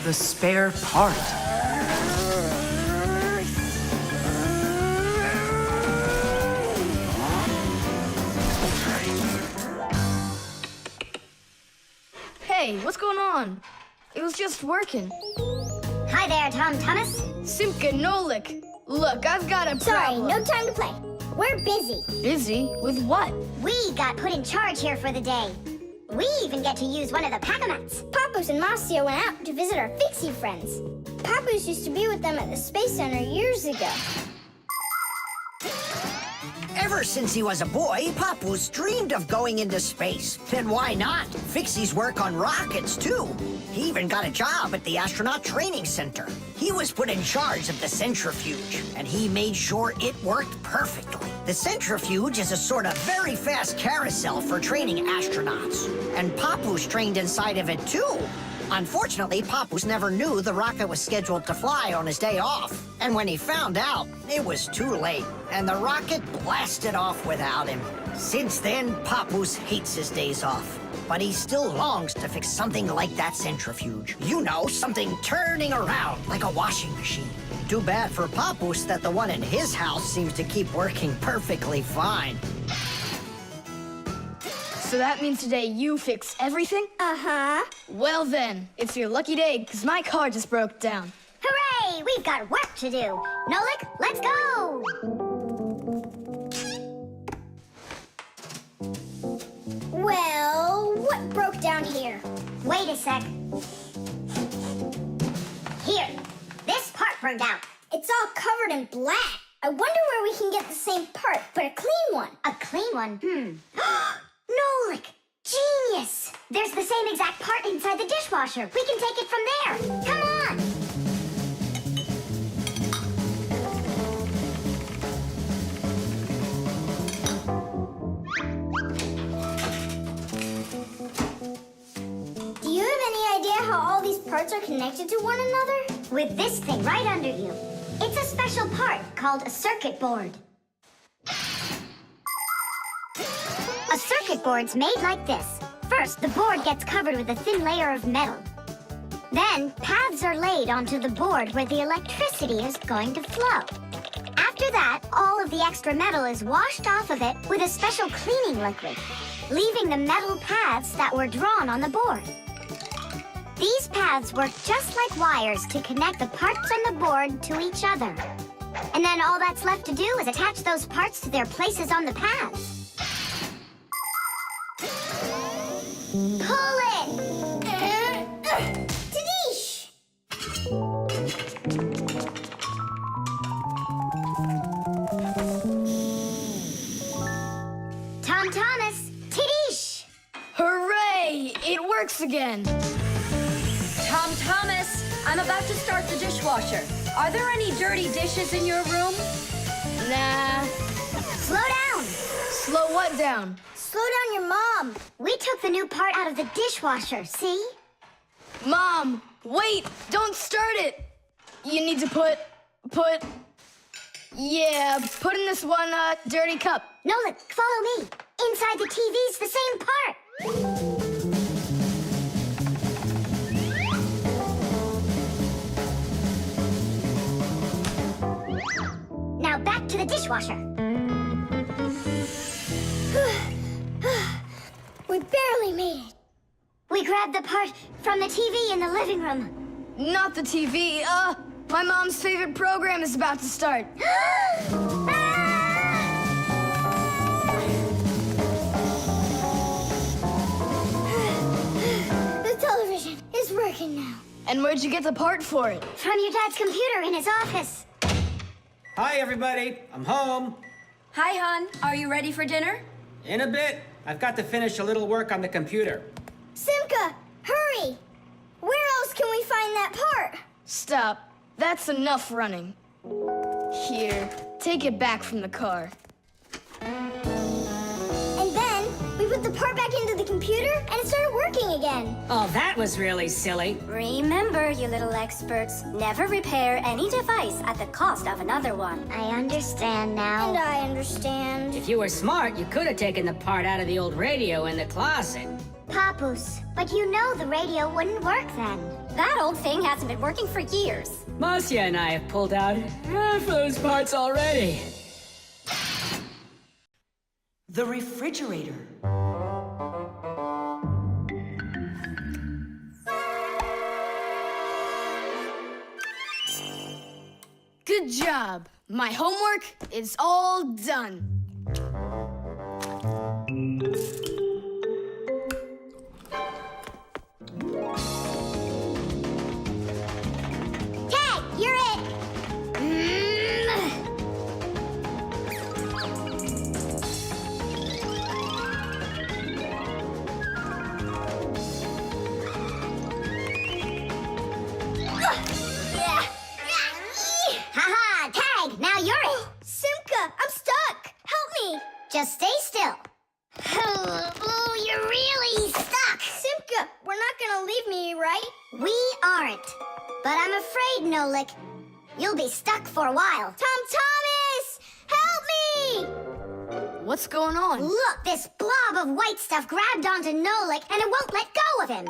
the spare part. Hey, what's going on? It was just working. Hi there, Tom Thomas. Simka and Nolik. Look, I've got a Sorry, problem. no time to play. We're busy. Busy? With what? We got put in charge here for the day. We even get to use one of the pack-a-mats. Papoose and Marcia went out to visit our Fixie friends. Papoose used to be with them at the Space Center years ago. Ever since he was a boy, Papoose dreamed of going into space. And why not? Fixies work on rockets, too. He even got a job at the Astronaut Training Center. He was put in charge of the centrifuge, and he made sure it worked perfectly. The centrifuge is a sort of very fast carousel for training astronauts. And Papoose trained inside of it, too. Unfortunately, Papoose never knew the rocket was scheduled to fly on his day off. And when he found out, it was too late, and the rocket blasted off without him. Since then, Papoose hates his days off. But he still longs to fix something like that centrifuge. You know, something turning around like a washing machine. Too bad for Papoose that the one in his house seems to keep working perfectly fine. So that means today you fix everything? Uh-huh. Well then, it's your lucky day, because my car just broke down. Hooray! We've got work to do. Nolik, let's go! Well, what broke down here? Wait a sec. Here, this part burned out. It's all covered in black. I wonder where we can get the same part, but a clean one. A clean one? Nolik! Genius! There's the same exact part inside the dishwasher. We can take it from there. Come on! Do you have any idea how all these parts are connected to one another? With this thing right under you. It's a special part called a circuit board. A circuit board's made like this. First, the board gets covered with a thin layer of metal. Then, paths are laid onto the board where the electricity is going to flow. After that, all of the extra metal is washed off of it with a special cleaning liquid, leaving the metal paths that were drawn on the board. These paths work just like wires to connect the parts on the board to each other. And then all that's left to do is attach those parts to their places on the paths. Pull it! Tadish! Tom Thomas, Tadish! Hooray! It works again! Tom Thomas, I'm about to start the dishwasher. Are there any dirty dishes in your room? Nah. Slow down! Slow what down? Slow down your mom. We took the new part out of the dishwasher, see? Mom, wait! Don't start it! You need to put in this one, dirty cup. Nolik, follow me. Inside the TV's the same part. Now back to the dishwasher. We barely made it. We grabbed the part from the TV in the living room. Not the TV, my mom's favorite program is about to start. The television is working now. And where'd you get the part for it? From your dad's computer in his office. Hi, everybody. I'm home. Hi, hon. Are you ready for dinner? In a bit. I've got to finish a little work on the computer. Simka, hurry! Where else can we find that part? Stop. That's enough running. Here, take it back from the car. And then we put the part back into the computer and it started working again. Oh, that was really silly. Remember, you little experts, never repair any device at the cost of another one. I understand now. And I understand. If you were smart, you could have taken the part out of the old radio in the closet. Papoose, but you know the radio wouldn't work then. That old thing hasn't been working for years. Marcia and I have pulled out half those parts already. The refrigerator. Good job. My homework is all done. Tag, you're it. Haha, Tag, now you're it. Simka, I'm stuck. Help me. Just stay still. Oh, you're really stuck. Simka, we're not gonna leave me, right? We aren't. But I'm afraid, Nolik, you'll be stuck for a while. Thomas! Help me! What's going on? Look, this blob of white stuff grabbed onto Nolik and it won't let go of him.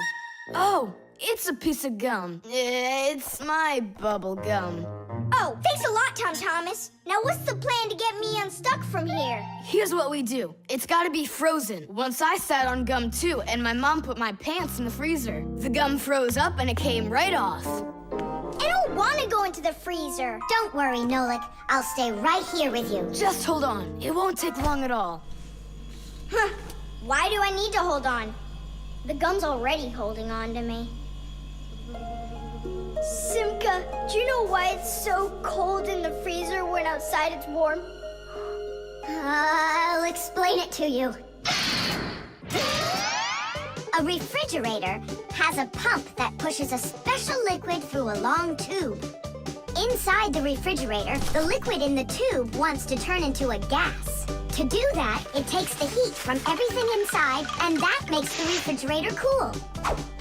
Oh, it's a piece of gum. It's my bubble gum. Oh, thanks a lot, Thomas. Now what's the plan to get me unstuck from here? Here's what we do. It's gotta be frozen. Once I sat on gum too, and my mom put my pants in the freezer. The gum froze up and it came right off. I don't want to go into the freezer. Don't worry, Nolik. I'll stay right here with you. Just hold on. It won't take long at all. Huh. Why do I need to hold on? The gum's already holding on to me. Simka, do you know why it's so cold in the freezer when outside it's warm? I'll explain it to you. A refrigerator has a pump that pushes a special liquid through a long tube. Inside the refrigerator, the liquid in the tube wants to turn into a gas. To do that, it takes the heat from everything inside, and that makes the refrigerator cool.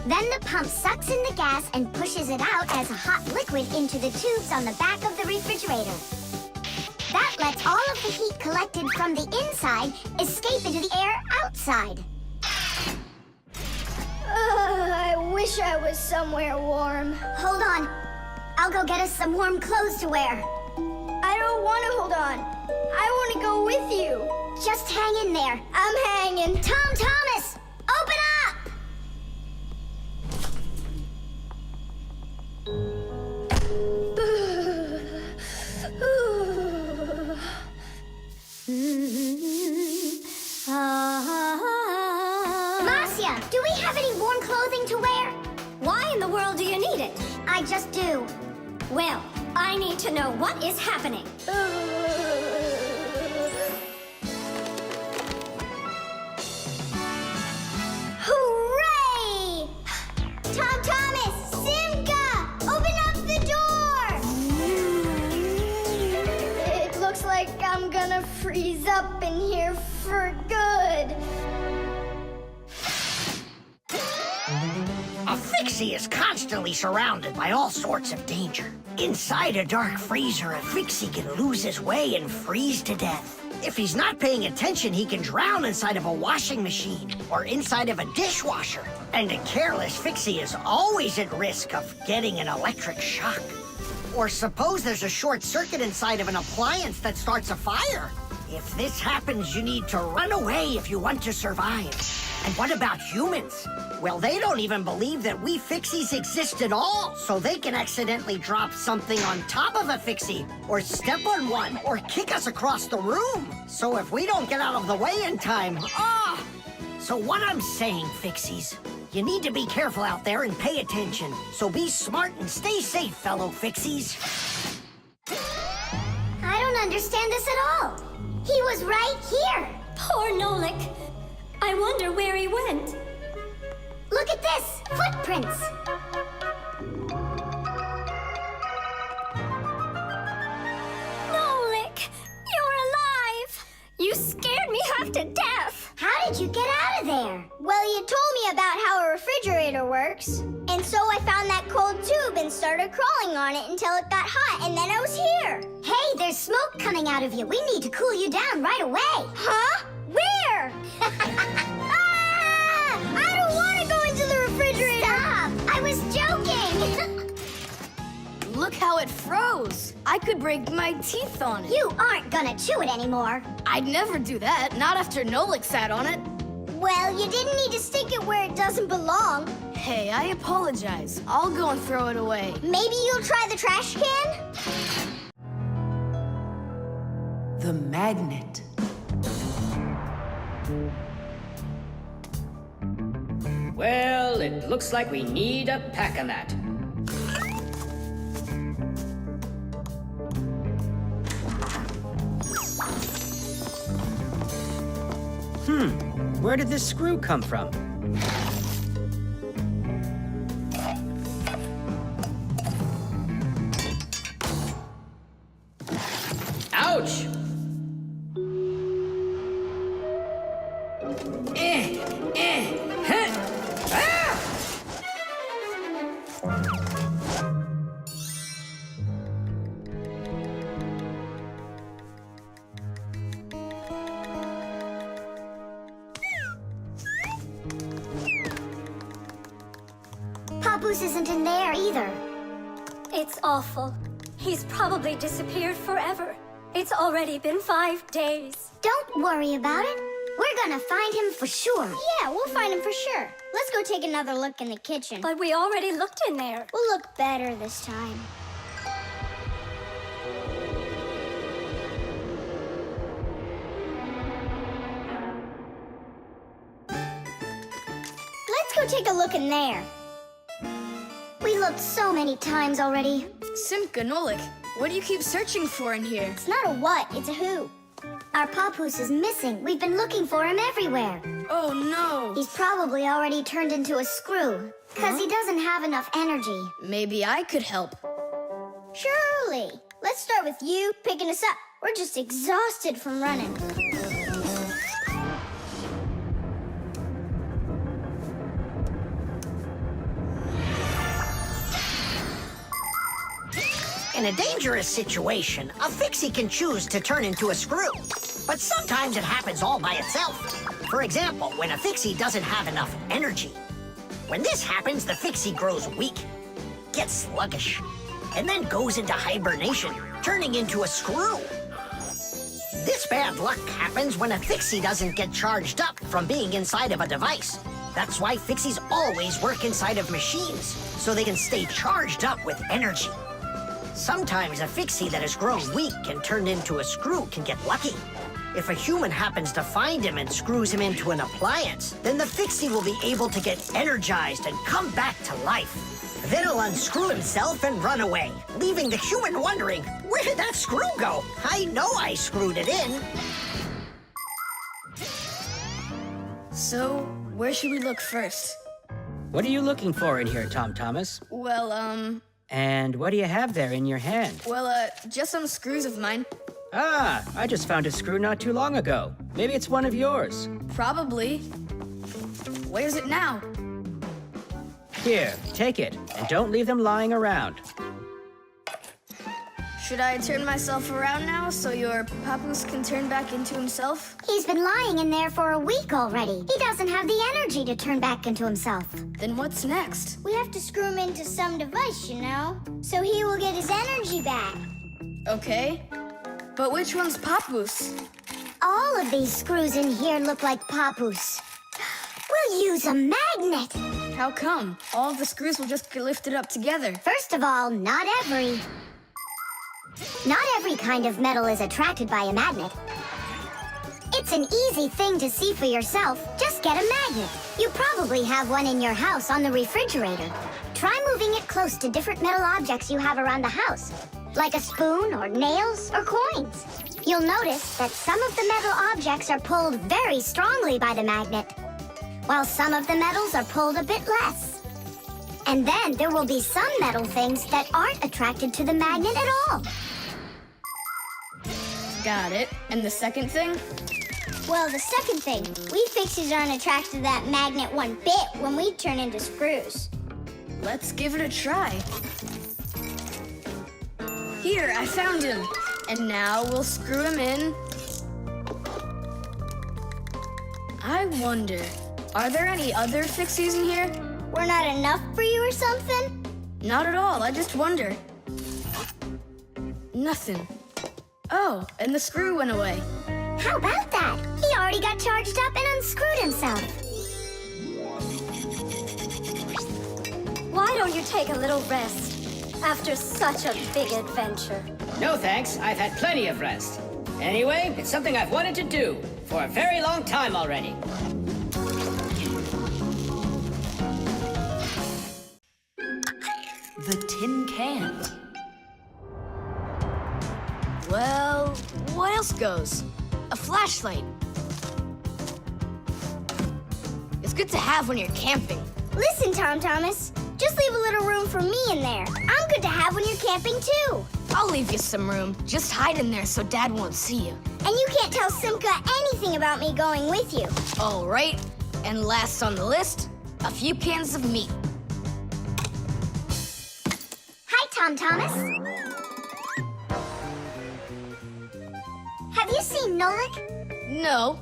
Then the pump sucks in the gas and pushes it out as a hot liquid into the tubes on the back of the refrigerator. That lets all of the heat collected from the inside escape into the air outside. I wish I was somewhere warm. Hold on. I'll go get us some warm clothes to wear. I don't want to hold on. I want to go with you. Just hang in there. I'm hanging. Thomas! Open up! Marcia, do we have any warm clothing to wear? Why in the world do you need it? I just do. Well, I need to know what is happening. Hooray! Thomas! Simka! Open up the door! It looks like I'm gonna freeze up in here for good. A Fixie is constantly surrounded by all sorts of danger. Inside a dark freezer, a Fixie can lose his way and freeze to death. If he's not paying attention, he can drown inside of a washing machine or inside of a dishwasher. And a careless Fixie is always at risk of getting an electric shock. Or suppose there's a short circuit inside of an appliance that starts a fire. If this happens, you need to run away if you want to survive. And what about humans? Well, they don't even believe that we Fixies exist at all, so they can accidentally drop something on top of a Fixie, or step on one, or kick us across the room. So if we don't get out of the way in time, So what I'm saying, Fixies, you need to be careful out there and pay attention. So be smart and stay safe, fellow Fixies. I don't understand this at all. He was right here. Poor Nolik. I wonder where he went. Look at this! Footprints! Nolik, you're alive! You scared me half to death. How did you get out of there? Well, you told me about how a refrigerator works. And so I found that cold tube and started crawling on it until it got hot, and then I was here. Hey, there's smoke coming out of you. We need to cool you down right away. Huh? Where? I don't want to go into the refrigerator. Stop! I was joking! look how it froze. I could break my teeth on it. You aren't gonna chew it anymore. I'd never do that, not after Nolik sat on it. Well, you didn't need to stick it where it doesn't belong. Hey, I apologize. I'll go and throw it away. Maybe you'll try the trash can? The magnet. Well, it looks like we need a pack-a-mat. Where did this screw come from? Ouch! Papoose isn't in there either. It's awful. He's probably disappeared forever. It's already been 5 days. Don't worry about it. We're gonna find him for sure. Yeah, we'll find him for sure. Let's go take another look in the kitchen. But we already looked in there. We'll look better this time. Let's go take a look in there. We looked so many times already. Simka, Nolik, what do you keep searching for in here? It's not a what, it's a who. Our Papoose is missing. We've been looking for him everywhere. Oh no! He's probably already turned into a screw, because he doesn't have enough energy. Maybe I could help. Surely. Let's start with you picking us up. We're just exhausted from running. In a dangerous situation, a fixie can choose to turn into a screw. But sometimes it happens all by itself. For example, when a fixie doesn't have enough energy. When this happens, the fixie grows weak, gets sluggish, and then goes into hibernation, turning into a screw. This bad luck happens when a fixie doesn't get charged up from being inside of a device. That's why fixies always work inside of machines, so they can stay charged up with energy. Sometimes a fixie that has grown weak and turned into a screw can get lucky. If a human happens to find him and screws him into an appliance, then the fixie will be able to get energized and come back to life. Then he'll unscrew himself and run away, leaving the human wondering, where did that screw go? I know I screwed it in. So, where should we look first? What are you looking for in here, Tom Thomas? Well, And what do you have there in your hand? just some screws of mine. Ah, I just found a screw not too long ago. Maybe it's one of yours. Probably. Where's it now? Here, take it, and don't leave them lying around. Should I turn myself around now so your Papoose can turn back into himself? He's been lying in there for a week already. He doesn't have the energy to turn back into himself. Then what's next? We have to screw him into some device, you know, so he will get his energy back. Okay. But which one's Papoose? All of these screws in here look like Papoose. We'll use a magnet. How come? All of the screws will just get lifted up together. First of all, not every kind of metal is attracted by a magnet. It's an easy thing to see for yourself. Just get a magnet. You probably have one in your house on the refrigerator. Try moving it close to different metal objects you have around the house, like a spoon or nails or coins. You'll notice that some of the metal objects are pulled very strongly by the magnet, while some of the metals are pulled a bit less. And then there will be some metal things that aren't attracted to the magnet at all. Got it. And the second thing? Well, the second thing, we Fixies aren't attracted to that magnet one bit when we turn into screws. Let's give it a try. Here, I found him. And now we'll screw him in. I wonder, are there any other Fixies in here? We're not enough for you or something? Not at all, I just wonder. Nothing. Oh, and the screw went away. How about that? He already got charged up and unscrewed himself. Why don't you take a little rest after such a big adventure? No thanks, I've had plenty of rest. Anyway, it's something I've wanted to do for a very long time already. The tin can. Well, what else goes? A flashlight. It's good to have when you're camping. Listen, Tom Thomas. Just leave a little room for me in there. I'm good to have when you're camping, too. I'll leave you some room. Just hide in there so Dad won't see you. And you can't tell Simka anything about me going with you. All right. And last on the list, a few cans of meat. Hi, Tom Thomas. Have you seen Nolik? No.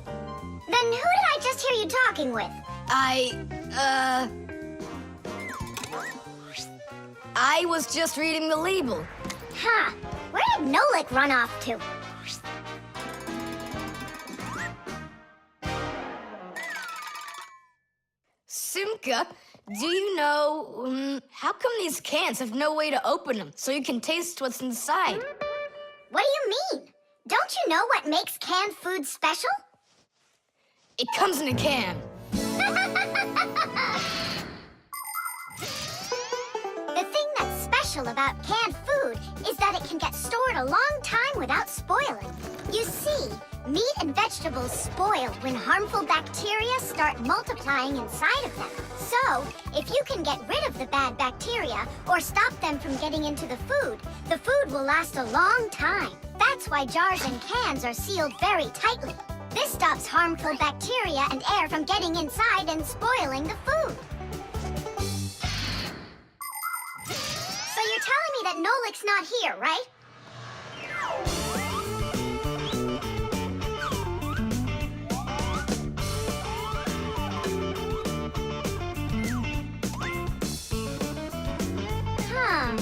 Then who did I just hear you talking with? I was just reading the label. Huh. Where did Nolik run off to? Simka, do you know, how come these cans have no way to open them so you can taste what's inside? What do you mean? Don't you know what makes canned food special? It comes in a can. The thing that's special about canned food is that it can get stored a long time without spoiling. You see, meat and vegetables spoil when harmful bacteria start multiplying inside of them. So, if you can get rid of the bad bacteria or stop them from getting into the food will last a long time. That's why jars and cans are sealed very tightly. This stops harmful bacteria and air from getting inside and spoiling the food. So you're telling me that Nolik's not here, right? Huh.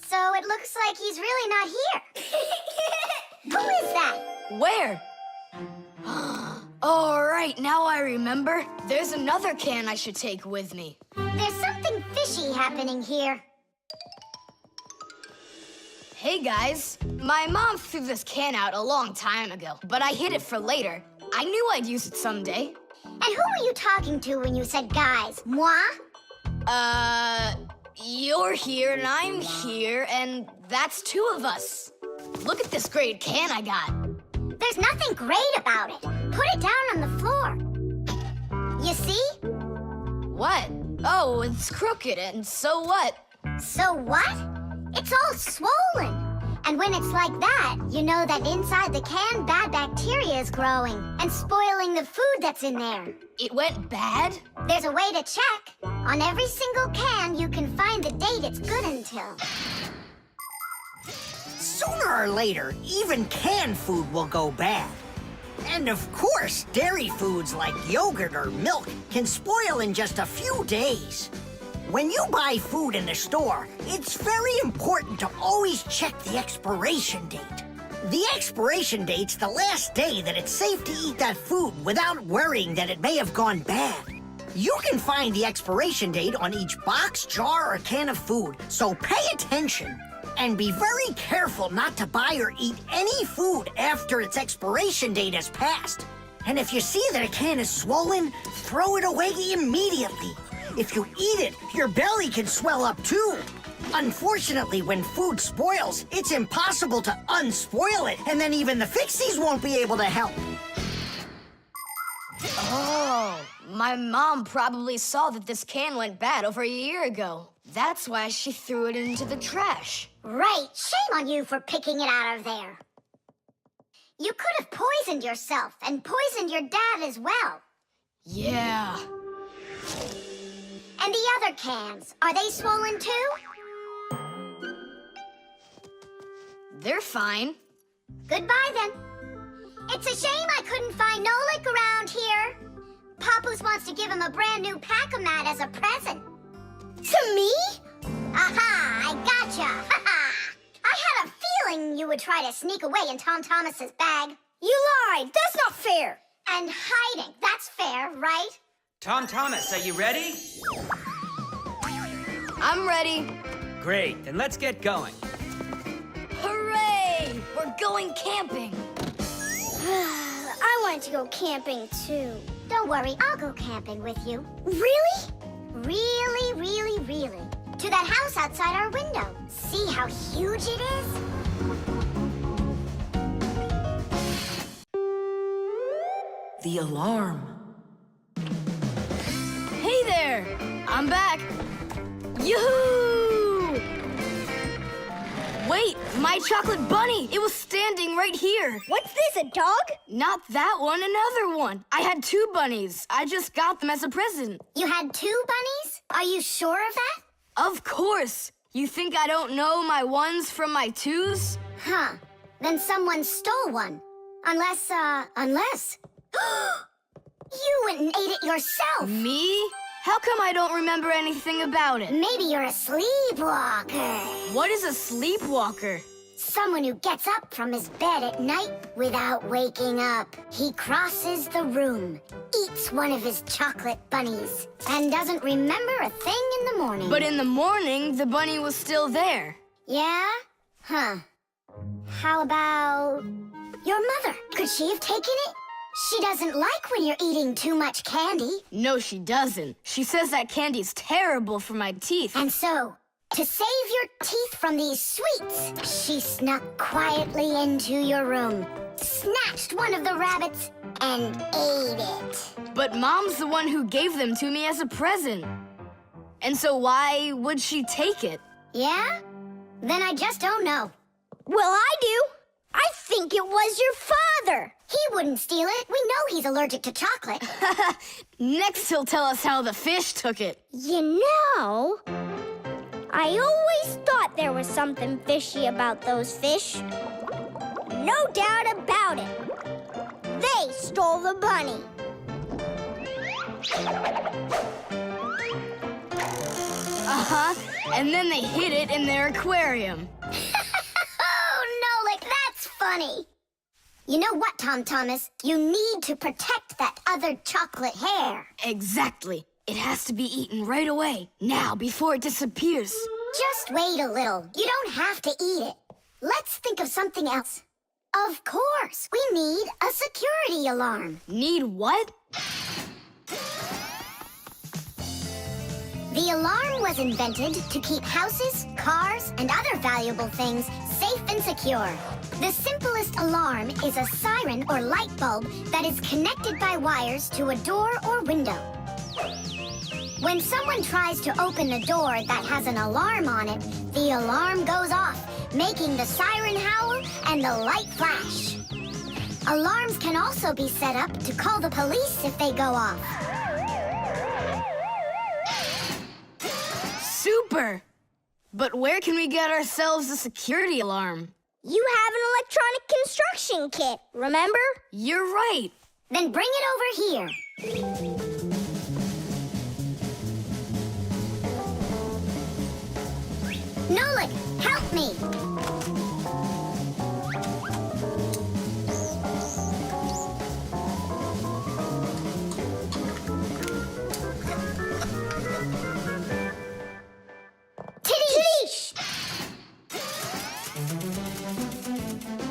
So it looks like he's really not here. Who is that? Where? All right, now I remember. There's another can I should take with me. There's something fishy happening here. Hey, guys. My mom threw this can out a long time ago, but I hid it for later. I knew I'd use it someday. And who were you talking to when you said guys? Moi? You're here and I'm here, and that's two of us. Look at this great can I got. There's nothing great about it. Put it down on the floor. You see? What? Oh, it's crooked, and so what? So what? It's all swollen. And when it's like that, you know that inside the can, bad bacteria is growing and spoiling the food that's in there. It went bad? There's a way to check. On every single can, you can find the date it's good until. Sooner or later, even canned food will go bad. And of course, dairy foods like yogurt or milk can spoil in just a few days. When you buy food in the store, it's very important to always check the expiration date. The expiration date's the last day that it's safe to eat that food without worrying that it may have gone bad. You can find the expiration date on each box, jar, or can of food, so pay attention. And be very careful not to buy or eat any food after its expiration date has passed. And if you see that a can is swollen, throw it away immediately. If you eat it, your belly can swell up too. Unfortunately, when food spoils, it's impossible to unspoil it, and then even the Fixies won't be able to help. Oh, my mom probably saw that this can went bad over a year ago. That's why she threw it into the trash. Right, shame on you for picking it out of there. You could have poisoned yourself and poisoned your dad as well. Yeah. And the other cans, are they swollen too? They're fine. Goodbye then. It's a shame I couldn't find Nolik around here. Papoose wants to give him a brand new pack-o-mat as a present. To me? Aha! I gotcha! I had a feeling you would try to sneak away in Tom Thomas's bag. You lied! That's not fair! And hiding, that's fair, right? Tom Thomas, are you ready? I'm ready. Great, then let's get going. Hooray! We're going camping. I wanted to go camping too. Don't worry, I'll go camping with you. Really? Really, really, really. To that house outside our window. See how huge it is? The alarm. Hey there! I'm back. Yoo-hoo! Wait, my chocolate bunny! It was standing right here. What's this, a dog? Not that one, another one. I had 2 bunnies. I just got them as a present. You had 2 bunnies? Are you sure of that? Of course. You think I don't know my 1s from my 2s? Huh. Then someone stole one. Unless. You went and ate it yourself. Me? How come I don't remember anything about it? Maybe you're a sleepwalker. What is a sleepwalker? Someone who gets up from his bed at night without waking up. He crosses the room, eats one of his chocolate bunnies, and doesn't remember a thing in the morning. But in the morning, the bunny was still there. Yeah? Huh. How about your mother? Could she have taken it? She doesn't like when you're eating too much candy. No, she doesn't. She says that candy's terrible for my teeth. And so, to save your teeth from these sweets, she snuck quietly into your room, snatched one of the rabbits, and ate it. But Mom's the one who gave them to me as a present. And so why would she take it? Yeah? Then I just don't know. Well, I do. I think it was your father. He wouldn't steal it. We know he's allergic to chocolate. Next, he'll tell us how the fish took it. You know, I always thought there was something fishy about those fish. No doubt about it. They stole the bunny. Uh-huh. And then they hid it in their aquarium. Oh, Nolik, that's funny. You know what, Tom Thomas? You need to protect that other chocolate hair. Exactly. It has to be eaten right away. Now, before it disappears. Just wait a little. You don't have to eat it. Let's think of something else. Of course, we need a security alarm. Need what? The alarm was invented to keep houses, cars, and other valuable things safe and secure. The simplest alarm is a siren or light bulb that is connected by wires to a door or window. When someone tries to open a door that has an alarm on it, the alarm goes off, making the siren howl and the light flash. Alarms can also be set up to call the police if they go off. Super! But where can we get ourselves a security alarm? You have an electronic construction kit, remember? You're right. Then bring it over here. Nolik, help me. Tidish!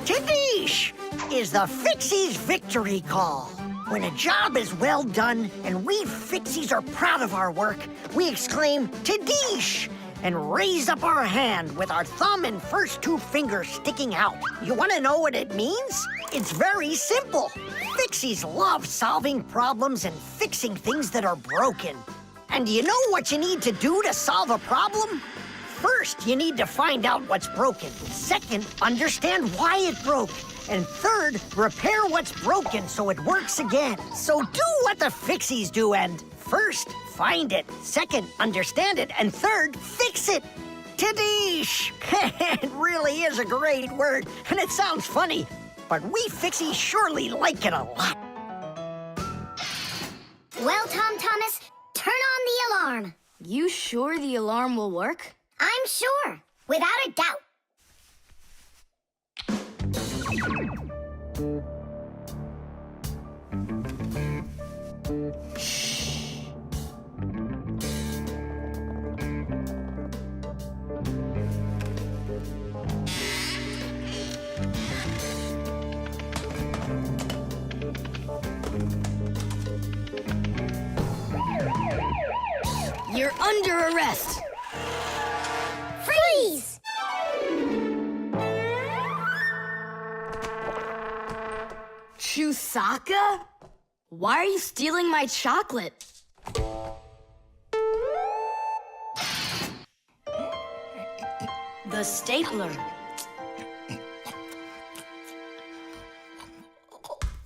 Tidish is the Fixies victory call. When a job is well done and we Fixies are proud of our work, we exclaim, Tidish! And raise up our hand with our thumb and first 2 fingers sticking out. You want to know what it means? It's very simple. Fixies love solving problems and fixing things that are broken. And do you know what you need to do to solve a problem? First, you need to find out what's broken. Second, understand why it broke. And third, repair what's broken so it works again. So do what the Fixies do and first, find it. Second, understand it. And third, fix it. Tidish! It really is a great word, and it sounds funny, but we Fixies surely like it a lot. Well, Tom Thomas, turn on the alarm. You sure the alarm will work? I'm sure, without a doubt. You're under arrest. Freeze! Chusaka? Why are you stealing my chocolate? The stapler.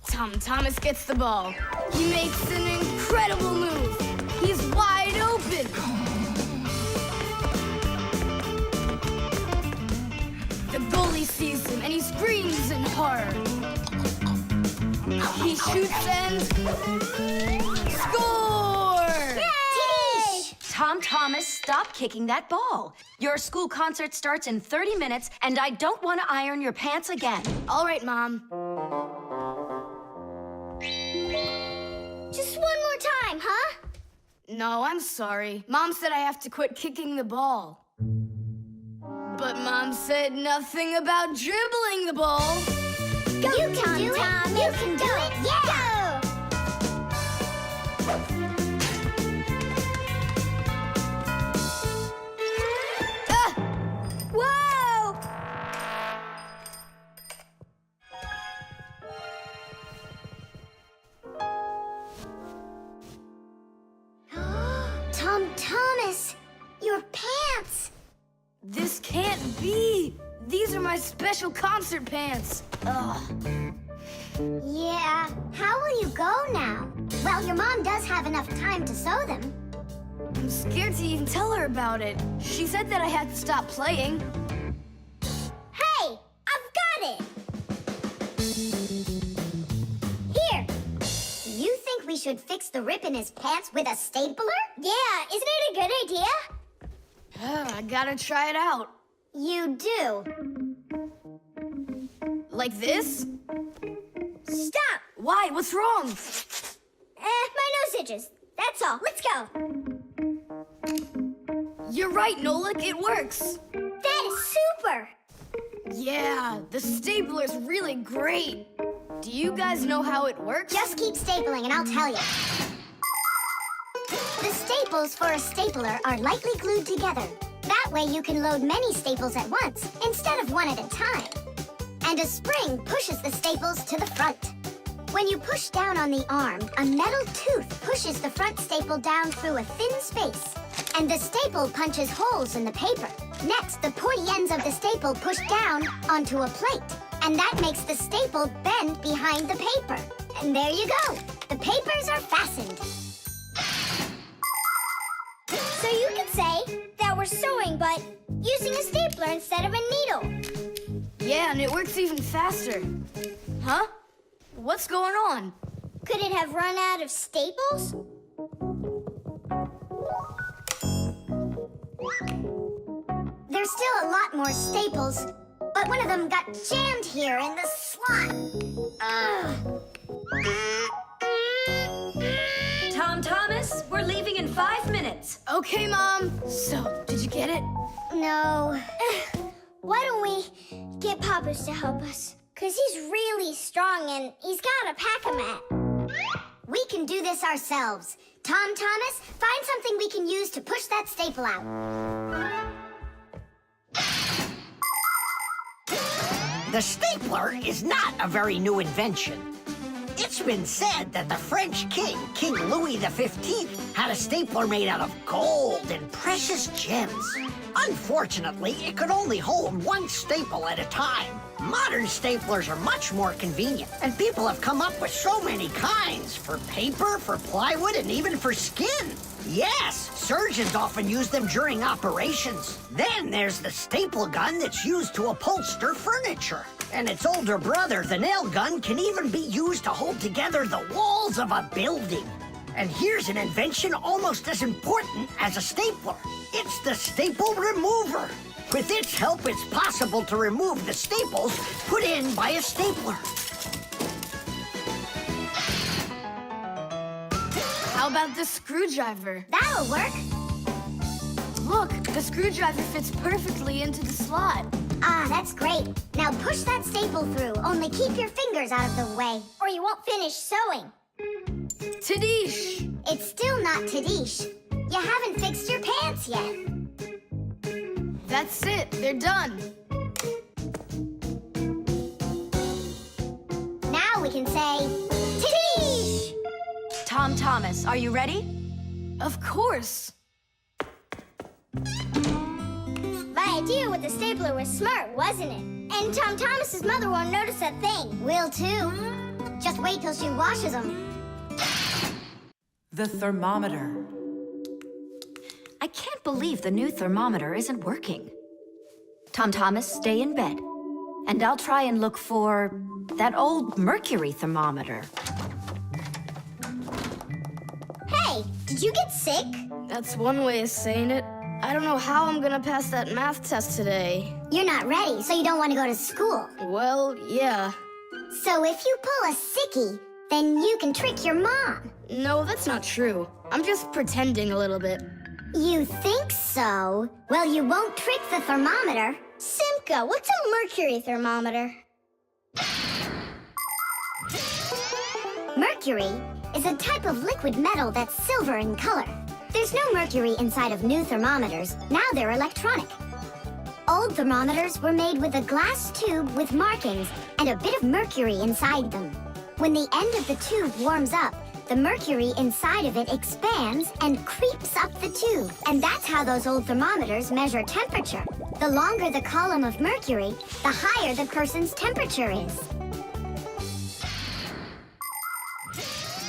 Tom Thomas gets the ball. He makes an incredible move. He's wide open. The goalie sees him and he screams in horror. He shoots and score! Yay! Tom Thomas, stop kicking that ball. Your school concert starts in 30 minutes, and I don't want to iron your pants again. All right, Mom. Just one more time, huh? No, I'm sorry. Mom said I have to quit kicking the ball. But Mom said nothing about dribbling the ball. Go, you can do it. You can do it. Yeah. Ah! Whoa! Tom Thomas, your pants. This can't be. These are my special concert pants. Ugh. Yeah, how will you go now? Well, your mom does have enough time to sew them. I'm scared to even tell her about it. She said that I had to stop playing. Hey, I've got it! Here! You think we should fix the rip in his pants with a stapler? Yeah, isn't it a good idea? I gotta try it out. You do. Like this? Stop! Why? What's wrong? My nose itches. That's all. Let's go. You're right, Nolik. It works. That is super! Yeah, the stapler's really great. Do you guys know how it works? Just keep stapling and I'll tell you. The staples for a stapler are lightly glued together. That way you can load many staples at once instead of one at a time. And a spring pushes the staples to the front. When you push down on the arm, a metal tooth pushes the front staple down through a thin space. And the staple punches holes in the paper. Next, the pointy ends of the staple push down onto a plate. And that makes the staple bend behind the paper. And there you go. The papers are fastened. So you could say that we're sewing, but using a stapler instead of a needle. Yeah, and it works even faster. Huh? What's going on? Could it have run out of staples? There's still a lot more staples, but one of them got jammed here in the slot. Tom Thomas, we're leaving in 5 minutes. Okay, Mom. So, did you get it? No. Why don't we get Papoose to help us? Because he's really strong and he's got a pack-a-mat. We can do this ourselves. Tom Thomas, find something we can use to push that staple out. The stapler is not a very new invention. It's been said that the French king, King Louis XV, had a stapler made out of gold and precious gems. Unfortunately, it could only hold one staple at a time. Modern staplers are much more convenient, and people have come up with so many kinds for paper, for plywood, and even for skin. Yes, surgeons often use them during operations. Then there's the staple gun that's used to upholster furniture. And its older brother, the nail gun, can even be used to hold together the walls of a building. And here's an invention almost as important as a stapler. It's the staple remover. With its help, it's possible to remove the staples put in by a stapler. How about the screwdriver? That'll work. Look, the screwdriver fits perfectly into the slot. Ah, that's great. Now push that staple through, only keep your fingers out of the way, or you won't finish sewing. Tadish! It's still not Tadish. You haven't fixed your pants yet. That's it, they're done. Now we can say, Tadish! Tom Thomas, are you ready? Of course. My idea with the stapler was smart, wasn't it? And Tom Thomas's mother won't notice a thing. Will too. Just wait till she washes them. The thermometer. I can't believe the new thermometer isn't working. Tom Thomas, stay in bed. And I'll try and look for that old mercury thermometer. Hey, did you get sick? That's one way of saying it. I don't know how I'm gonna pass that math test today. You're not ready, so you don't want to go to school. Well, yeah. So if you pull a sickie, then you can trick your mom. No, that's not true. I'm just pretending a little bit. You think so? Well, you won't trick the thermometer. Simka, what's a mercury thermometer? Mercury is a type of liquid metal that's silver in color. There's no mercury inside of new thermometers. Now they're electronic. Old thermometers were made with a glass tube with markings and a bit of mercury inside them. When the end of the tube warms up, the mercury inside of it expands and creeps up the tube. And that's how those old thermometers measure temperature. The longer the column of mercury, the higher the person's temperature is.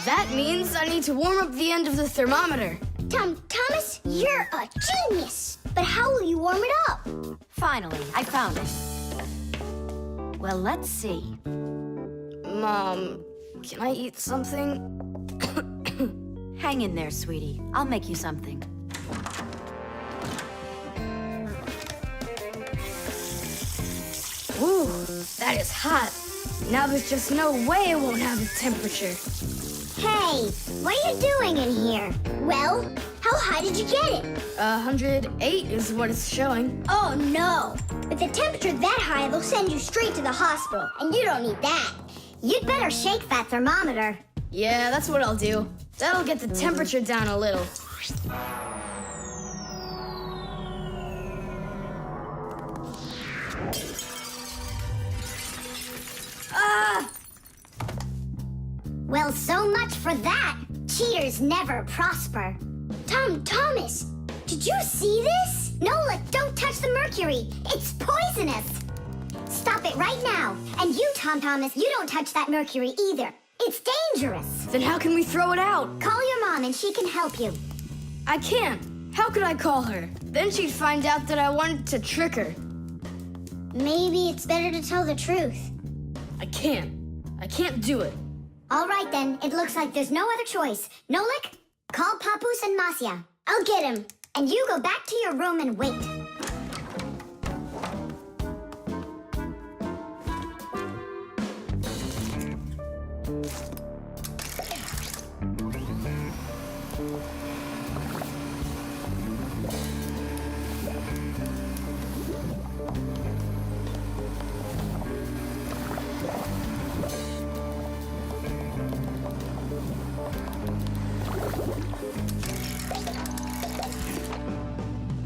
That means I need to warm up the end of the thermometer. Tom Thomas, you're a genius. But how will you warm it up? Finally, I found it. Well, let's see. Mom, can I eat something? Hang in there, sweetie. I'll make you something. Ooh, that is hot. Now there's just no way it won't have a temperature. Hey, what are you doing in here? Well, how high did you get it? 108 is what it's showing. Oh, no. With a temperature that high, they'll send you straight to the hospital, and you don't need that. You'd better shake that thermometer. Yeah, that's what I'll do. That'll get the temperature down a little. Ah! Well, so much for that. Cheaters never prosper. Tom Thomas, did you see this? Nolik, don't touch the mercury. It's poisonous. Stop it right now. And you, Tom Thomas, you don't touch that mercury either. It's dangerous. Then how can we throw it out? Call your mom and she can help you. I can't. How could I call her? Then she'd find out that I wanted to trick her. Maybe it's better to tell the truth. I can't. I can't do it. All right, then. It looks like there's no other choice. Nolik, call Papoose and Masya. I'll get him. And you go back to your room and wait.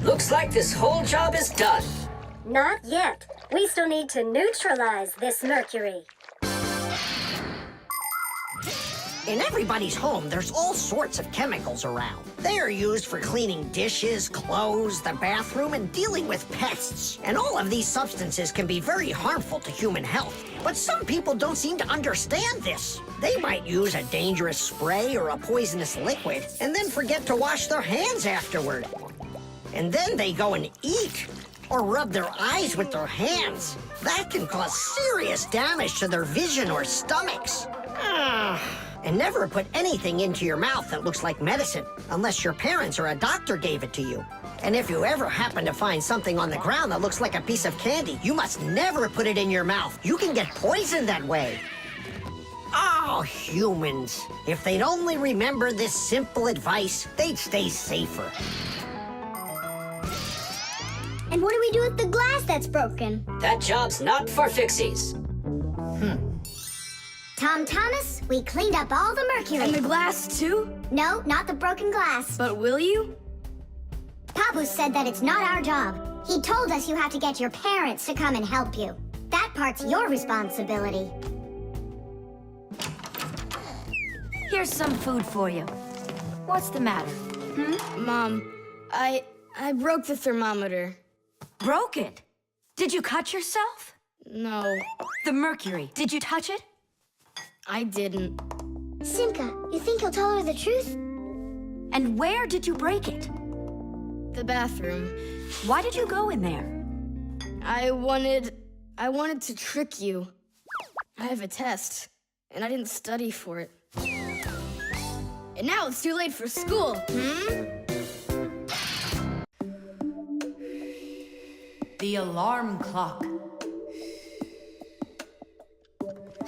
Looks like this whole job is done. Not yet. We still need to neutralize this mercury. In everybody's home, there's all sorts of chemicals around. They are used for cleaning dishes, clothes, the bathroom, and dealing with pests. And all of these substances can be very harmful to human health. But some people don't seem to understand this. They might use a dangerous spray or a poisonous liquid and then forget to wash their hands afterward. And then they go and eat or rub their eyes with their hands. That can cause serious damage to their vision or stomachs. And never put anything into your mouth that looks like medicine, unless your parents or a doctor gave it to you. And if you ever happen to find something on the ground that looks like a piece of candy, you must never put it in your mouth. You can get poisoned that way. Oh, humans. If they'd only remember this simple advice, they'd stay safer. And what do we do with the glass that's broken? That job's not for Fixies. Tom Thomas, we cleaned up all the mercury. And the glass, too? No, not the broken glass. But will you? Papoose said that it's not our job. He told us you have to get your parents to come and help you. That part's your responsibility. Here's some food for you. What's the matter? Mom, I broke the thermometer. Broke it? Did you cut yourself? No, The mercury, did you touch it? I didn't. Simka, you think he'll tell her the truth? And where did you break it? The bathroom. Why did you go in there? I wanted to trick you. I have a test, and I didn't study for it. And now it's too late for school, The alarm clock.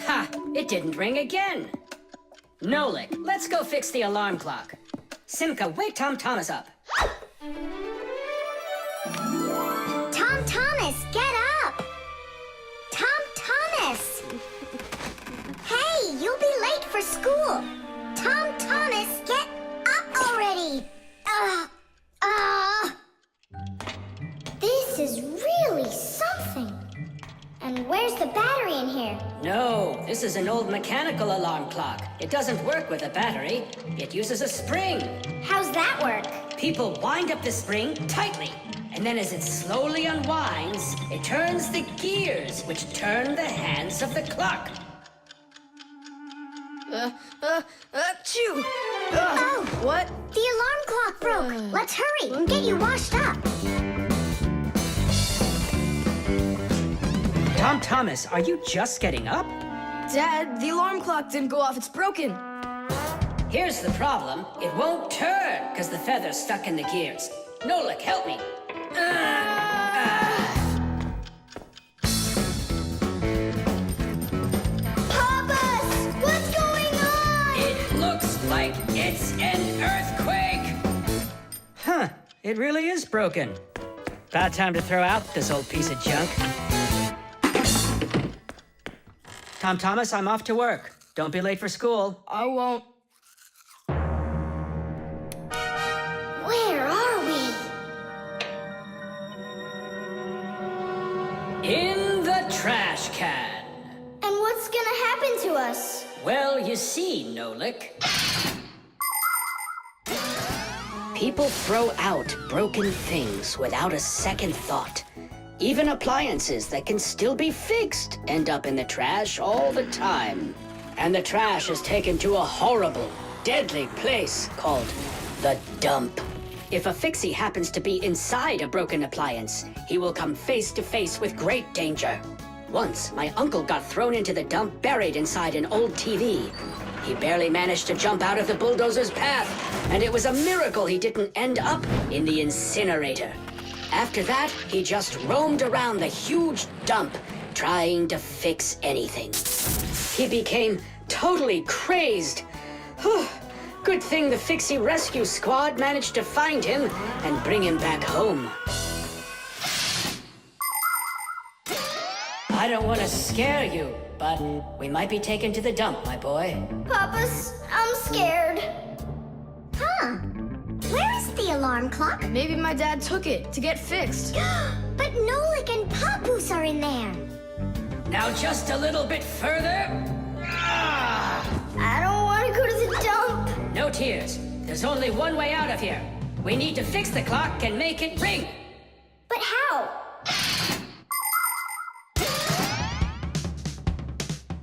Ha! It didn't ring again. Nolik, let's go fix the alarm clock. Simka, wake Tom Thomas up. Tom Thomas, get up! Tom Thomas! Hey, you'll be late for school! Tom Thomas, get up already! This is really something. And where's the battery in here? No, this is an old mechanical alarm clock. It doesn't work with a battery. It uses a spring. How's that work? People wind up the spring tightly, and then as it slowly unwinds, it turns the gears, which turn the hands of the clock. Achoo! Oh, What? the alarm clock broke. Let's hurry and get you washed up. Tom Thomas, are you just getting up? Dad, the alarm clock didn't go off. It's broken. Here's the problem. It won't turn because the feather's stuck in the gears. Nolik, help me. Papoose, what's going on? It looks like it's an earthquake. Huh, it really is broken. About time to throw out this old piece of junk. Tom Thomas, I'm off to work. Don't be late for school. I won't. Where are we? In the trash can. And what's gonna happen to us? Well, you see, Nolik. People throw out broken things without a second thought. Even appliances that can still be fixed end up in the trash all the time. And the trash is taken to a horrible, deadly place called the dump. If a fixie happens to be inside a broken appliance, he will come face to face with great danger. Once, my uncle got thrown into the dump buried inside an old TV. He barely managed to jump out of the bulldozer's path, and it was a miracle he didn't end up in the incinerator. After that, he just roamed around the huge dump, trying to fix anything. He became totally crazed. Good thing the Fixie Rescue Squad managed to find him and bring him back home. I don't want to scare you, but we might be taken to the dump, my boy. Papoose, I'm scared. Huh? Where is the alarm clock? Maybe my dad took it to get fixed. But Nolik and Papoose are in there. Now just a little bit further. I don't want to go to the dump. No tears. There's only one way out of here. We need to fix the clock and make it ring. But how?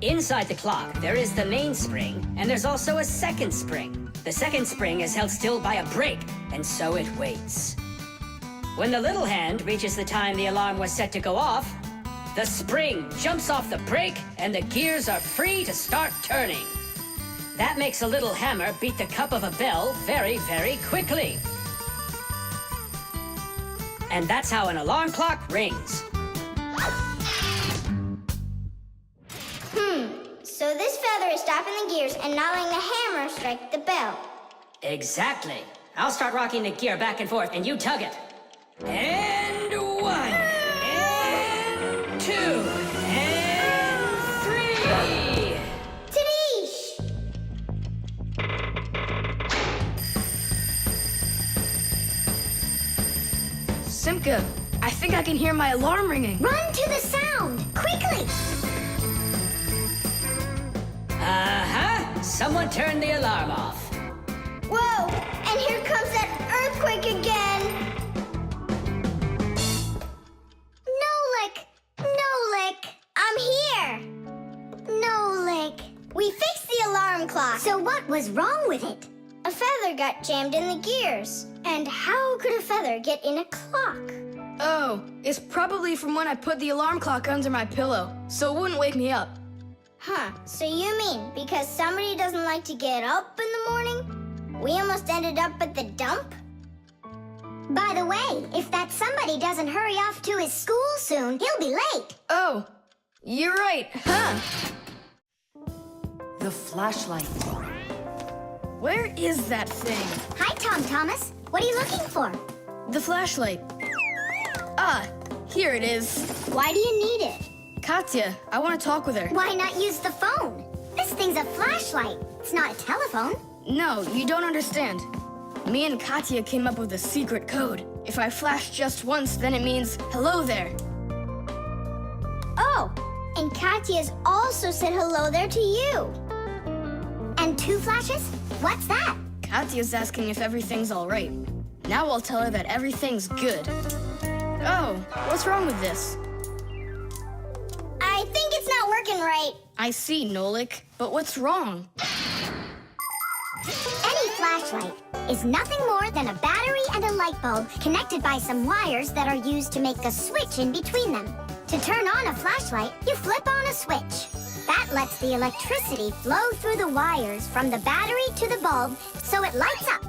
Inside the clock, there is the main spring, and there's also a second spring. The second spring is held still by a brake, and so it waits. When the little hand reaches the time the alarm was set to go off, the spring jumps off the brake, and the gears are free to start turning. That makes a little hammer beat the cup of a bell very, very quickly. And that's how an alarm clock rings. So this feather is stopping the gears and not letting the hammer strike the bell. Exactly. I'll start rocking the gear back and forth, and you tug it. And 1, and 2, and 3. Tadish! Simka, I think I can hear my alarm ringing. Run to the sound, quickly! Uh-huh. Someone turn the alarm off. Whoa! And here comes that earthquake again! Nolik! I'm here! Nolik. We fixed the alarm clock. So what was wrong with it? A feather got jammed in the gears. And how could a feather get in a clock? Oh, it's probably from when I put the alarm clock under my pillow, so it wouldn't wake me up. Huh, so you mean because somebody doesn't like to get up in the morning? We almost ended up at the dump? By the way, if that somebody doesn't hurry off to his school soon, he'll be late. Oh, you're right, huh? The flashlight. Where is that thing? Hi, Tom Thomas. What are you looking for? The flashlight. Ah, here it is. Why do you need it? Katya, I want to talk with her. Why not use the phone? This thing's a flashlight. It's not a telephone. No, you don't understand. Me and Katya came up with a secret code. If I flash just once, then it means hello there. Oh, and Katya's also said hello there to you. And 2 flashes? What's that? Katya's asking if everything's all right. Now I'll tell her that everything's good. Oh, what's wrong with this? I think it's not working right. I see, Nolik, but what's wrong? Any flashlight is nothing more than a battery and a light bulb connected by some wires that are used to make a switch in between them. To turn on a flashlight, you flip on a switch. That lets the electricity flow through the wires from the battery to the bulb so it lights up.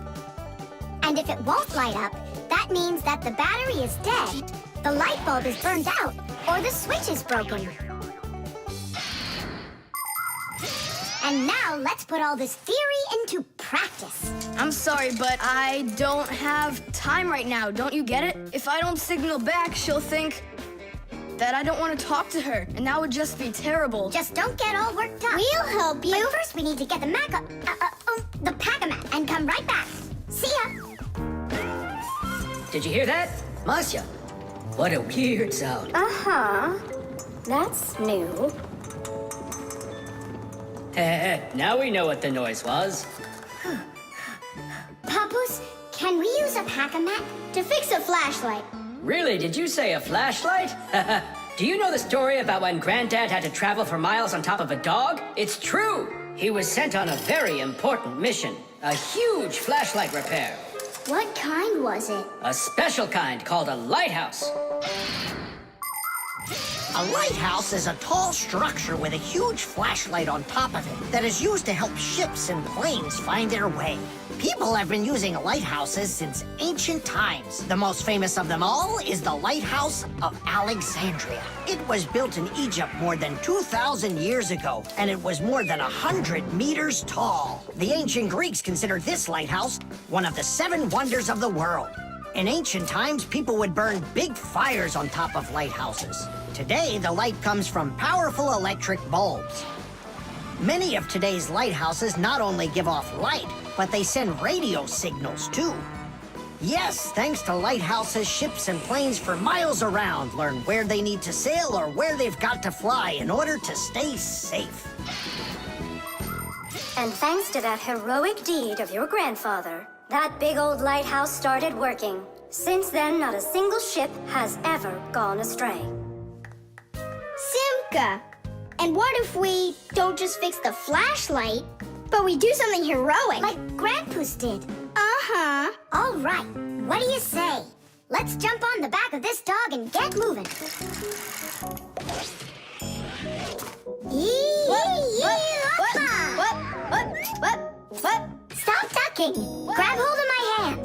And if it won't light up, that means that the battery is dead, the light bulb is burned out, or the switch is broken. And now let's put all this theory into practice. I'm sorry, but I don't have time right now. Don't you get it? If I don't signal back, she'll think that I don't want to talk to her, and that would just be terrible. Just don't get all worked up. We'll help you. But first we need to get the the pack-a-mat and come right back. See ya. Did you hear that? Masya, what a weird sound. Uh-huh. That's new. Now we know what the noise was. Papoose, can we use a pack-a-mat? To fix a flashlight. Really, did you say a flashlight? Do you know the story about when Granddad had to travel for miles on top of a dog? It's true! He was sent on a very important mission. A huge flashlight repair. What kind was it? A special kind called a lighthouse. A lighthouse is a tall structure with a huge flashlight on top of it that is used to help ships and planes find their way. People have been using lighthouses since ancient times. The most famous of them all is the Lighthouse of Alexandria. It was built in Egypt more than 2,000 years ago, and it was more than 100 meters tall. The ancient Greeks considered this lighthouse one of the 7 wonders of the world. In ancient times, people would burn big fires on top of lighthouses. Today, the light comes from powerful electric bulbs. Many of today's lighthouses not only give off light, but they send radio signals, too. Yes, thanks to lighthouses, ships and planes for miles around learn where they need to sail or where they've got to fly in order to stay safe. And thanks to that heroic deed of your grandfather, that big old lighthouse started working. Since then, not a single ship has ever gone astray. Simka! And what if we don't just fix the flashlight, but we do something heroic? Like Grandpa's did. Uh-huh. All right, what do you say? Let's jump on the back of this dog and get moving. What? Stop ducking. Grab hold of my hand.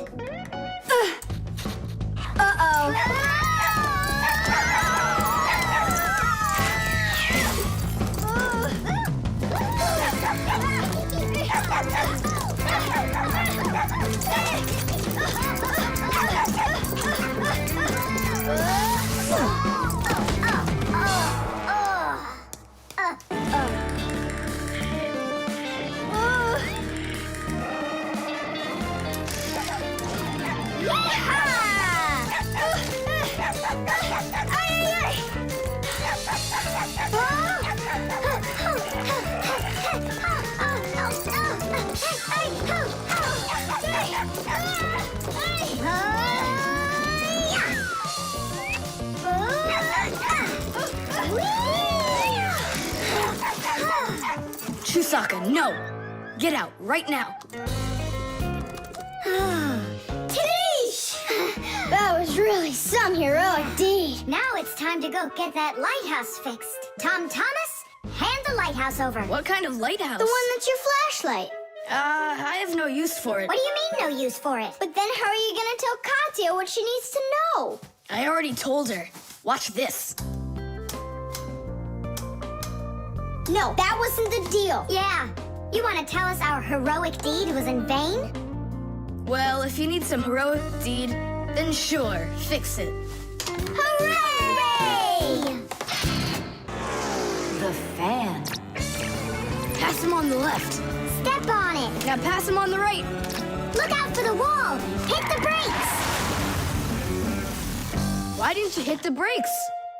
Chusaka, no! Get out right now. Tish! That was really some heroic deed. Now it's time to go get that lighthouse fixed. Tom Thomas, hand the lighthouse over. What kind of lighthouse? The one that's your flashlight. I have no use for it. What do you mean, no use for it? But then how are you gonna tell Katya what she needs to know? I already told her. Watch this. No, that wasn't the deal. Yeah. You want to tell us our heroic deed was in vain? Well, if you need some heroic deed, then sure, fix it. Hooray! The fan. Pass him on the left. Step on it. Now pass him on the right. Look out for the wall. Hit the brakes. Why didn't you hit the brakes?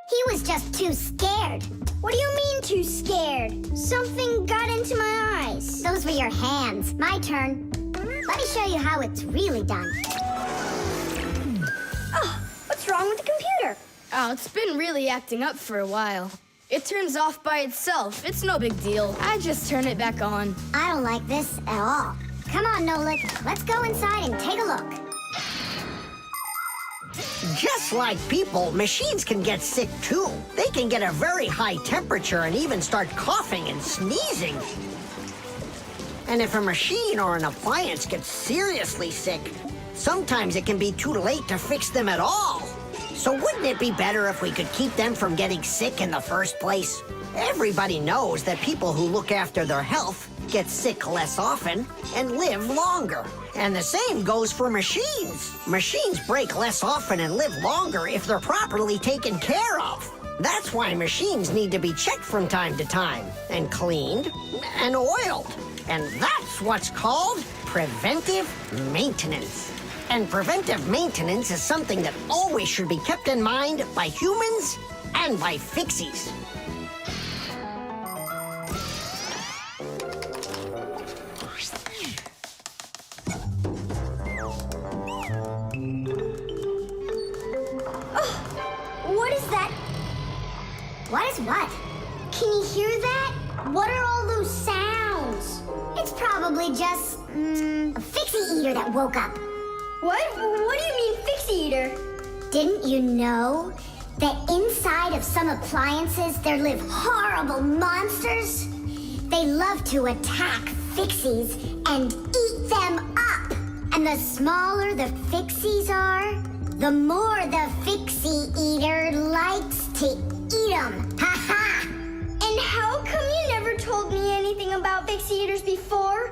He was just too scared. What do you mean too scared? Something got into my eyes. Those were your hands. My turn. Let me show you how it's really done. Oh, what's wrong with the computer? Oh, it's been really acting up for a while. It turns off by itself. It's no big deal. I just turn it back on. I don't like this at all. Come on, Nolik. Let's go inside and take a look. Just like people, machines can get sick too. They can get a very high temperature and even start coughing and sneezing. And if a machine or an appliance gets seriously sick, sometimes it can be too late to fix them at all. So wouldn't it be better if we could keep them from getting sick in the first place? Everybody knows that people who look after their health get sick less often and live longer. And the same goes for machines. Machines break less often and live longer if they're properly taken care of. That's why machines need to be checked from time to time and cleaned and oiled. And that's what's called preventive maintenance. And preventive maintenance is something that always should be kept in mind by humans and by Fixies. What is that? What is what? Can you hear that? What are all those sounds? It's probably just, a Fixie eater that woke up. What? What do you mean, Fixie eater? Didn't you know that inside of some appliances there live horrible monsters? They love to attack Fixies and eat them up. And the smaller the Fixies are, the more the Fixie eater likes to eat them. Ha ha! And how come you never told me anything about Fixie eaters before?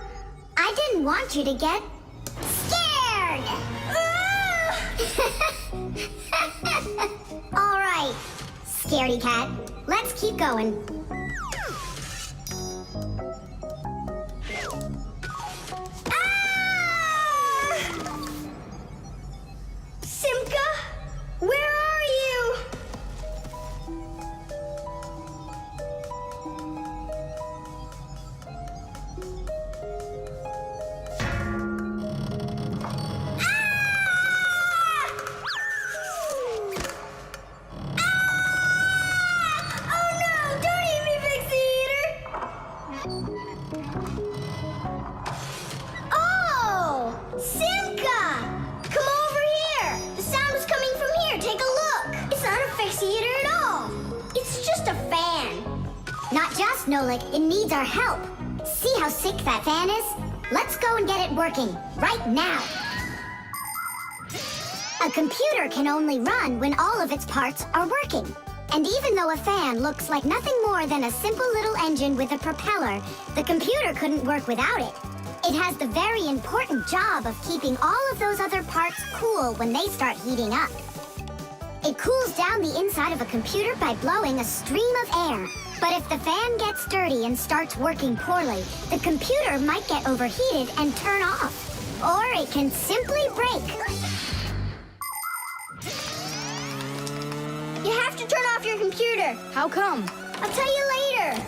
I didn't want you to get scared. All right, scaredy cat. Let's keep going. Simka, where are you? Oh no, don't eat me Nolik. It needs our help. See how sick that fan is? Let's go and get it working, right now. A computer can only run when all of its parts are working. And even though a fan looks like nothing more than a simple little engine with a propeller, the computer couldn't work without it. It has the very important job of keeping all of those other parts cool when they start heating up. It cools down the inside of a computer by blowing a stream of air. But if the fan gets dirty and starts working poorly, the computer might get overheated and turn off. Or it can simply break. You have to turn off your computer. How come? I'll tell you later.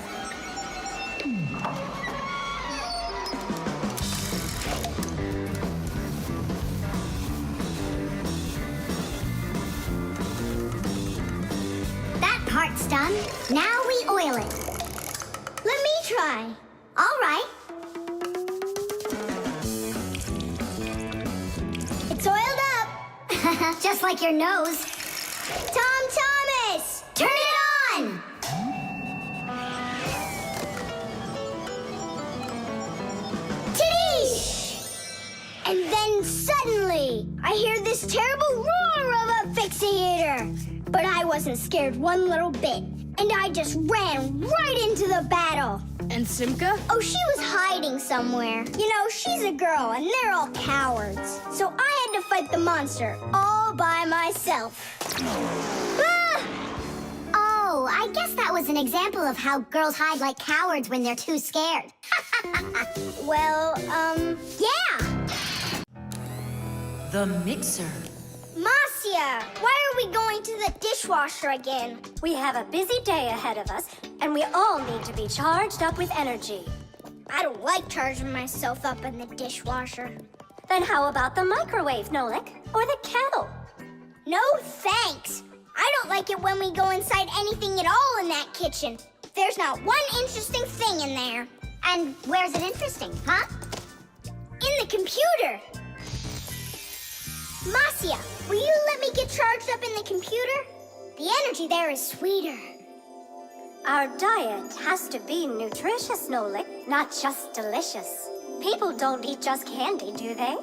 That part's done. Now we oil it. Let me try. All right. It's oiled up. Just like your nose. Tom Thomas! Turn it on! Tadee! And then suddenly, I hear this terrible roar of a fixie eater. But I wasn't scared one little bit, and I just ran right into the battle. And Simka? Oh, she was hiding somewhere. You know, she's a girl, and they're all cowards. So I had to fight the monster all by myself. Ah! Oh, I guess that was an example of how girls hide like cowards when they're too scared. Well, yeah. The mixer. Marcia, why are we going to the dishwasher again? We have a busy day ahead of us, and we all need to be charged up with energy. I don't like charging myself up in the dishwasher. Then how about the microwave, Nolik? Or the kettle? No thanks. I don't like it when we go inside anything at all in that kitchen. There's not one interesting thing in there. And where's it interesting, huh? In the computer. Marcia, will you let me get charged up in the computer? The energy there is sweeter. Our diet has to be nutritious, Nolik, not just delicious. People don't eat just candy, do they?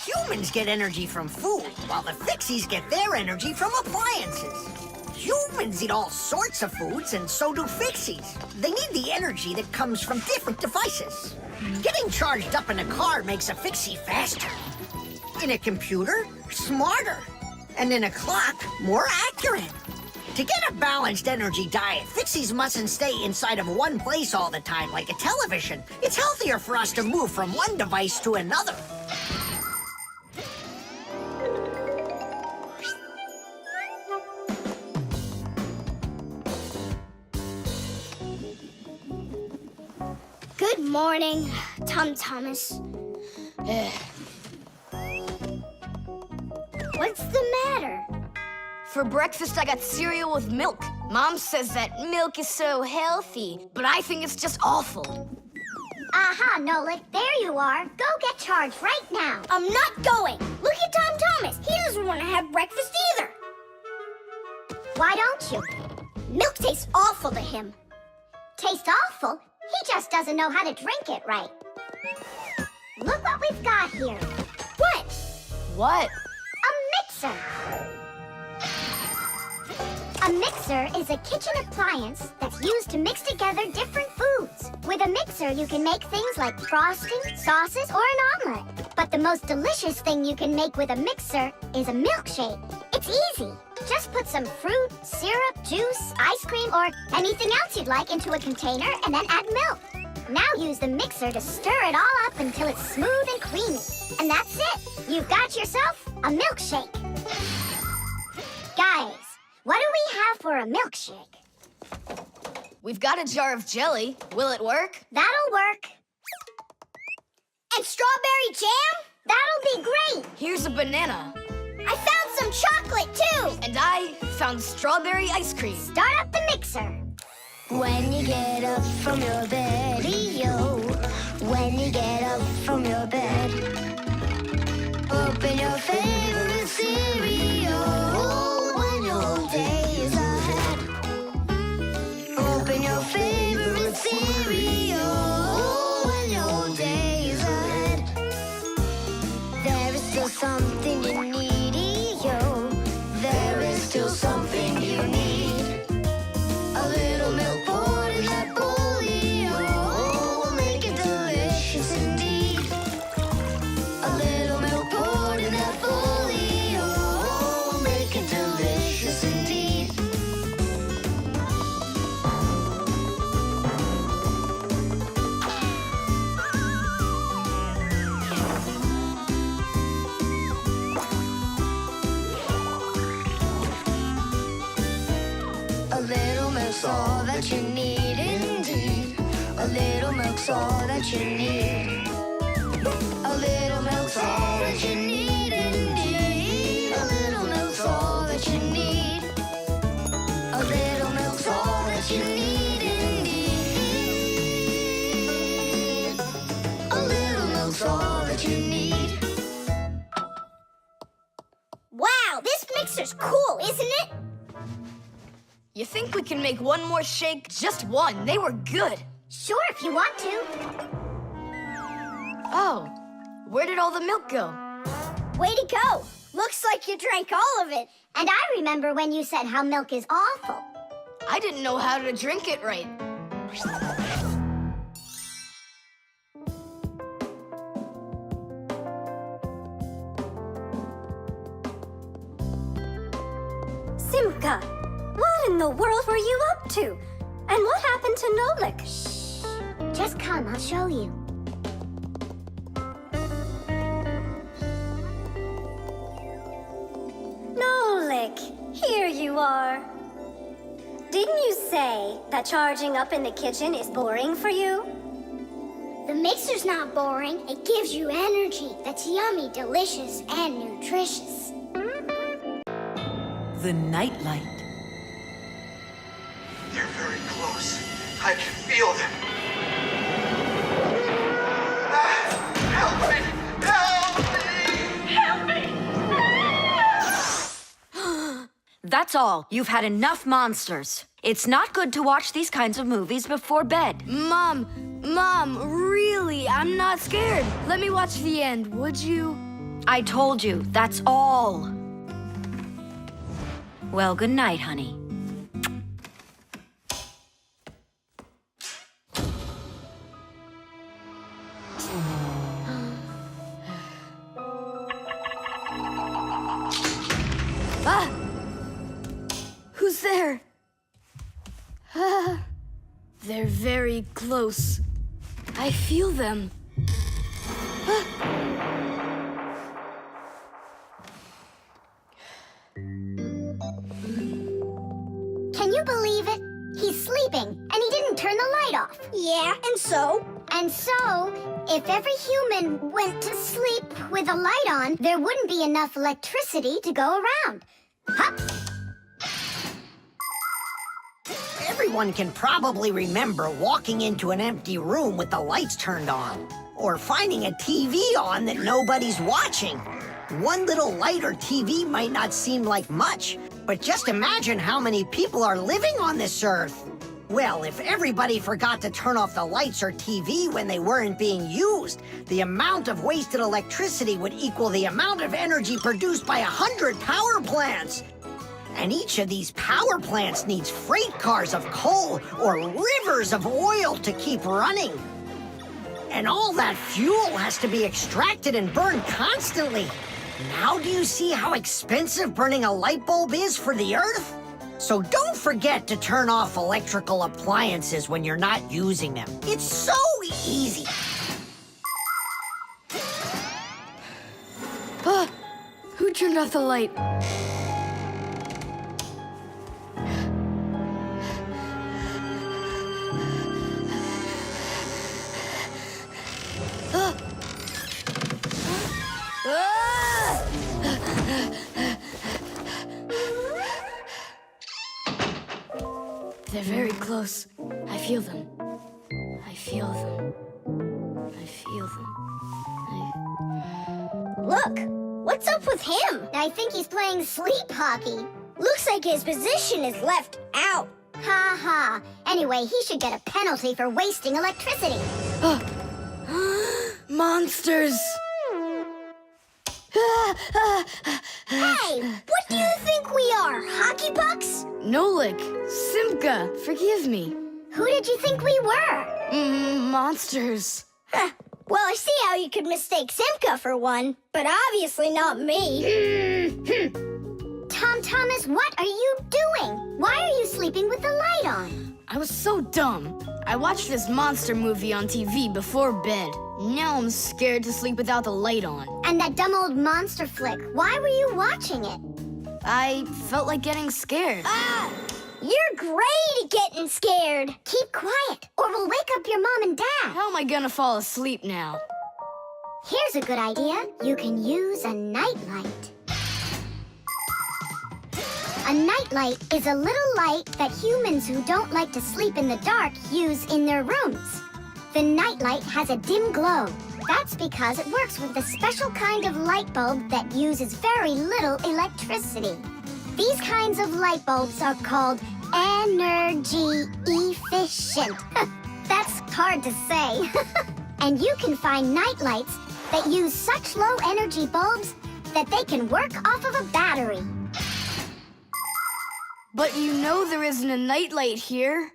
Humans get energy from food, while the Fixies get their energy from appliances. Humans eat all sorts of foods, and so do Fixies. They need the energy that comes from different devices. Getting charged up in a car makes a Fixie faster. In a computer, smarter. And in a clock, more accurate. To get a balanced energy diet, Fixies mustn't stay inside of one place all the time like a television. It's healthier for us to move from one device to another. Good morning, Tom Thomas. What's the matter? For breakfast, I got cereal with milk. Mom says that milk is so healthy, but I think it's just awful. Aha, Nolik, there you are. Go get charged right now. I'm not going. Look at Tom Thomas. He doesn't want to have breakfast either. Why don't you? Milk tastes awful to him. Taste awful? He just doesn't know how to drink it right. Look what we've got here. What? What? A mixer. A mixer is a kitchen appliance that's used to mix together different foods. With a mixer, you can make things like frosting, sauces, or an omelet. But the most delicious thing you can make with a mixer is a milkshake. It's easy. Just put some fruit, syrup, juice, ice cream, or anything else you'd like into a container and then add milk. Now use the mixer to stir it all up until it's smooth and creamy. And that's it. You've got yourself a milkshake. Guys, what do we have for a milkshake? We've got a jar of jelly. Will it work? That'll work. And strawberry jam? That'll be great. Here's a banana. I found some chocolate, too. And I found strawberry ice cream. Start up the mixer. When you get up from your bed, yo. When you get up from your bed, open your favorite cereal. When your day is ahead, milk's all that you need indeed. A little milk's all that you need. A little milk's all that you need indeed. A little milk's all that you need. A little milk's all that you need indeed. A little milk's all that you need. Wow, this mixer's cool, isn't it? You think we can make one more shake? Just one. They were good. Sure, if you want to. Oh, where did all the milk go? Way to go. Looks like you drank all of it. And I remember when you said how milk is awful. I didn't know how to drink it right. Simka, what in the world were you up to? And what happened to Nolik? Shh. Just come, I'll show you. Nolik, here you are. Didn't you say that charging up in the kitchen is boring for you? The mixer's not boring. It gives you energy that's yummy, delicious, and nutritious. The nightlight. They're very close. I can feel them. Help me! Help me! Help me! That's all. You've had enough monsters. It's not good to watch these kinds of movies before bed. Mom, really, I'm not scared. Let me watch the end, would you? I told you, that's all. Well, good night, honey. Ah! Who's there? Ah, they're very close. I feel them. Ah. Can you believe it? He's sleeping, and he didn't turn the light off. Yeah, and so? And so, if every human went to sleep with a light on, there wouldn't be enough electricity to go around. Hup! Everyone can probably remember walking into an empty room with the lights turned on, or finding a TV on that nobody's watching. One little light or TV might not seem like much, but just imagine how many people are living on this earth. Well, if everybody forgot to turn off the lights or TV when they weren't being used, the amount of wasted electricity would equal the amount of energy produced by 100 power plants. And each of these power plants needs freight cars of coal or rivers of oil to keep running. And all that fuel has to be extracted and burned constantly. Now do you see how expensive burning a light bulb is for the Earth? So don't forget to turn off electrical appliances when you're not using them. It's so easy. Ah, who turned off the light? Ah. Ah! They're very close. I feel them. I feel them. I feel them. Look, what's up with him? I think he's playing sleep hockey. Looks like his position is left out. Ha ha. Anyway, he should get a penalty for wasting electricity. Monsters! Hey, what do you think we are, hockey pucks? Nolik, Simka, forgive me. Who did you think we were? Monsters. Huh. Well, I see how you could mistake Simka for one, but obviously not me. Tom Thomas, what are you doing? Why are you sleeping with the light on? I was so dumb. I watched this monster movie on TV before bed. Now I'm scared to sleep without the light on. And that dumb old monster flick, why were you watching it? I felt like getting scared. Ah! You're great at getting scared. Keep quiet, or we'll wake up your mom and dad. How am I gonna fall asleep now? Here's a good idea. You can use a nightlight. A nightlight is a little light that humans who don't like to sleep in the dark use in their rooms. The nightlight has a dim glow. That's because it works with a special kind of light bulb that uses very little electricity. These kinds of light bulbs are called energy efficient. That's hard to say. And you can find nightlights that use such low energy bulbs that they can work off of a battery. But you know there isn't a nightlight here.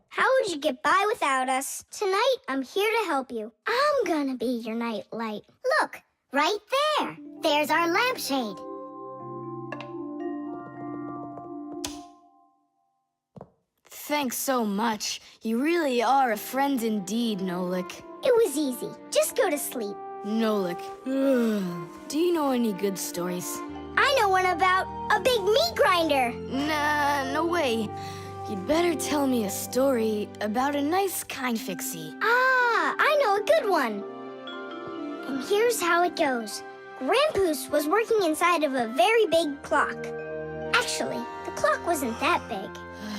How would you get by without us? Tonight, I'm here to help you. I'm gonna be your nightlight. Look, right there. There's our lampshade. Thanks so much. You really are a friend indeed, Nolik. It was easy. Just go to sleep. Nolik. Do you know any good stories? I know one about a big meat grinder. Nah, no way. You'd better tell me a story about a nice kind fixie. Ah, I know a good one. And here's how it goes. Grandpoose was working inside of a very big clock. Actually, the clock wasn't that big.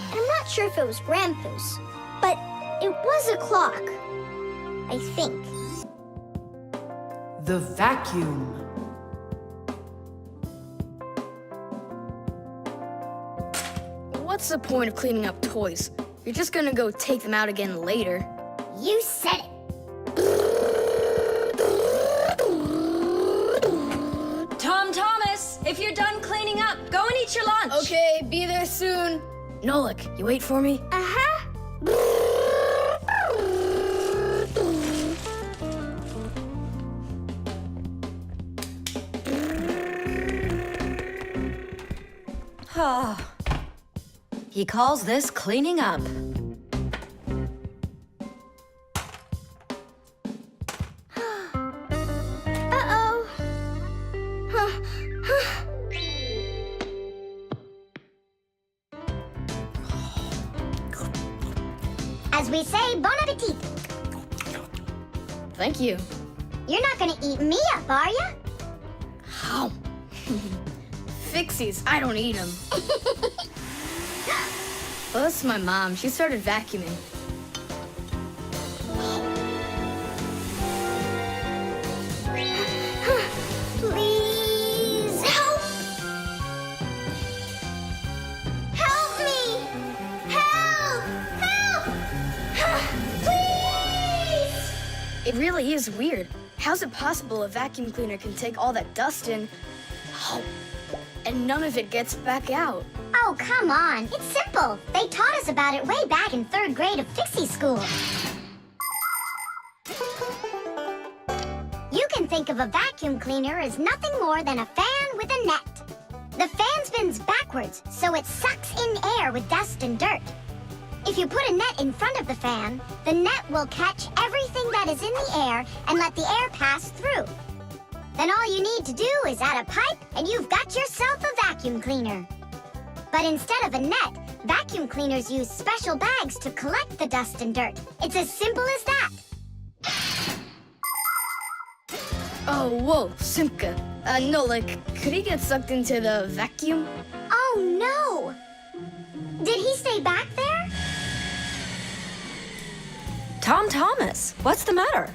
And I'm not sure if it was Grandpoose, but it was a clock. I think. The vacuum. What's the point of cleaning up toys? You're just gonna go take them out again later. You said it. Thomas, if you're done cleaning up, go and eat your lunch. Okay, be there soon. Nolik, you wait for me? Uh-huh. He calls this cleaning up. Uh-oh. As we say, bon appetit. Thank you. You're not gonna eat me up, are ya? How? Fixies, I don't eat them. Well, that's my mom. She started vacuuming. Please help! Help me! Help! Help! Please! It really is weird. How's it possible a vacuum cleaner can take all that dust in, and none of it gets back out? Oh, come on. It's simple. They taught us about it way back in 3rd grade of Fixie school. You can think of a vacuum cleaner as nothing more than a fan with a net. The fan spins backwards, so it sucks in air with dust and dirt. If you put a net in front of the fan, the net will catch everything that is in the air and let the air pass through. Then all you need to do is add a pipe and you've got yourself a vacuum cleaner. But instead of a net, vacuum cleaners use special bags to collect the dust and dirt. It's as simple as that. Oh, whoa, Simka. Nolik, could he get sucked into the vacuum? Oh, no! Did he stay back there? Thomas, what's the matter?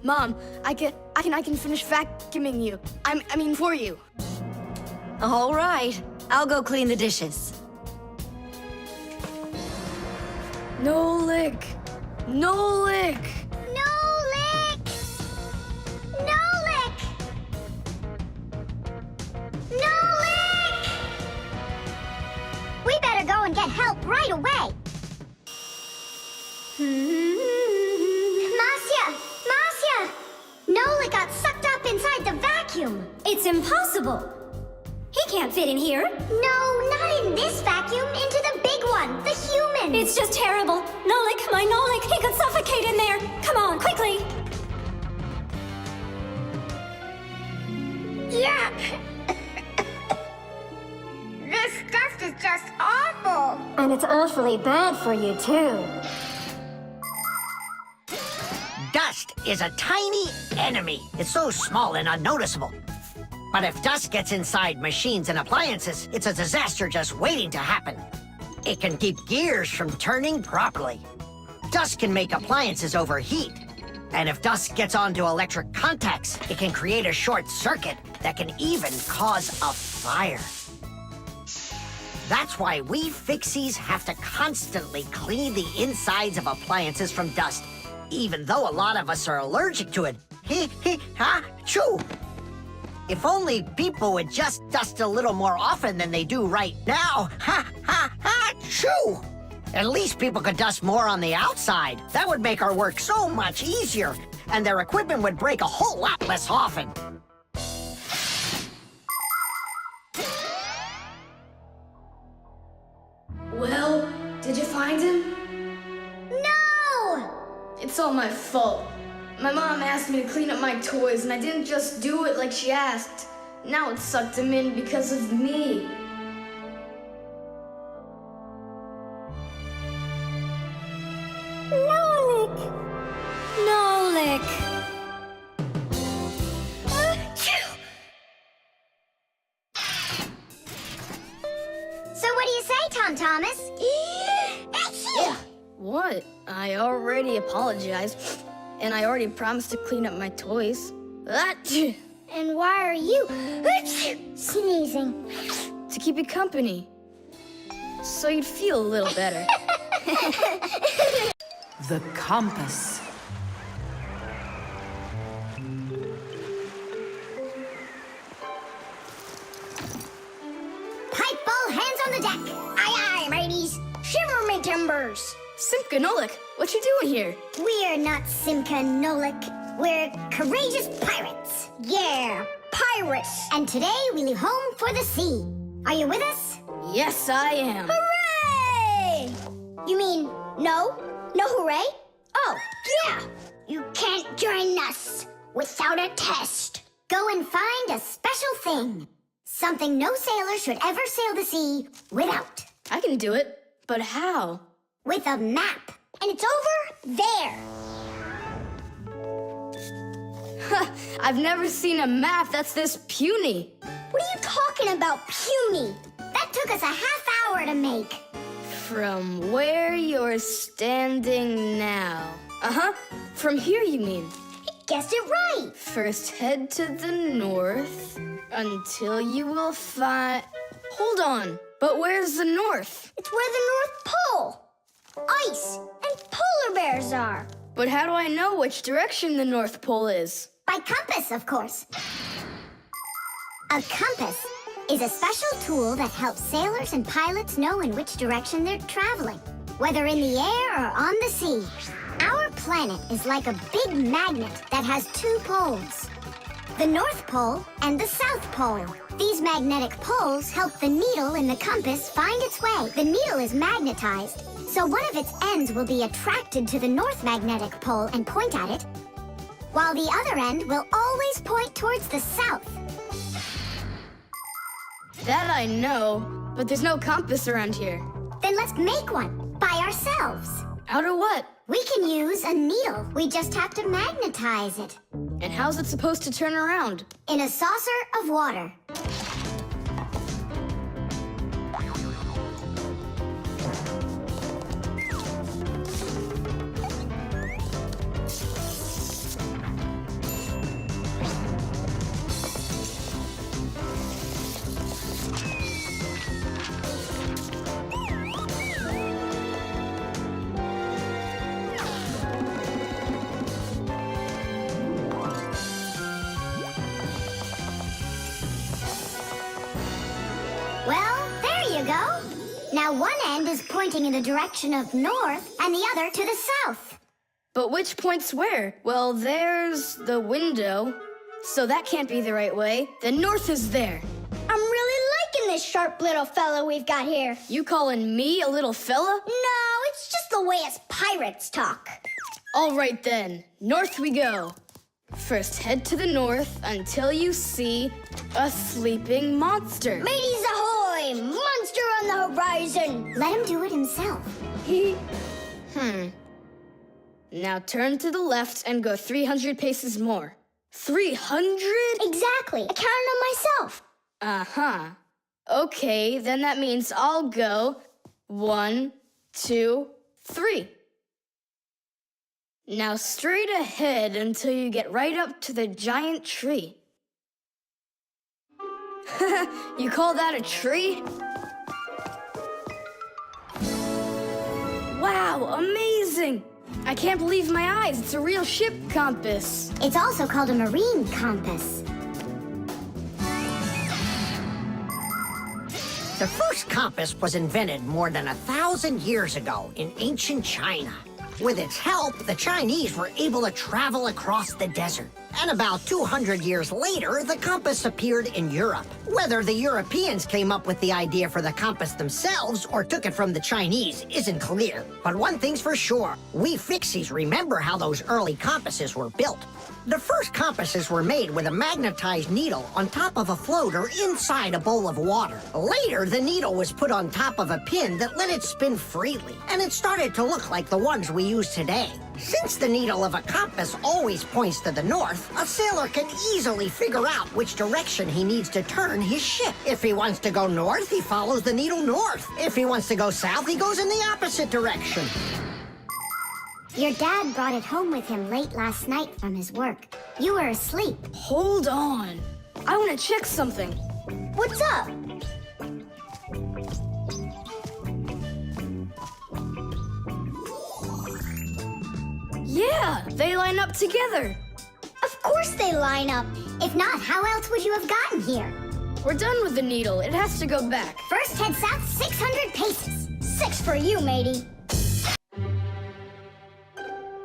Mom, I can finish vacuuming you. I mean for you. All right, I'll go clean the dishes. Nolik! Nolik! Nolik! Nolik! Nolik! We better go and get help right away. Marcia! Nolik got sucked up inside the vacuum. It's impossible. He can't fit in here. No, not in this vacuum. Into the big one, the human. It's just terrible. Nolik, my Nolik, he could suffocate in there. Come on, quickly. Yuck! This stuff And it's awfully bad for you, too. Dust is a tiny enemy. It's so small and unnoticeable. But if dust gets inside machines and appliances, it's a disaster just waiting to happen. It can keep gears from turning properly. Dust can make appliances overheat. And if dust gets onto electric contacts, it can create a short circuit that can even cause a fire. That's why we Fixies have to constantly clean the insides of appliances from dust, even though a lot of us are allergic to it. Choo! If only people would just dust a little more often than they do right now. Choo! At least people could dust more on the outside. That would make our work so much easier, and their equipment would break a whole lot less often. Well, did you find him? No! It's all my fault. My mom asked me to clean up my toys, and I didn't just do it like she asked. Now it sucked him in because of me. Nolik! Nolik! So what do you say, Tom Thomas? What? I already apologized, and I already promised to clean up my toys. And why are you sneezing? To keep you company, so you'd feel a little better. The compass. Pipe all hands on the deck. Aye, aye, mateys. Shimmer me timbers. Simka and Nolik, what you doing here? We're not Simka and Nolik. We're courageous pirates. Yeah, pirates. And today we leave home for the sea. Are you with us? Yes, I am. Hooray! You mean no? No hooray? Oh, yeah. You can't join us without a test. Go and find a special thing. Something no sailor should ever sail the sea without. I can do it, but how? With a map. And it's over there. I've never seen a map that's this puny. What are you talking about, puny? That took us a half hour to make. From where you're standing now. Uh-huh. From here, you mean? Guessed it right. First head to the north until you will find... Hold on. But where's the north? It's where the North Pole, ice, and polar bears are. But how do I know which direction the North Pole is? By compass, of course. A compass is a special tool that helps sailors and pilots know in which direction they're traveling, whether in the air or on the sea. Our planet is like a big magnet that has two poles, the North Pole and the South Pole. These magnetic poles help the needle in the compass find its way. The needle is magnetized, so one of its ends will be attracted to the North Magnetic Pole and point at it, while the other end will always point towards the south. That I know, but there's no compass around here. Then let's make one by ourselves. Out of what? We can use a needle. We just have to magnetize it. And how's it supposed to turn around? In a saucer of water. Well, there you go. Now one end is pointing in the direction of north and the other to the south. But which points where? Well, there's the window, so that can't be the right way. The north is there. I'm really liking this sharp little fella we've got here. You calling me a little fella? No, it's just the way us pirates talk. All right then, north we go. First head to the north until you see a sleeping monster. Mateys ahoy! Monster on the horizon. Let him do it himself. Now turn to the left and go 300 paces more. 300? Exactly. I counted on myself. Uh-huh. Okay, then that means I'll go 1, 2, 3. Now straight ahead until you get right up to the giant tree. You call that a tree? Wow, amazing! I can't believe my eyes. It's a real ship compass. It's also called a marine compass. The first compass was invented more than 1,000 years ago in ancient China. With its help, the Chinese were able to travel across the desert. And about 200 years later, the compass appeared in Europe. Whether the Europeans came up with the idea for the compass themselves or took it from the Chinese isn't clear. But one thing's for sure, we Fixies remember how those early compasses were built. The first compasses were made with a magnetized needle on top of a floater inside a bowl of water. Later, the needle was put on top of a pin that let it spin freely, and it started to look like the ones we use today. Since the needle of a compass always points to the north, a sailor can easily figure out which direction he needs to turn his ship. If he wants to go north, he follows the needle north. If he wants to go south, he goes in the opposite direction. Your dad brought it home with him late last night from his work. You were asleep. Hold on. I want to check something. What's up? Yeah, they line up together. Of course they line up. If not, how else would you have gotten here? We're done with the needle. It has to go back. First, head south 600 paces. 6 for you, matey.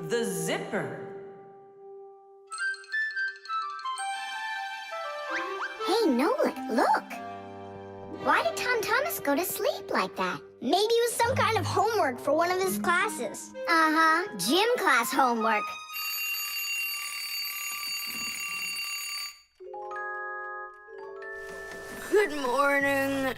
The zipper. Hey, Nolik, look. Why did Tom Thomas go to sleep like that? Maybe it was some kind of homework for one of his classes. Uh-huh, gym class homework. Good morning.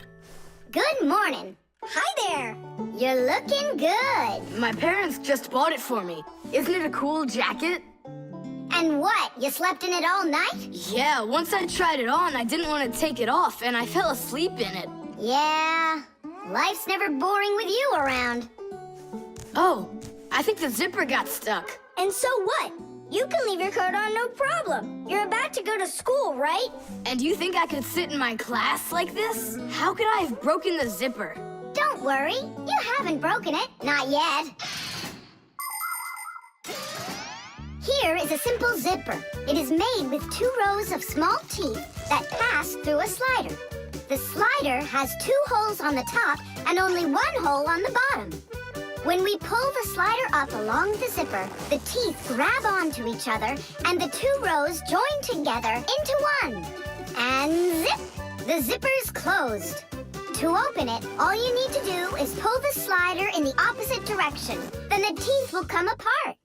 Good morning. Hi there. You're looking good. My parents just bought it for me. Isn't it a cool jacket? And what, you slept in it all night? Yeah, once I tried it on, I didn't want to take it off, and I fell asleep in it. Yeah, life's never boring with you around. Oh, I think the zipper got stuck. And so what? You can leave your coat on no problem. You're about to go to school, right? And you think I could sit in my class like this? How could I have broken the zipper? Don't worry, you haven't broken it, not yet. Here is a simple zipper. It is made with 2 rows of small teeth that pass through a slider. The slider has 2 holes on the top and only 1 hole on the bottom. When we pull the slider up along the zipper, the teeth grab onto each other and the 2 rows join together into one. And zip! The zipper's closed. To open it, all you need to do is pull the slider in the opposite direction. Then the teeth will come apart.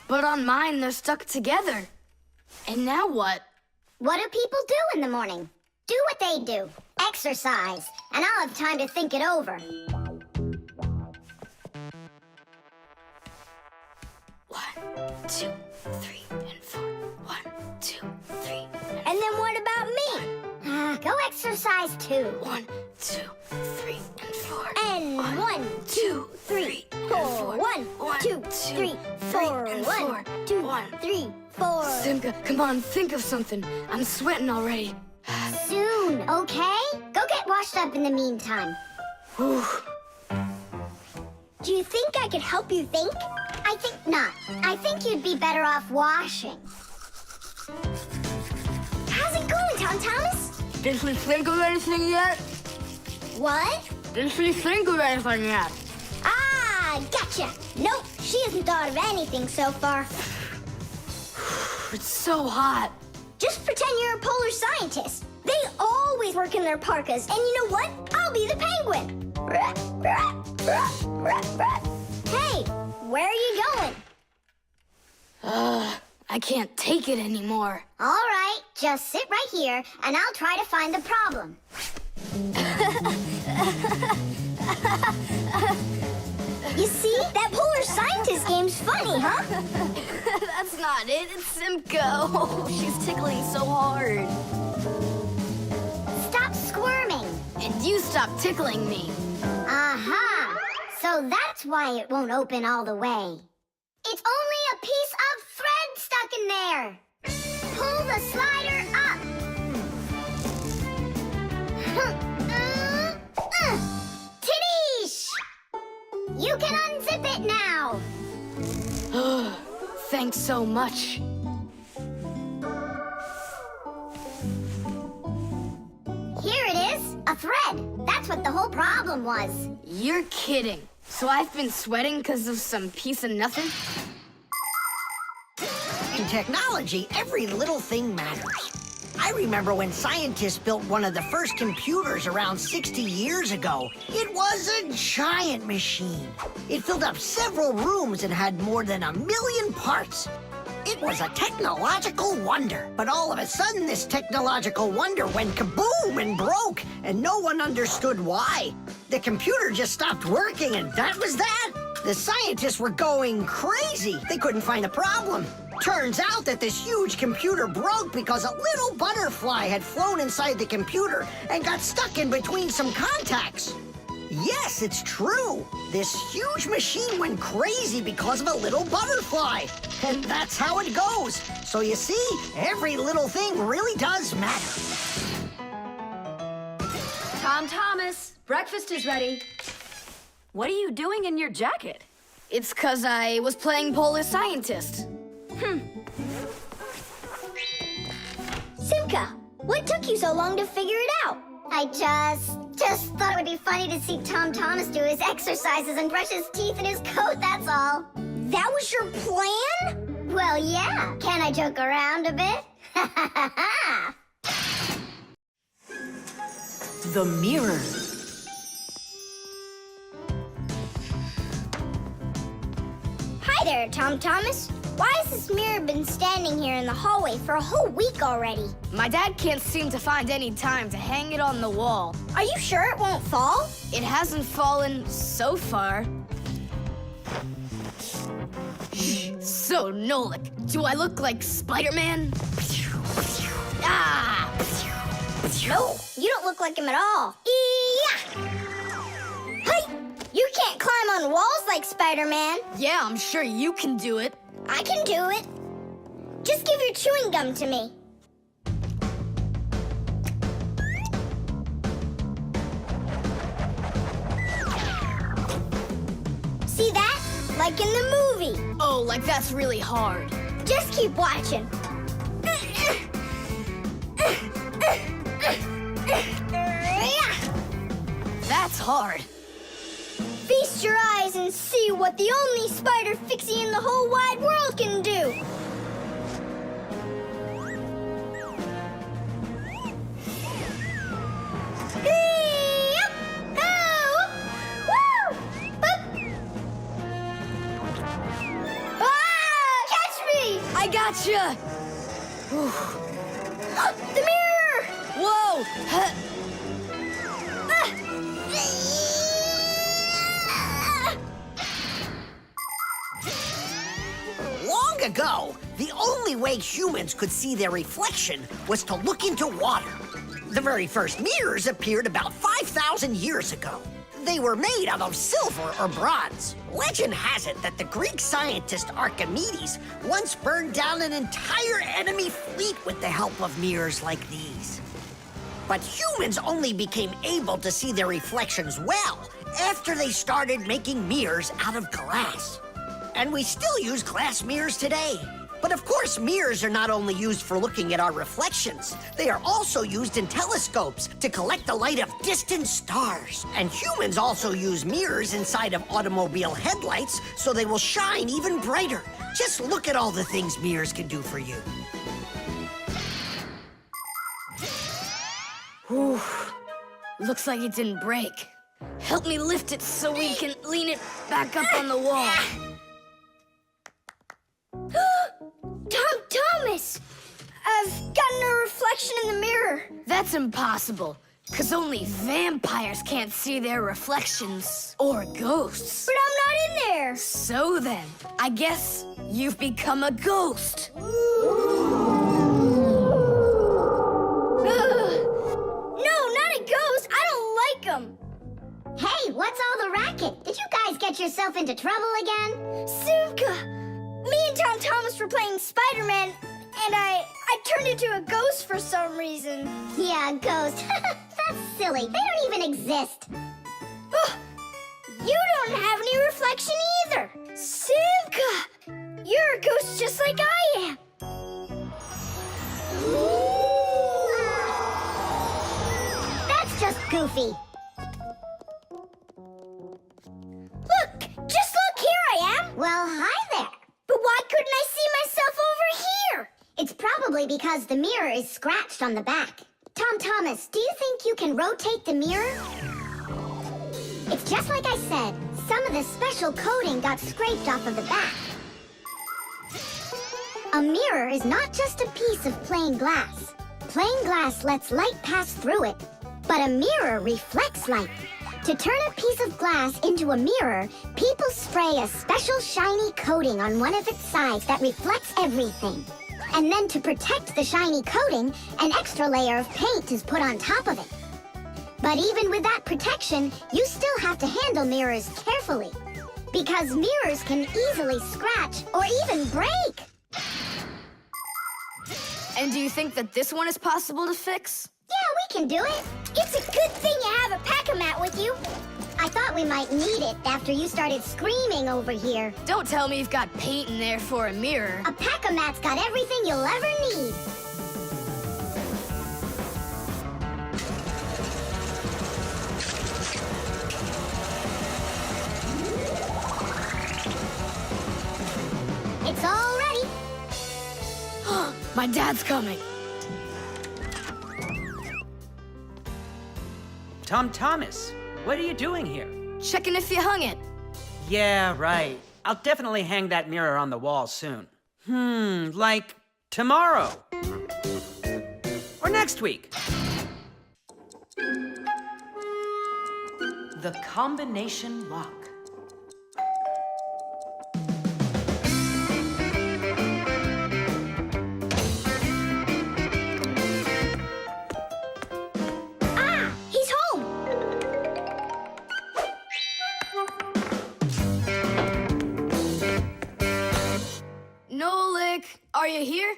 But on mine, they're stuck together. And now what? What do people do in the morning? Do what they do. Exercise. And I'll have time to think it over. 1, 2, 3, and 4. 1, 2, 3. And then what about me? Go exercise too. 1, 2, 3, and 4. And 1, 2, 3, 4. 1, 2, 3, 4. 1, 2, 3, 4. Simka, come on, think of something. I'm sweating already. Soon, okay? Go get washed up in the meantime. Whew. Do you think I could help you think? I think not. I think you'd be better off washing. How's it going, Tom Thomas? Did we think of anything yet? What? Did we think of anything yet? Ah, gotcha. Nope, she hasn't thought of anything so far. It's so hot. Just pretend you're a polar scientist. They always work in their parkas, and you know what? I'll be the penguin. Hey, where are you going? I can't take it anymore. All right, just sit right here, and I'll try to find the problem. You see? That polar scientist game's funny, huh? That's not it. It's Simka. Oh, she's tickling so hard. Stop squirming. And you stop tickling me. Aha! So that's why it won't open all the way. It's only a piece of thread stuck in there. Pull the slider up. Titties! You can unzip it now. Thanks so much. Here it is, a thread. That's what the whole problem was. You're kidding. So I've been sweating because of some piece of nothing? In technology, every little thing matters. I remember when scientists built one of the first computers around 60 years ago. It was a giant machine. It filled up several rooms and had more than 1 million parts. It was a technological wonder. But all of a sudden, this technological wonder went kaboom and broke, and no one understood why. The computer just stopped working, and that was that. The scientists were going crazy. They couldn't find a problem. Turns out that this huge computer broke because a little butterfly had flown inside the computer and got stuck in between some contacts. Yes, it's true. This huge machine went crazy because of a little butterfly. And that's how it goes. So you see, every little thing really does matter. Tom Thomas, breakfast is ready. What are you doing in your jacket? It's 'cause I was playing Polar Scientist. Simka, what took you so long to figure it out? I just thought it would be funny to see Tom Thomas do his exercises and brush his teeth in his coat, that's all. That was your plan? Well, yeah. Can I joke around a bit? The mirror. Hi there, Tom Thomas. Why has this mirror been standing here in the hallway for a whole week already? My dad can't seem to find any time to hang it on the wall. Are you sure it won't fall? It hasn't fallen so far. So, Nolik, do I look like Spider-Man? Ah! No, you don't look like him at all. Yeah! Hey! You can't climb on walls like Spider-Man. Yeah, I'm sure you can do it. I can do it. Just give your chewing gum to me. See that? Like in the movie. Oh, like that's really hard. Just keep watching. That's hard. Feast your eyes and see what the only spider fixie in the whole wide world can do. Catch me! I gotcha! The mirror! Whoa! Long ago, the only way humans could see their reflection was to look into water. The very first mirrors appeared about 5,000 years ago. They were made out of silver or bronze. Legend has it that the Greek scientist Archimedes once burned down an entire enemy fleet with the help of mirrors like these. But humans only became able to see their reflections well after they started making mirrors out of glass. And we still use glass mirrors today. But of course, mirrors are not only used for looking at our reflections, they are also used in telescopes to collect the light of distant stars. And humans also use mirrors inside of automobile headlights so they will shine even brighter. Just look at all the things mirrors can do for you. Whew. Looks like it didn't break. Help me lift it so we can lean it back up on the wall. Tom Thomas! I've gotten a reflection in the mirror. That's impossible, because only vampires can't see their reflections. Or ghosts. But I'm not in there. So then, I guess you've become a ghost. No, not a ghost. I don't like them. Hey, what's all the racket? Did you guys get yourself into trouble again? Simka! Me and Tom Thomas were playing Spider-Man, and I turned into a ghost for some reason. Yeah, ghost. That's silly. They don't even exist. Oh, you don't have any reflection either. Simka! You're a ghost just like I am. That's just goofy. Look! Just look! Here I am! Well, hi there. But why couldn't I see myself over here? It's probably because the mirror is scratched on the back. Tom Thomas, do you think you can rotate the mirror? It's just like I said. Some of the special coating got scraped off of the back. A mirror is not just a piece of plain glass. Plain glass lets light pass through it, but a mirror reflects light. To turn a piece of glass into a mirror, people spray a special shiny coating on one of its sides that reflects everything. And then to protect the shiny coating, an extra layer of paint is put on top of it. But even with that protection, you still have to handle mirrors carefully, because mirrors can easily scratch or even break. And do you think that this one is possible to fix? Yeah, we can do it. It's a good thing you have a pack-a-mat with you. I thought we might need it after you started screaming over here. Don't tell me you've got paint in there for a mirror. A pack-a-mat's got everything you'll ever need. It's all ready. My dad's coming. Tom Thomas, what are you doing here? Checking if you hung it. Yeah, right. I'll definitely hang that mirror on the wall soon. Like tomorrow. Or next week. The combination lock. He's home. Nolik, are you here?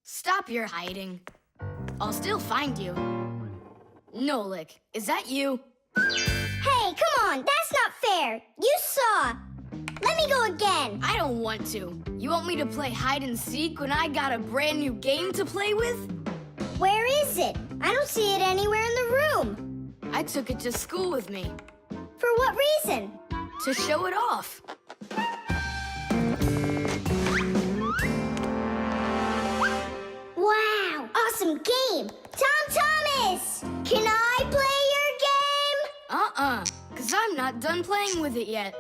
Stop your hiding. I'll still find you. Nolik, is that you? Hey, come on. That's not fair. You saw. Let me go again. I don't want to. You want me to play hide and seek when I got a brand new game to play with? Where is it? I don't see it anywhere in the room. I took it to school with me For what reason? to show it off. Wow, awesome game. Tom Thomas, can I play your game? Because I'm not done playing with it yet.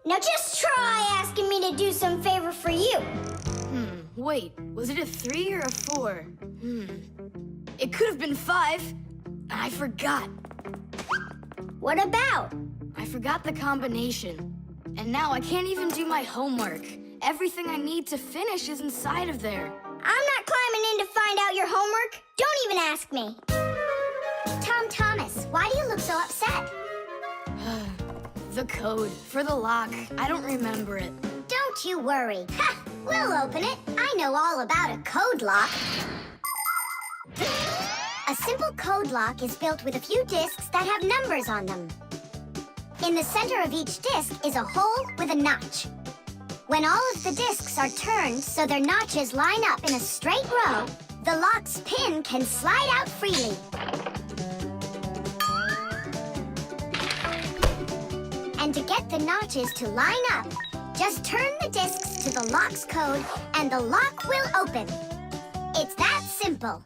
Now just try asking me to do some favor for you. Wait, was it a 3 or a 4? It could have been 5. I forgot. What about? I forgot the combination. And now I can't even do my homework. Everything I need to finish is inside of there. I'm not climbing in to find out your homework. Don't even ask me. Tom Thomas, why do you look so upset? The code for the lock. I don't remember it. Don't you worry. Ha! We'll open it. I know all about a code lock. A simple code lock is built with a few discs that have numbers on them. In the center of each disc is a hole with a notch. When all of the discs are turned so their notches line up in a straight row, the lock's pin can slide out freely. And to get the notches to line up, just turn the discs to the lock's code and the lock will open. It's that simple.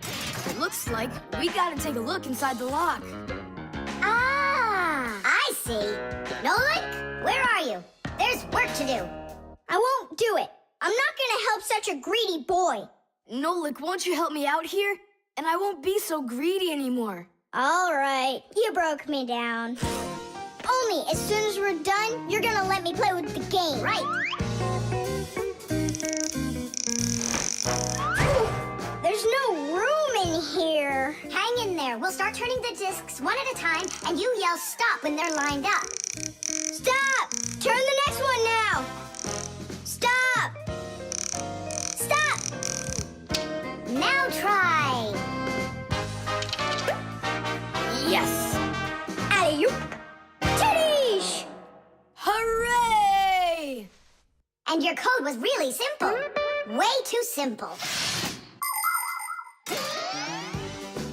It looks like we gotta take a look inside the lock. Ah, I see. Nolik, where are you? There's work to do. I won't do it. I'm not gonna yourself such a greedy boy? Nolik, won't you help me out here? And I won't be so greedy anymore. All right, you broke me down. Only as soon as we're done, you're gonna let me play with the game. Right. There's no room in here. Hang in there. We'll start turning the discs one at a time, and you yell stop when they're lined up. Stop! Turn the next one now. Stop! Stop! Now try. Yes! Alley-oop! Titties! Hooray! And your code was really simple. Way too simple.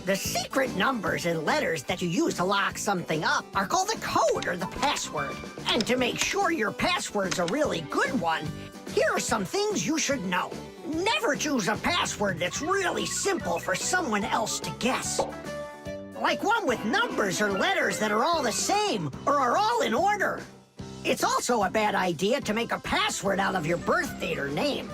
The secret numbers and letters that you use to lock something up are called the code or the password. And to make sure your password's a really good one, here are some things you should know. Never choose a password that's really simple for someone else to guess. Like one with numbers or letters that are all the same or are all in order. It's also a bad idea to make a password out of your birth date or name.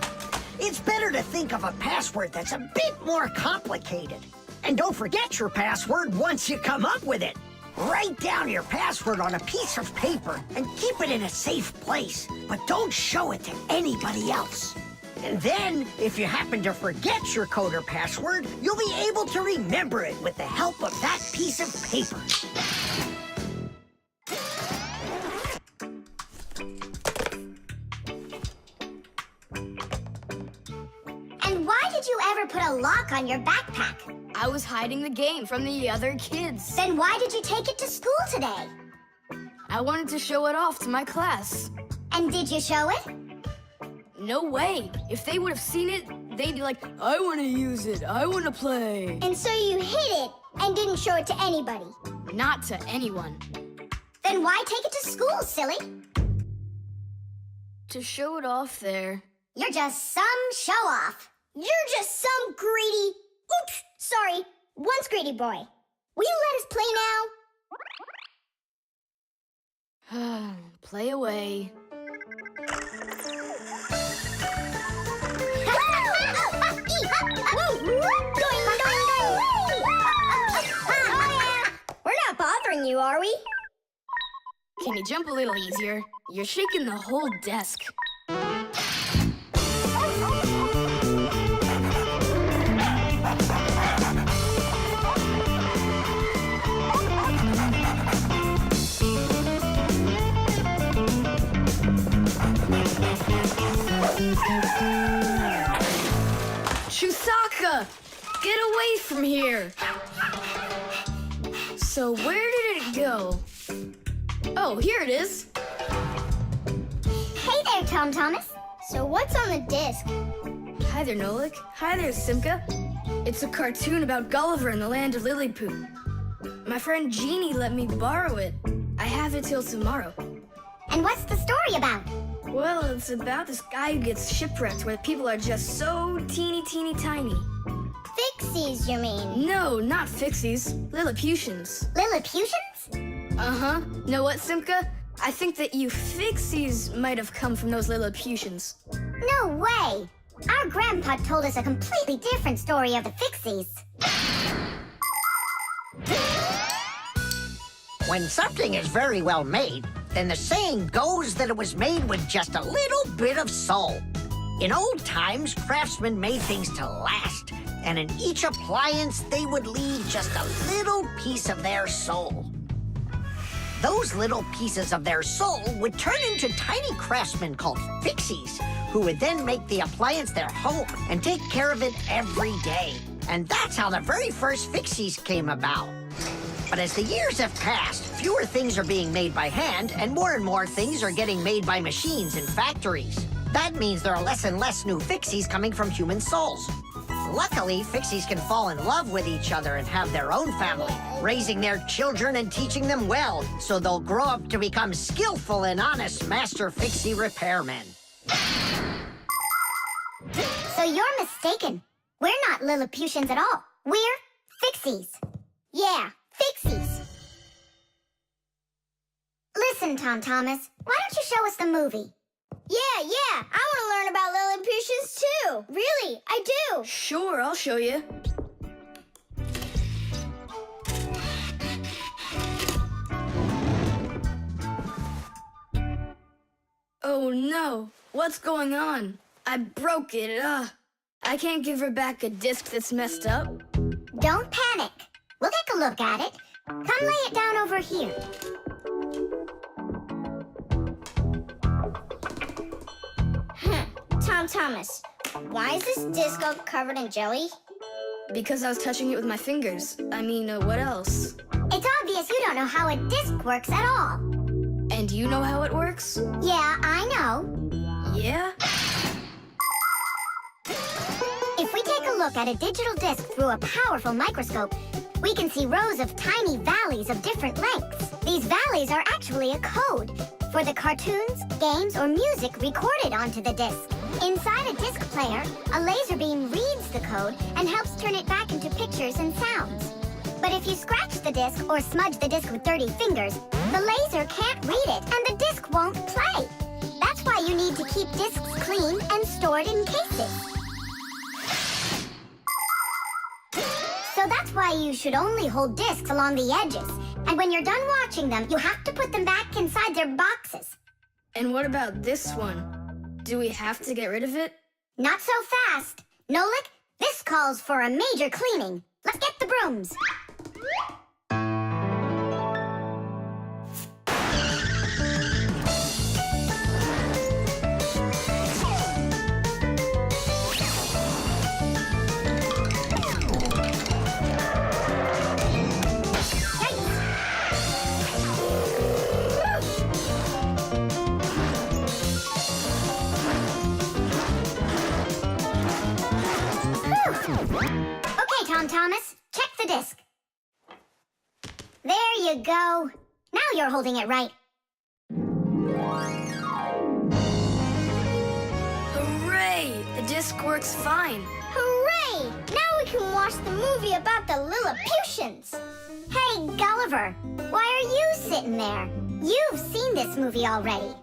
It's better to think of a password that's a bit more complicated. And don't forget your password once you come up with it. Write down your password on a piece of paper and keep it in a safe place, but don't show it to anybody else. And then, if you happen to forget your code or password, you'll be able to remember it with the help of that piece of paper. And why did you ever put a lock on your backpack? I was hiding the game from the other kids. Then why did you take it to school today? I wanted to show it off to my class. And did you show it? No way. If they would have seen it, they'd be like, I want to use it. I want to play. And so you hid it and didn't show it to anybody. Not to anyone. Then why take it to school, silly? To show it off there. You're just some show-off. You're just some greedy... Oops, sorry. Once greedy boy. Will you let us play now? Play away. We're not bothering you, are we? Can you jump a little easier? You're shaking the whole desk. Chusaka! Get away from here! So where did it go? Oh, here it is. Hey there, Tom Thomas. So what's on the disc? Hi there, Nolik. Hi there, Simka. It's a cartoon about Gulliver in the land of Lilliput. My friend Jeannie let me borrow it. I have it till tomorrow. And what's the story about? Well, it's about this guy who gets shipwrecked where people are just so teeny tiny. Fixies, you mean? No, not Fixies. Lilliputians. Lilliputians? Uh-huh. Know what, Simka? I think that you Fixies might have come from those Lilliputians. No way. Our grandpa told us a completely different story of the Fixies. When something is very well made, then the saying goes that it was made with just a little bit of soul. In old times, craftsmen made things to last, and in each appliance, they would leave just a little piece of their soul. Those little pieces of their soul would turn into tiny craftsmen called Fixies, who would then make the appliance their home and take care of it every day. And that's how the very first Fixies came about. But as the years have passed, fewer things are being made by hand, and more things are getting made by machines in factories. That means there are less and less new Fixies coming from human souls. Luckily, Fixies can fall in love with each other and have their own family, raising their children and teaching them well, so they'll grow up to become skillful and honest Master Fixie repairmen. So you're mistaken. We're not Lilliputians at all. We're Fixies. Yeah, Fixies. Listen, Tom Thomas, why don't you show us the movie? Yeah, I want to learn about Lilliputians too. do. Really, I do. Sure, I'll show you. Oh no, what's going on? I broke it. I can't give her back a disc that's messed up. Don't panic. We'll take a look at it. Come lay it down over here. Tom Thomas, why is this disc all covered in jelly? Because I was touching it with my fingers. I mean, what else? It's obvious you don't know how a disc works at all. And you know how it works? Yeah, I know. Yeah? If we take a look at a digital disc through a powerful microscope, we can see rows of tiny valleys of different lengths. These valleys are actually a code for the cartoons, games, or music recorded onto the disc. Inside a disc player, a laser beam reads the code and helps turn it back into pictures and sounds. But if you scratch the disc or smudge the disc with dirty fingers, the laser can't read it and the disc won't play. That's why you need to keep discs clean and stored in cases. So that's why you should only hold discs along the edges. And when you're done watching them, you have to put them back inside their boxes. And what about this one? Do we have to get rid of it? Not so fast. Nolik, this calls for a major cleaning. Let's get the brooms. Okay, Tom Thomas, check the disc. There you go. Now you're holding it right. Hooray! The disc works fine. Hooray! Now we can watch the movie about the Lilliputians. Hey, Gulliver, why are you sitting there? You've seen this movie already.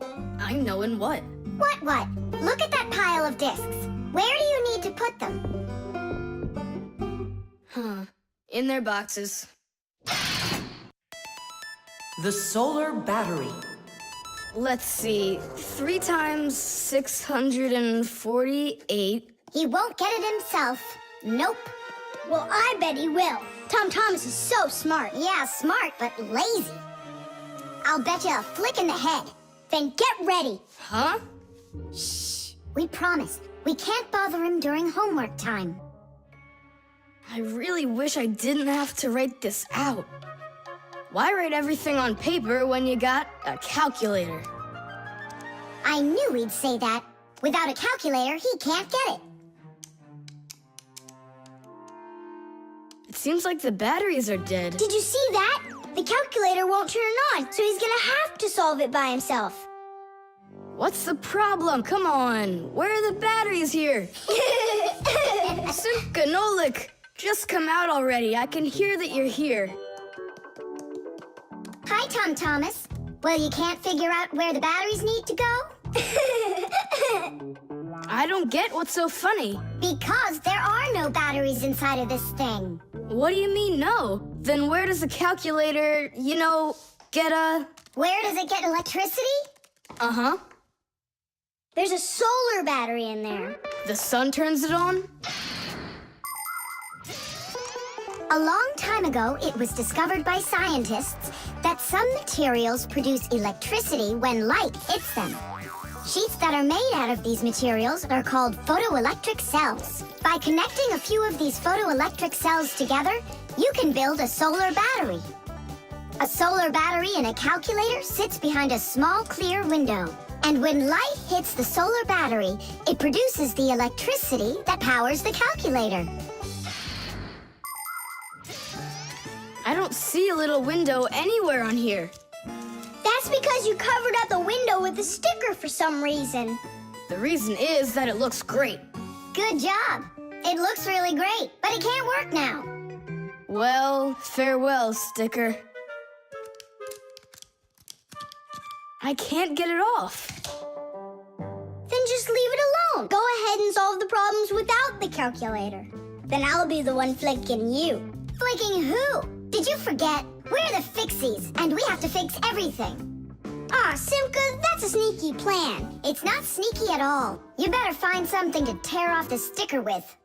I know in what? What? Look at that pile of discs. Where do you need to put them? Huh. In their boxes. The solar battery. Let's see. 3 times 648. He won't get it himself. Nope. Well, I bet he will. Tom Thomas is so smart. Yeah, smart, but lazy. I'll bet you a flick in the head. Then get ready. Huh? Shh. We promise. We can't bother him during homework time. I really wish I didn't have to write this out. Why write everything on paper when you got a calculator? I knew he'd say that. Without a calculator, he can't get it. It seems like the batteries are dead. Did you see that? The calculator won't turn on, so he's gonna have to solve it by himself. What's the problem? Come on. Where are the batteries here? Simka, Nolik, just come out already. I can hear that you're here. Hi, Tom Thomas. Well, you can't figure out where the batteries need to go? I don't get what's so funny. Because there are no batteries inside of this thing. What do you mean, no? Then where does the calculator, get a... Where does it get electricity? Uh-huh. There's a solar battery in there. The sun turns it on? A long time ago, it was discovered by scientists that some materials produce electricity when light hits them. Sheets that are made out of these materials are called photoelectric cells. By connecting a few of these photoelectric cells together, you can build a solar battery. A solar battery in a calculator sits behind a small clear window. And when light hits the solar battery, it produces the electricity that powers the calculator. I don't see a little window anywhere on here. That's because you covered up the window with a sticker for some reason. The reason is that it looks great. Good job. It looks really great, but it can't work now. Well, farewell, sticker. I can't get it off. Then just leave it alone. Go ahead and solve the problems calculator. Then I'll be the one flicking you. Flicking who? Did you forget? We're the Fixies, and we have to fix everything. Ah, Simka, that's a sneaky plan. It's not sneaky at all. You better find something to tear off the sticker with.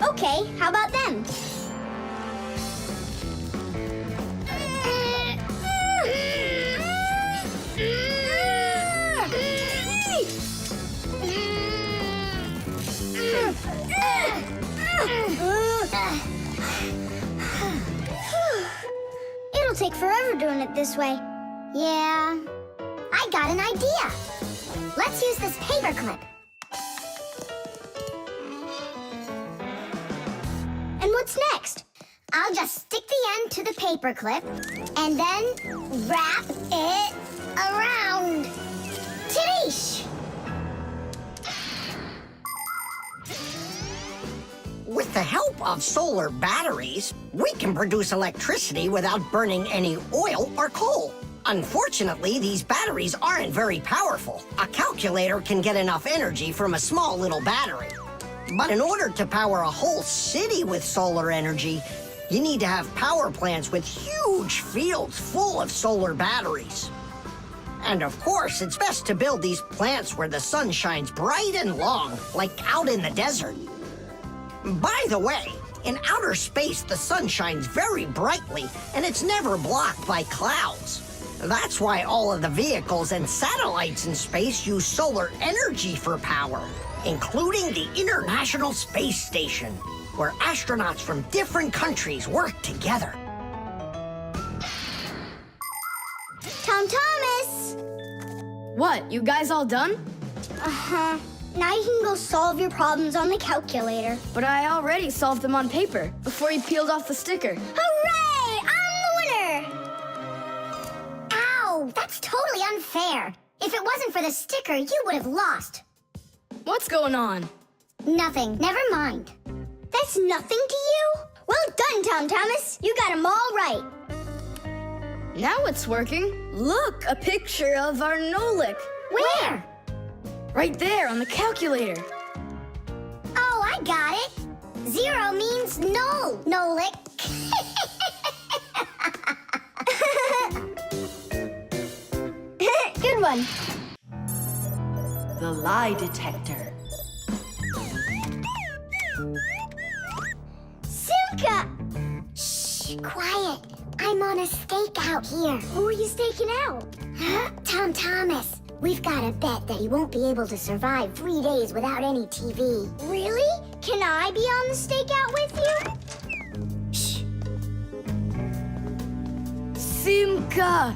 Okay, how about them? It'll take forever doing it this way. Yeah, I got an idea. Let's use this paper clip. And what's next? I'll just stick the end to the paper clip and then wrap it around. Tidish! With the help of solar batteries, we can produce electricity without burning any oil or coal. Unfortunately, these batteries aren't very powerful. A calculator can get enough energy from a small little battery. But in order to power a whole city with solar energy, you need to have power plants with huge fields full of solar batteries. And of course, it's best to build these plants where the sun shines bright and long, like out in the desert. By the way, in outer space, the sun shines very brightly, and it's never blocked by clouds. That's why all of the vehicles and satellites in space use solar energy for power, including the International Space Station, where astronauts from different countries work together. Tom Thomas! What, you guys all done? Uh-huh. Now you can go solve your problems on the calculator. But I already solved them on paper before you peeled off the sticker. Hooray! I'm the winner! Ow, that's totally unfair. If it wasn't for the sticker, you would have lost. What's going on? Nothing, never mind. That's nothing to you? Well done, Tom Thomas. You got them all right. Now it's working. Look, a picture of our Nolik. Where? Right there on the calculator. Oh, I got it. 0 means null, Nolik. Good one. The lie detector. Simka! Shh, quiet. I'm on a stakeout here. Who are you staking out? Tom Thomas. We've got to bet that he won't be able to survive 3 days without any TV. Really? Can I be on the stakeout with you? Shh. Simka!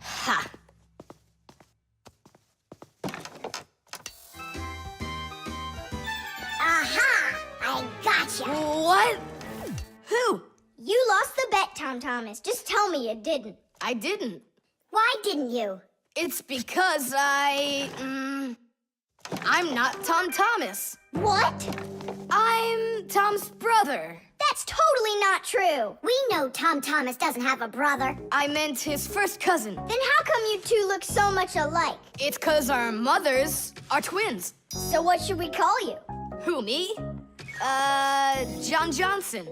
Ha! Aha! I gotcha. What? Who? You lost the bet, Tom Thomas. Just tell me you didn't. I didn't. Why didn't you? It's because I'm not Tom Thomas. What? I'm Tom's brother. That's totally not true. We know Tom Thomas doesn't have a brother. I meant his first cousin. Then how come you two look so much alike? It's 'cause our mothers are twins. So what should we call you? Who, me? John Johnson.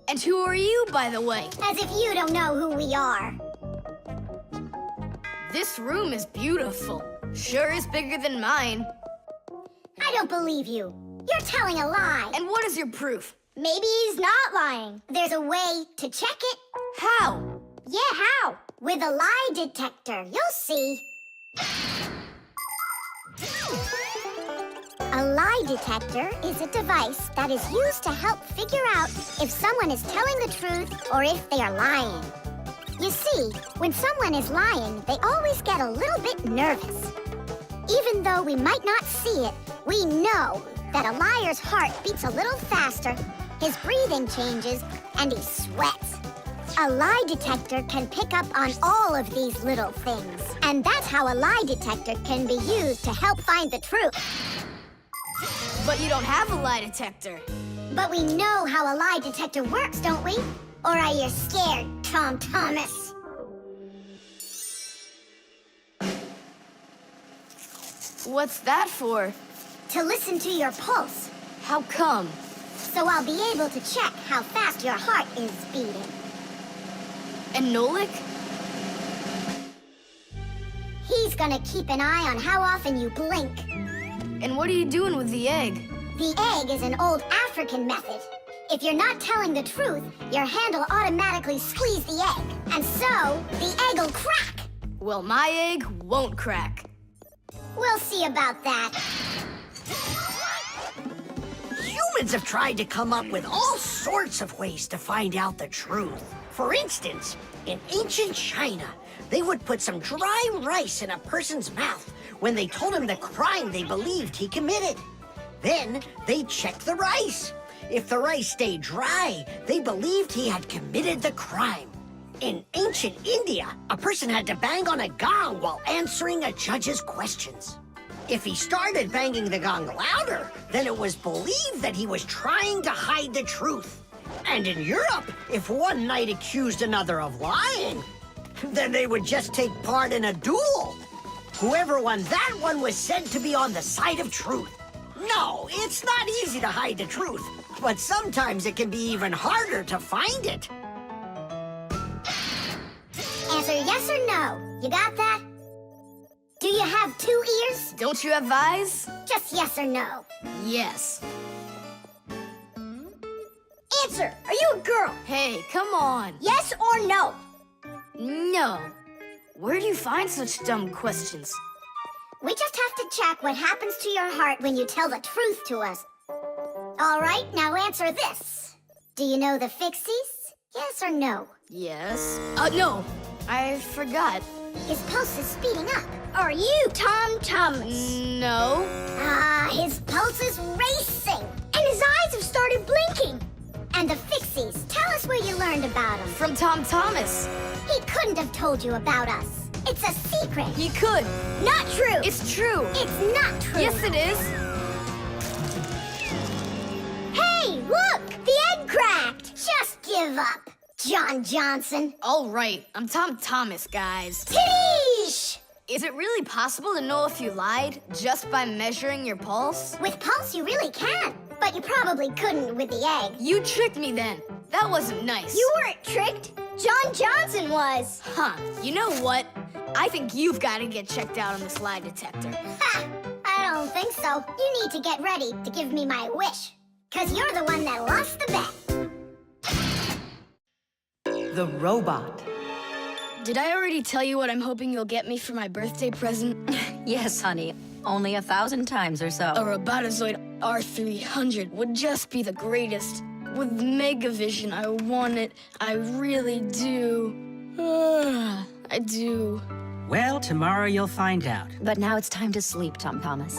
And who are you, by the way? As if you don't know who we are. This room is beautiful. Sure is bigger than mine. I don't believe you. You're telling a lie. And what is your proof? Maybe he's not lying. There's a way to check it. How? Yeah, how? With a lie detector. You'll see. A lie detector is a device that is used to help figure out if someone is telling the truth or if they are lying. You see, when someone is lying, they always get a little bit nervous. Even though we might not see it, we know that a liar's heart beats a little faster, his breathing changes, and he sweats. A lie detector can pick up on all of these little things. And that's how a lie detector can be used to help find the truth. But you don't have a lie detector. But we know how a lie detector works, don't we? Or are you scared, Tom Thomas? What's that for? to listen to your pulse. How come? So I'll be able to check how fast your heart is beating. And Nolik? He's gonna keep an eye on how often you blink. And what are you doing with the egg? The egg is an old African method. If you're not telling the truth, your hand will automatically squeeze the egg. And so, the egg will crack. Well, my egg won't crack. We'll see about that. Humans have tried to come up with all sorts of ways to find out the truth. For instance, in ancient China, they would put some dry rice in a person's mouth when they told him the crime they believed he committed. Then they'd check the rice. If the rice stayed dry, they believed he had committed the crime. In ancient India, a person had to bang on a gong while answering a judge's questions. If he started banging the gong louder, then it was believed that he was trying to hide the truth. And in Europe, if one knight accused another of lying, then they would just take part in a duel. Whoever won that one was said to be on the side of truth. No, it's not easy to hide the truth, but sometimes it can be even harder to find it. Answer yes or no. You got that? Do you have 2 ears? Don't you have eyes? Just yes or no. Yes. Answer! Are you a girl? Hey, come on. Yes or no? No. Where do you find such dumb questions? We just have to check what happens to your heart when you tell the truth to us. All right, now answer this. Do you know the Fixies? Yes or no? Yes. No. I forgot. His pulse is speeding up. Are you Tom Thomas? No. His pulse is racing. And his eyes have started blinking. And the Fixies, tell us where you learned about them. From Tom Thomas. He couldn't have told you about us. It's a secret. He could. Not true. It's true. It's not true. Yes, it is. Hey, look! The egg cracked! Just give up, John Johnson. All right. I'm Tom Thomas, guys. Tidish! Is it really possible to know if you lied just by measuring your pulse? With pulse, you really can. But you probably couldn't with the egg. You tricked me then. That wasn't nice. You weren't tricked. John Johnson was. Huh. You know what? I think you've got to get checked out on this lie detector. Ha! I don't think so. You need to get ready to give me my wish. 'Cause you're the one that lost the bet. The robot. Did I already tell you what I'm hoping you'll get me for my birthday present? Yes, honey. Only 1,000 times or so. A Robotizoid R300 would just be the greatest. With Megavision, I want it. I really do. I do. Well, tomorrow you'll find out. But now it's time to sleep, Tom Thomas.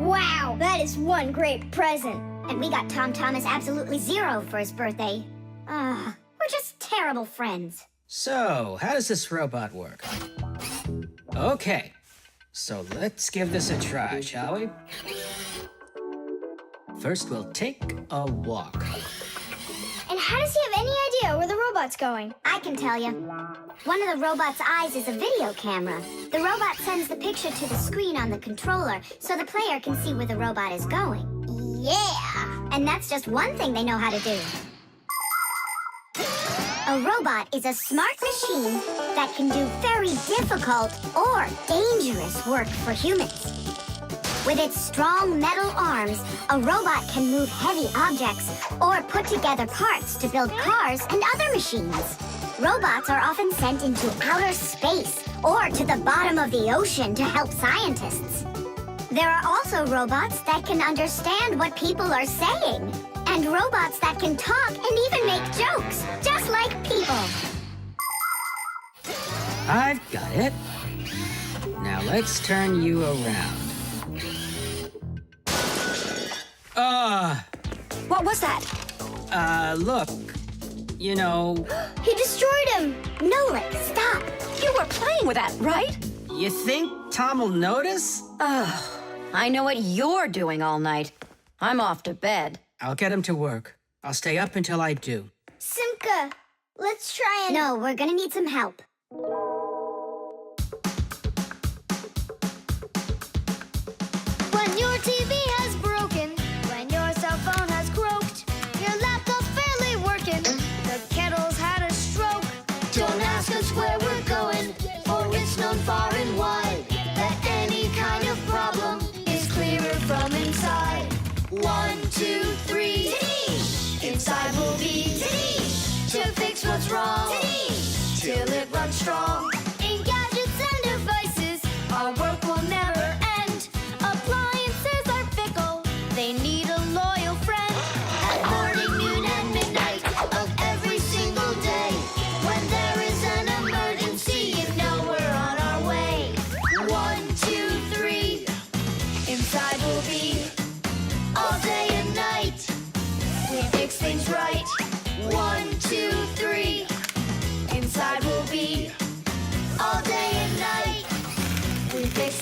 Wow, that is one great present. And we got Tom Thomas absolutely 0 for his birthday. We're just terrible friends. So, how does this robot work? Okay, so let's give this a try, shall we? First, we'll take a walk. And how does he have any idea where the robot's going? I can tell you. One of the robot's eyes is a video camera. The robot sends the picture to the screen on the controller so the player can see where the robot is going. Yeah! And that's just one thing they know how to do. A robot is a smart machine that can do very difficult or dangerous work for humans. With its strong metal arms, a robot can move heavy objects or put together parts to build cars and other machines. Robots are often sent into outer space or to the bottom of the ocean to help scientists. There are also robots that can understand what people are saying, and robots that can talk and even make jokes, just like people. I've got it. Now let's turn you around. What was that? Look. You know, He destroyed him! Nolik, stop! You were playing with that, right? you think Tom will notice? I know what you're doing all night. I'm off to bed. I'll get him to work. I'll stay up until I do. Simka, let's try and... No, we're gonna need some help.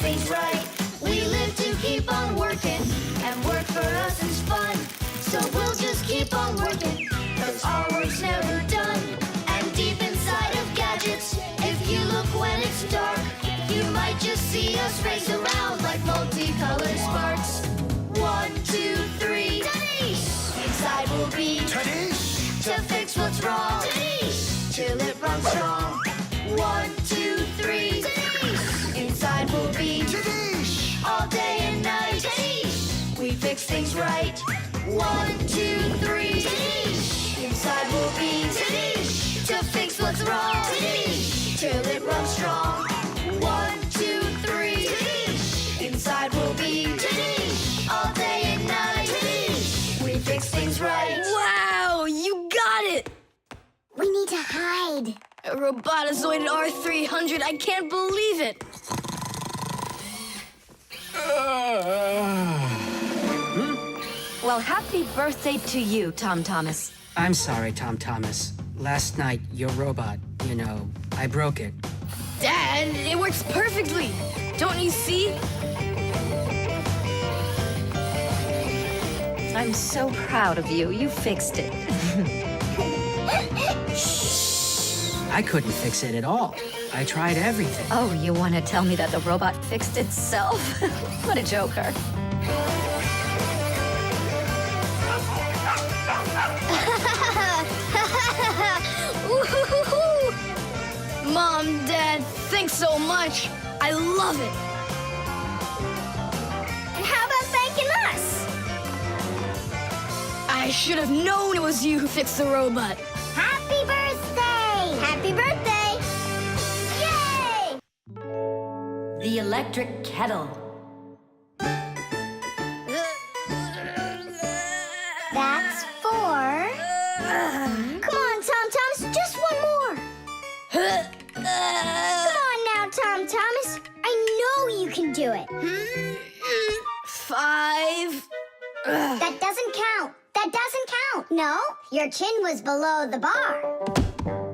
things right. We live to keep on working, and work for us is fun. So we'll just keep on working, 'cause our work's never done. And deep inside of gadgets, if you look when it's dark, you might just see us race around like multicolored sparks. 1, 2, 3, Tadish! Inside we'll be Tadish! To fix what's wrong, Tadish! Till it runs strong. 1, 2, 3, Tadish! Inside we'll be Tadish! All day and night, Tadish! We fix things right. 1, 2, 3, Tadish! Inside we'll be Tadish! To fix what's wrong, Tadish! Till it runs strong. 1, 2, 3, Tadish! Inside we'll be Tadish! All day and night, Tadish! We fix things right. Wow, you got it! We need to hide. A robotizoid R300, I can't believe it! Well, happy birthday to you, Tom Thomas. I'm sorry, Tom Thomas. Last night, your robot, I broke it. Dad, it works perfectly! Don't you see? I'm so proud of you. You fixed it. I couldn't fix it at all. I tried everything. Oh, you want to tell me that the robot fixed itself? What a joker. Mom, Dad, thanks so much. I love it. And how about thanking us? I should have known it was you who fixed the robot. Happy birthday! Happy birthday! Yay! The electric kettle. That's 4. Come on, Tom Thomas, just one more. Come on now, Tom Thomas. I know you can do it. 5. That doesn't count. That doesn't count. No, your chin was below the bar.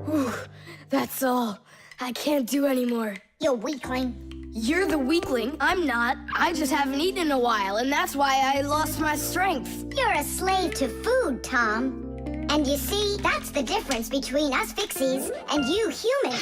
Whew, that's all. I can't do anymore. You weakling. You're the weakling. I'm not. I just haven't eaten in a while, and that's why I lost my strength. You're a slave to food, Tom. And you see, that's the difference between us Fixies and you humans.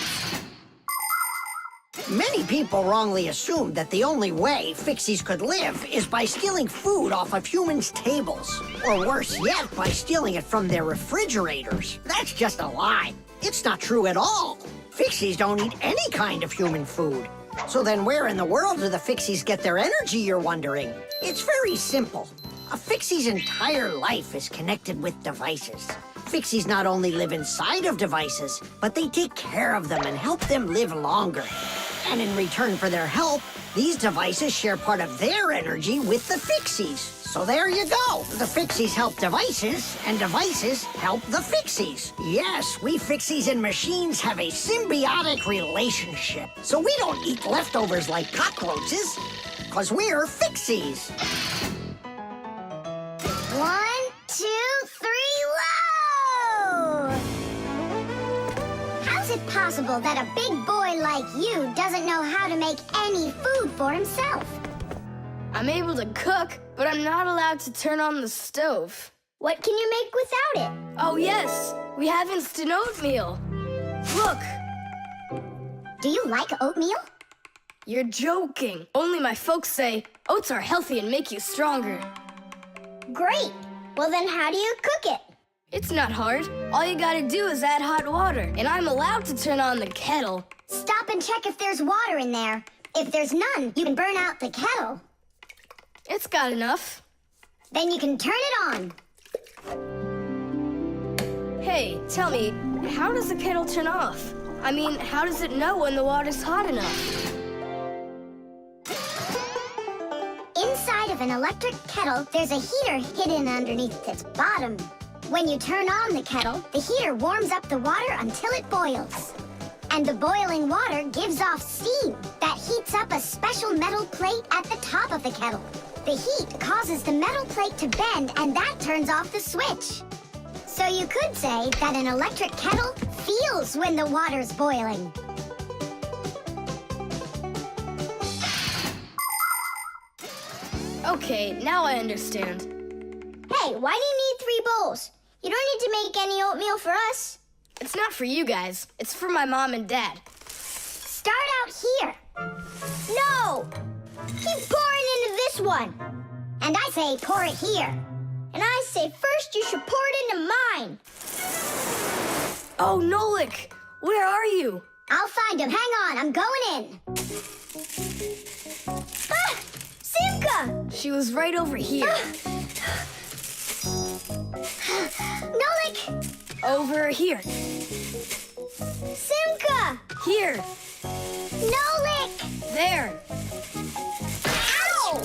Many people wrongly assume that the only way Fixies could live is by stealing food off of humans' tables. Or worse yet, by stealing it from their refrigerators. That's just a lie. It's not true at all. Fixies don't eat any kind of human food. So then where in the world do the Fixies get their energy, you're wondering? It's very simple. A Fixie's entire life is connected with devices. Fixies not only live inside of devices, but they take care of them and help them live longer. And in return for their help, these devices share part of their energy with the Fixies. So there you go. The Fixies help devices, and devices help the Fixies. Yes, we Fixies and machines have a symbiotic relationship. So we don't eat leftovers like cockroaches, because we're Fixies. 1, 2, 3, load! How's it possible that a big boy like you doesn't know how to make any food for himself? I'm able to cook, but I'm not allowed to turn on the stove. What can you make without it? Oh, yes. We have instant oatmeal. Look, Do you like oatmeal? you're joking. Only my folks say oats are healthy and make you stronger. Great. Well, then how do you cook it? It's not hard. All you gotta do is add hot water, and I'm allowed to turn on the kettle. Stop and check if there's water in there. If there's none, you can burn out the kettle. It's got enough. Then you can turn it on. Hey, tell me, how does the kettle turn off? I mean, how does it know when the water's hot enough? Inside of an electric kettle, there's a heater hidden underneath its bottom. When you turn on the kettle, the heater warms up the water until it boils. And the boiling water gives off steam that heats up a special metal plate at the top of the kettle. The heat causes the metal plate to bend, and that turns off the switch. So you could say that an electric kettle feels when the water's boiling. Okay, now I understand. Hey, why do you need 3 bowls? You don't need to make any oatmeal for us. It's not for you guys. It's for my mom and dad. Start out here. No! Keep pouring into this one. And I say pour it here. And I say first you should pour it into mine. Oh, Nolik, where are you? I'll find him. Hang on, I'm going in. Ah! Simka! She was right over here. Nolik! Over here. Simka! Here. Nolik! There. Ow!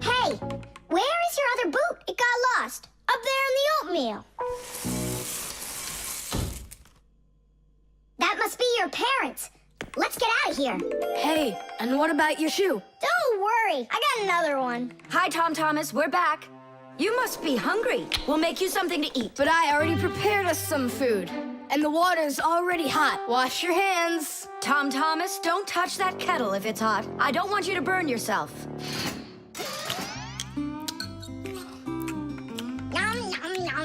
Hey, where is your other boot? It got lost. Up there in the oatmeal. That must be your parents. Let's get out of here. Hey, and what about your shoe? Don't worry, I got another one. Hi, Tom Thomas, we're back. You must be hungry. We'll make you something to eat. But I already prepared us some food. And the water's already hot. Wash your hands. Tom Thomas, don't touch that kettle if it's hot. I don't want you to burn yourself.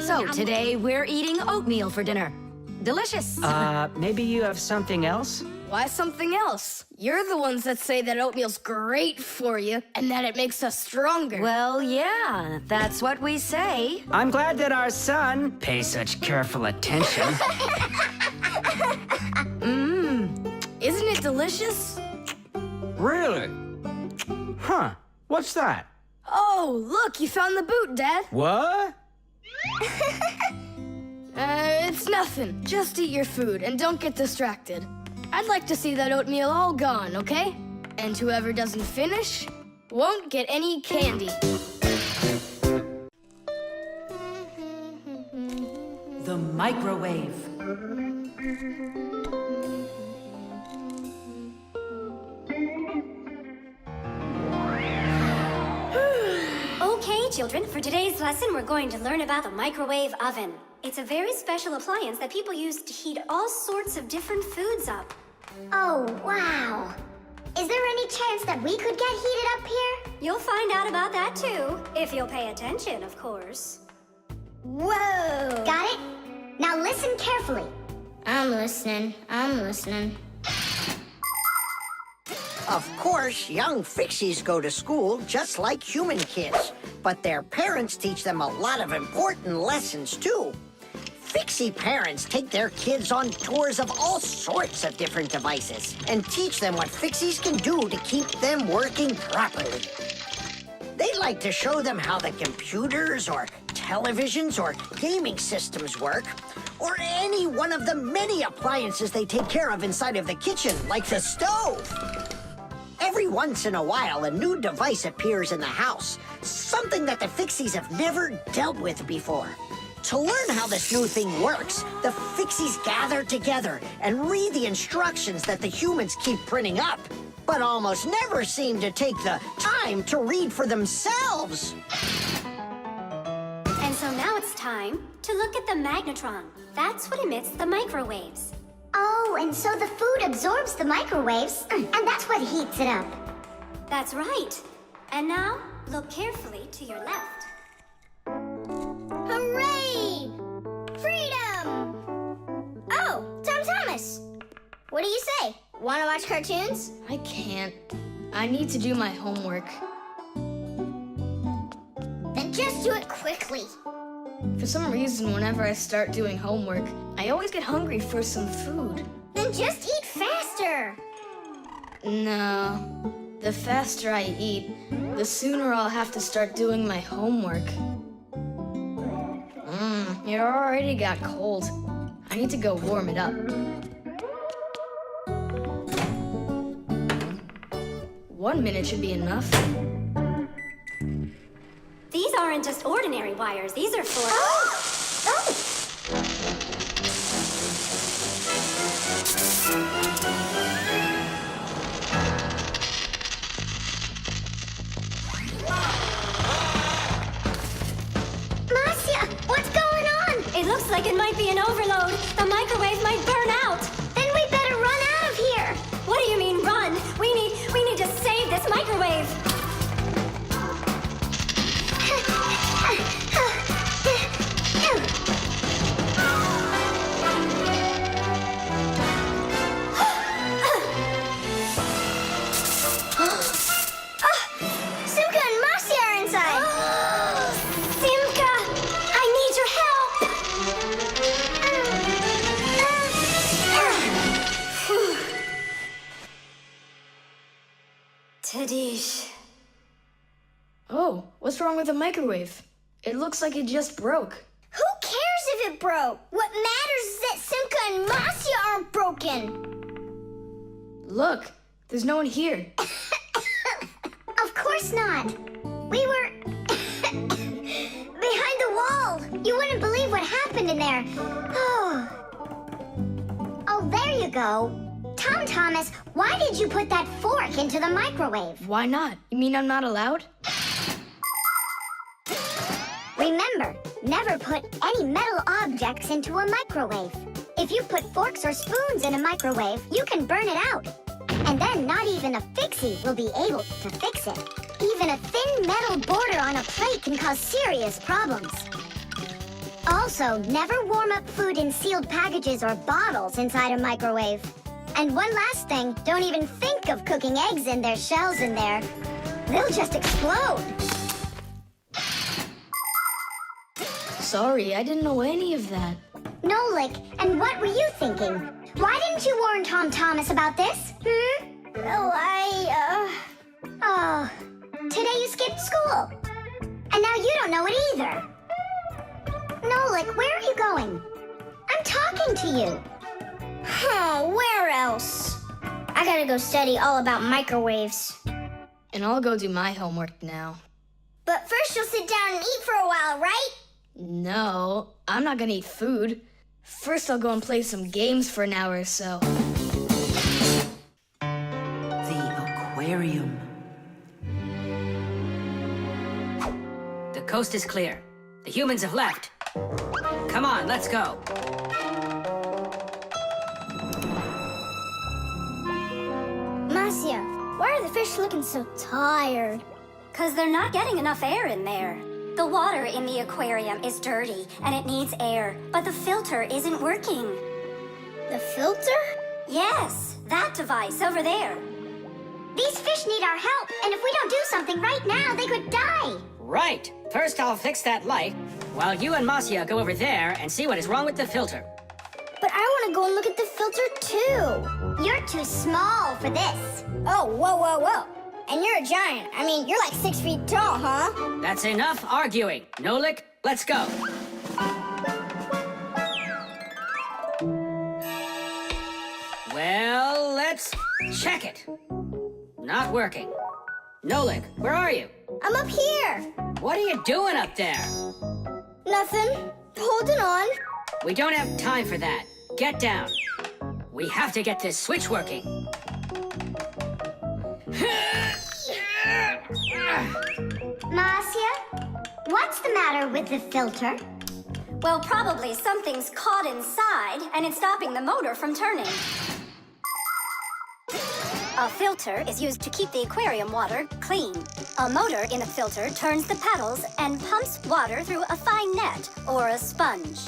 So today we're eating oatmeal for dinner. Delicious. Maybe you have something else? Why something else? You're the ones that say that oatmeal's great for you and that it makes us stronger. Well, yeah, that's what we say. I'm glad that our son pays such careful attention. Isn't it delicious? Really? Huh. What's that? Oh, look, you found the boot, Dad. What? It's nothing. Just eat your food and don't get distracted. I'd like to see that oatmeal all gone, okay? And whoever doesn't finish won't get any candy. The microwave. Okay, children, for today's lesson, we're going to learn about the microwave oven. It's a very special appliance that people use to heat all sorts of different foods up. Oh, wow. Is there any chance that we could get heated up here? You'll find out about that too, if you'll pay attention, of course. Whoa! Got it? Now listen carefully. I'm listening. Of course, young Fixies go to school just like human kids, but their parents teach them a lot of important lessons, too. Fixie parents take their kids on tours of all sorts of different devices and teach them what Fixies can do to keep them working properly. They like to show them how the computers or televisions or gaming systems work, or any one of the many appliances they take care of inside of the kitchen, like the stove. Every once in a while, a new device appears in the house, something that the Fixies have never dealt with before. To learn how this new thing works, the Fixies gather together and read the instructions that the humans keep printing up, but almost never seem to take the time to read for themselves. And so now it's time to look at the magnetron. That's what emits the microwaves. Oh, and so the food absorbs the microwaves, and that's what heats it up. That's right. And now, look carefully to your left. Hooray! Freedom! Oh, Tom Thomas. What do you say? Want to watch cartoons? I can't. I need to do my homework. Then just do it quickly. For some reason, whenever I start doing homework, I always get hungry for some food. Then just eat faster. No. The faster I eat, the sooner I'll have to start doing my homework. It already got cold. I need to go warm it up. 1 minute should be enough. These aren't just ordinary wires. These are for... Marcia, what's going on? It looks like it might be an overload. The microwave might burn out. Then we better run out of here. What do you mean? Yeesh. Oh, what's wrong with the microwave? It looks like it just broke. Who cares if it broke? What matters is that Simka and Masya aren't broken. Look, there's no one here. Of course not. We were behind the wall. You wouldn't believe what happened in there. Oh, there you go. Tom Thomas, why did you put that fork into the microwave? Why not? You mean I'm not allowed? Remember, never put any metal objects into a microwave. If you put forks or spoons in a microwave, you can burn it out. And then not even a fixie will be able to fix it. Even a thin metal border on a plate can cause serious problems. Also, never warm up food in sealed packages or bottles inside a microwave. And one last thing, don't even think of cooking eggs in their shells in there. They'll just explode. Sorry, I didn't know any of that. Nolik, and what were you thinking? Why didn't you warn Tom Thomas about this? Well, Oh, today you skipped school. And now you don't know it either. Nolik, where are you going? I'm talking to you. where else? I gotta go study all about microwaves. And I'll go do my homework now. But first you'll sit down and eat for a while, right? No, I'm not gonna eat food. First I'll go and play some games for an hour or so. The aquarium. The coast is clear. The humans have left. Come on, let's go. Masya, why are the fish looking so tired? 'Cause they're not getting enough air in there. The water in the aquarium is dirty and it needs air, but the filter isn't working. The filter? Yes, that device over there. These fish need our help, and if we don't do something right now, they could die. Right. First I'll fix that light, while you and Masya go over there and see what is wrong with the filter. But I want to go and look at the filter too. You're too small for this. Oh, whoa. And you're a giant. I mean, you're like 6 feet tall, huh? That's enough arguing. Nolik, let's go. Well, let's check it. Not working. Nolik, where are you? I'm up here. What are you doing up there? Nothing. Holding on. We don't have time for that. Get down. We have to get this switch working. Masya, what's the matter with the filter? Well, probably something's caught inside and it's stopping the motor from turning. A filter is used to keep the aquarium water clean. A motor in the filter turns the paddles and pumps water through a fine net or a sponge.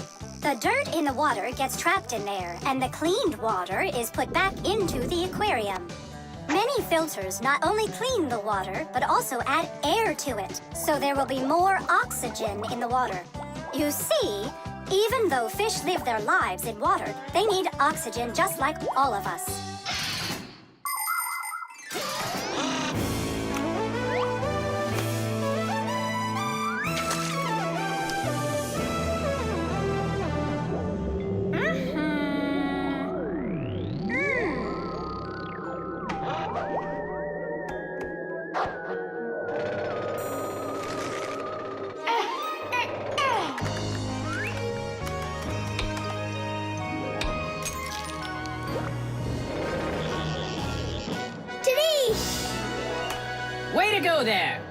The dirt in the water gets trapped in there, and the cleaned water is put back into the aquarium. Many filters not only clean the water, but also add air to it, so there will be more oxygen in the water. You see, even though fish live their lives in water, they need oxygen just like all of us. Way to go there!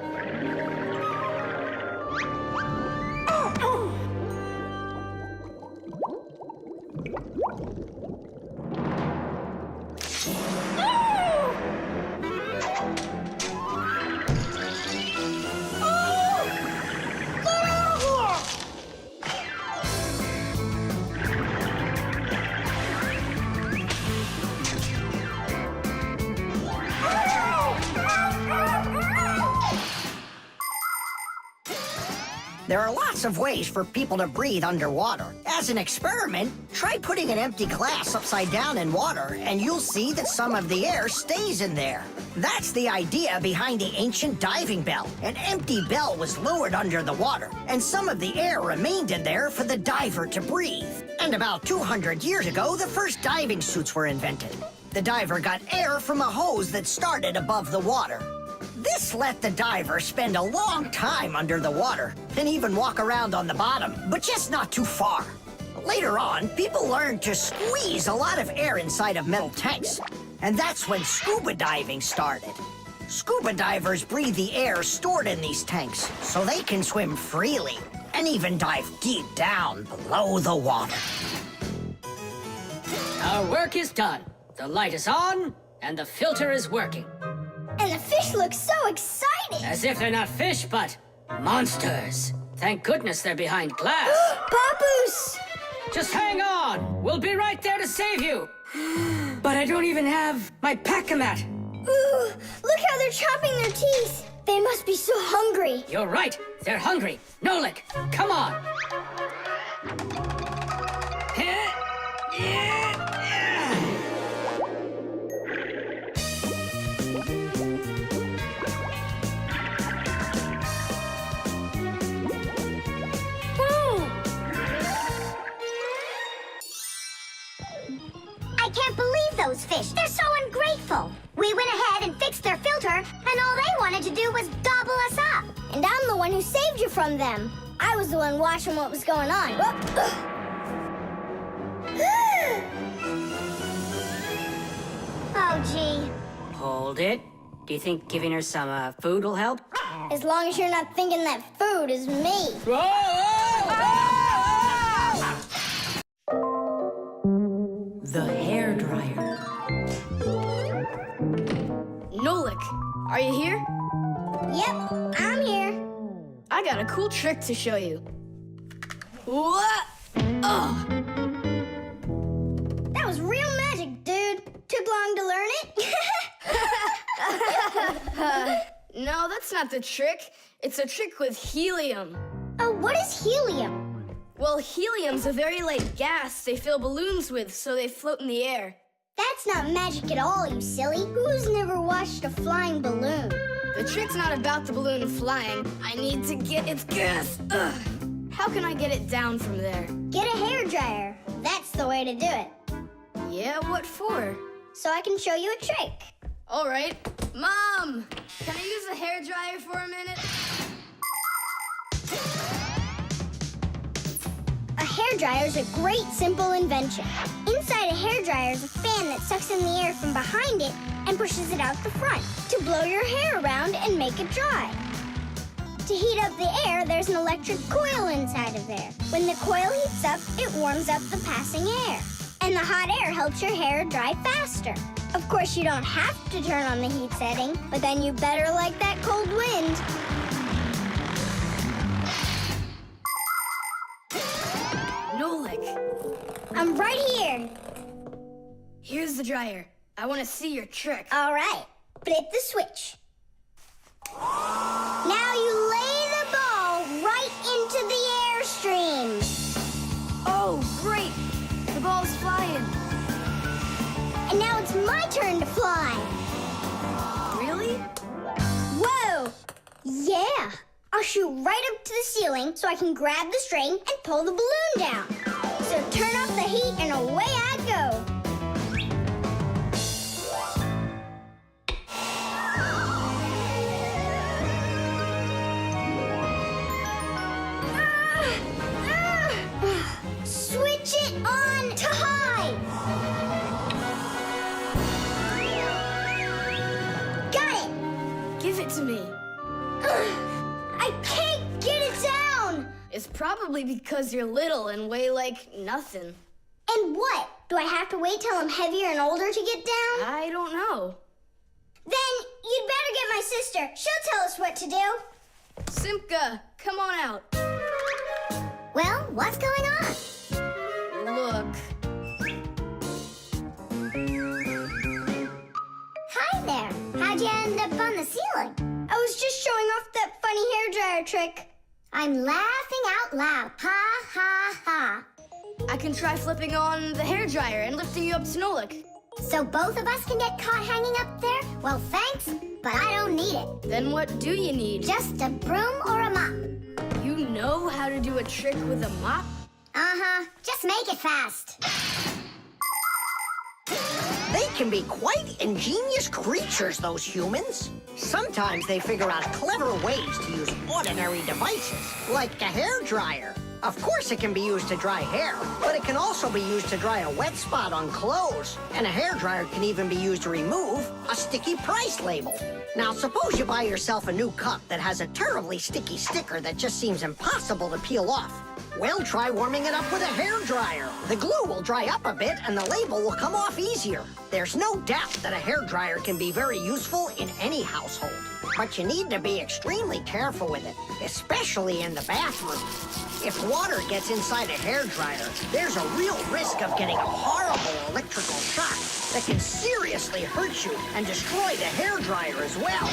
There are lots of ways for people to breathe underwater. As an experiment, try putting an empty glass upside down in water, and you'll see that some of the air stays in there. That's the idea behind the ancient diving bell. An empty bell was lowered under the water, and some of the air remained in there for the diver to breathe. And about 200 years ago, the first diving suits were invented. The diver got air from a hose that started above the water. This let the diver spend a long time under the water and even walk around on the bottom, but just not too far. Later on, people learned to squeeze a lot of air inside of metal tanks, and that's when scuba diving started. Scuba divers breathe the air stored in these tanks so they can swim freely and even dive deep down below the water. Our work is done. The light is on, and the filter is working. And the fish look so excited! As if they're not fish, but monsters. Thank goodness they're behind glass. Papoose! Just hang on. We'll be right there to save you. But I don't even have my pack-a-mat. Ooh, look how they're chopping their teeth. They must be so hungry. You're right. They're hungry. Nolik, come on. I can't believe those fish. They're so ungrateful. We went ahead and fixed their filter, and all they wanted to do was gobble us up. And I'm the one who saved you from them. I was the one watching what was going on. Oh, gee. Hold it. Do you think giving her some food will help? As long as you're not thinking that food is me. The hairdryer. Nolik, are you here? Yep, I'm here. I got a cool trick to show you. What? Oh, That was real magic, dude. Took long to learn it? no, that's not the trick. It's a trick with helium. Oh, what is helium? Well, helium's a very light gas they fill balloons with so they float in the air. That's not magic at all, you silly. Who's never watched a flying balloon? The trick's not about the balloon flying. I need to get its gas. Ugh. How can I get it down from there? Get a hairdryer. That's the way to do it. Yeah, what for? So I can show you a trick. All right. Mom, can I use a hairdryer for a minute? A hairdryer is a great, simple invention. Inside a hairdryer is a fan that sucks in the air from behind it and pushes it out the front to blow your hair around and make it dry. To heat up the air, there's an electric coil inside of there. When the coil heats up, it warms up the passing air. And the hot air helps your hair dry faster. Of course, you don't have to turn on the heat setting, but then you better like that cold wind. Nolik, I'm right here. here's the dryer. I want to see your trick. All right, flip the switch. Now you lay the ball right into the airstream. Oh, great! The ball's flying. And now it's my turn to fly. Really? Whoa! Yeah! I'll shoot right up to the ceiling so I can grab the string and pull the balloon down. So turn off the heat and away I go. Switch it on to high. Got it. Give it to me. I can't get it down. It's probably because you're little and weigh like nothing. And what? Do I have to wait till I'm heavier and older to get down? I don't know. Then you'd better get my sister. She'll tell us what to do. Simka, come on out. Well, what's going on? Look. Hi there. How'd you end up on the ceiling? I was just showing off that funny hairdryer trick. I'm laughing out loud. Ha, ha, ha. I can try flipping on the hairdryer and lifting you up to Nolik. So both of us can get caught hanging up there? Well, thanks, but I don't need it. Then what do you need? Just a broom or a mop. You know how to do a trick with a mop? Uh-huh. Just make it fast. They can be quite ingenious creatures, those humans. Sometimes they figure out clever ways to use ordinary devices, like a hairdryer. Of course it can be used to dry hair, but it can also be used to dry a wet spot on clothes. And a hairdryer can even be used to remove a sticky price label. Now, suppose you buy yourself a new cup that has a terribly sticky sticker that just seems impossible to peel off. Well, try warming it up with a hairdryer. The glue will dry up a bit and the label will come off easier. There's no doubt that a hairdryer can be very useful in any household. But you need to be extremely careful with it, especially in the bathroom. If water gets inside a hairdryer, there's a real risk of getting a horrible electrical shock that can seriously hurt you and destroy the hairdryer as well.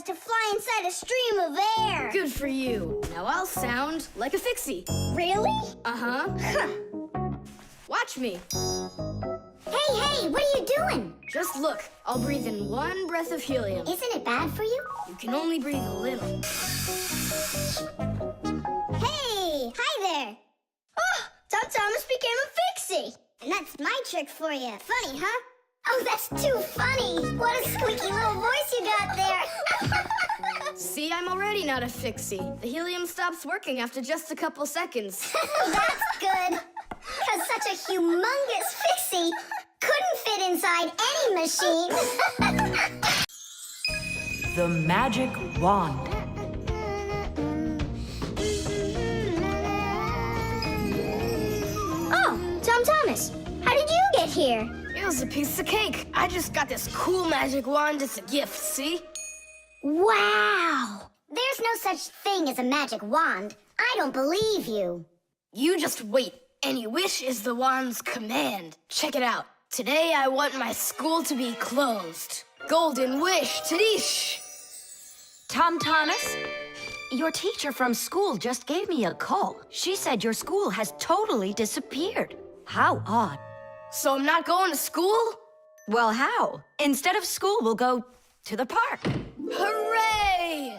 To fly inside a stream of air. Good for you. Now I'll sound like a fixie. Really? Uh-huh. Huh. Watch me. Hey, what are you doing? Just look. I'll breathe in one breath of helium. Isn't it bad for you? You can only breathe a little. Hey, hi there. Oh, Tom Thomas became a fixie. And that's my trick for you. Funny, huh? Oh, that's too funny. What a squeaky little voice you got there. See, I'm already not a fixie. The helium stops working after just a couple seconds. That's good. Because such a humongous fixie couldn't fit inside any machine. The magic wand. Oh, Tom Thomas, how did you get here? It was a piece of cake. I just got this cool magic wand as a gift, see? Wow. There's no such thing as a magic wand. I don't believe you. You just wait. Any wish is the wand's command. Check it out. Today I want my school to be closed. Golden wish, Tadish! Tom Thomas, your teacher from school just gave me a call. She said your school has totally disappeared. How odd. So I'm not going to school? Well, how? Instead of school, we'll go to the park. Hooray!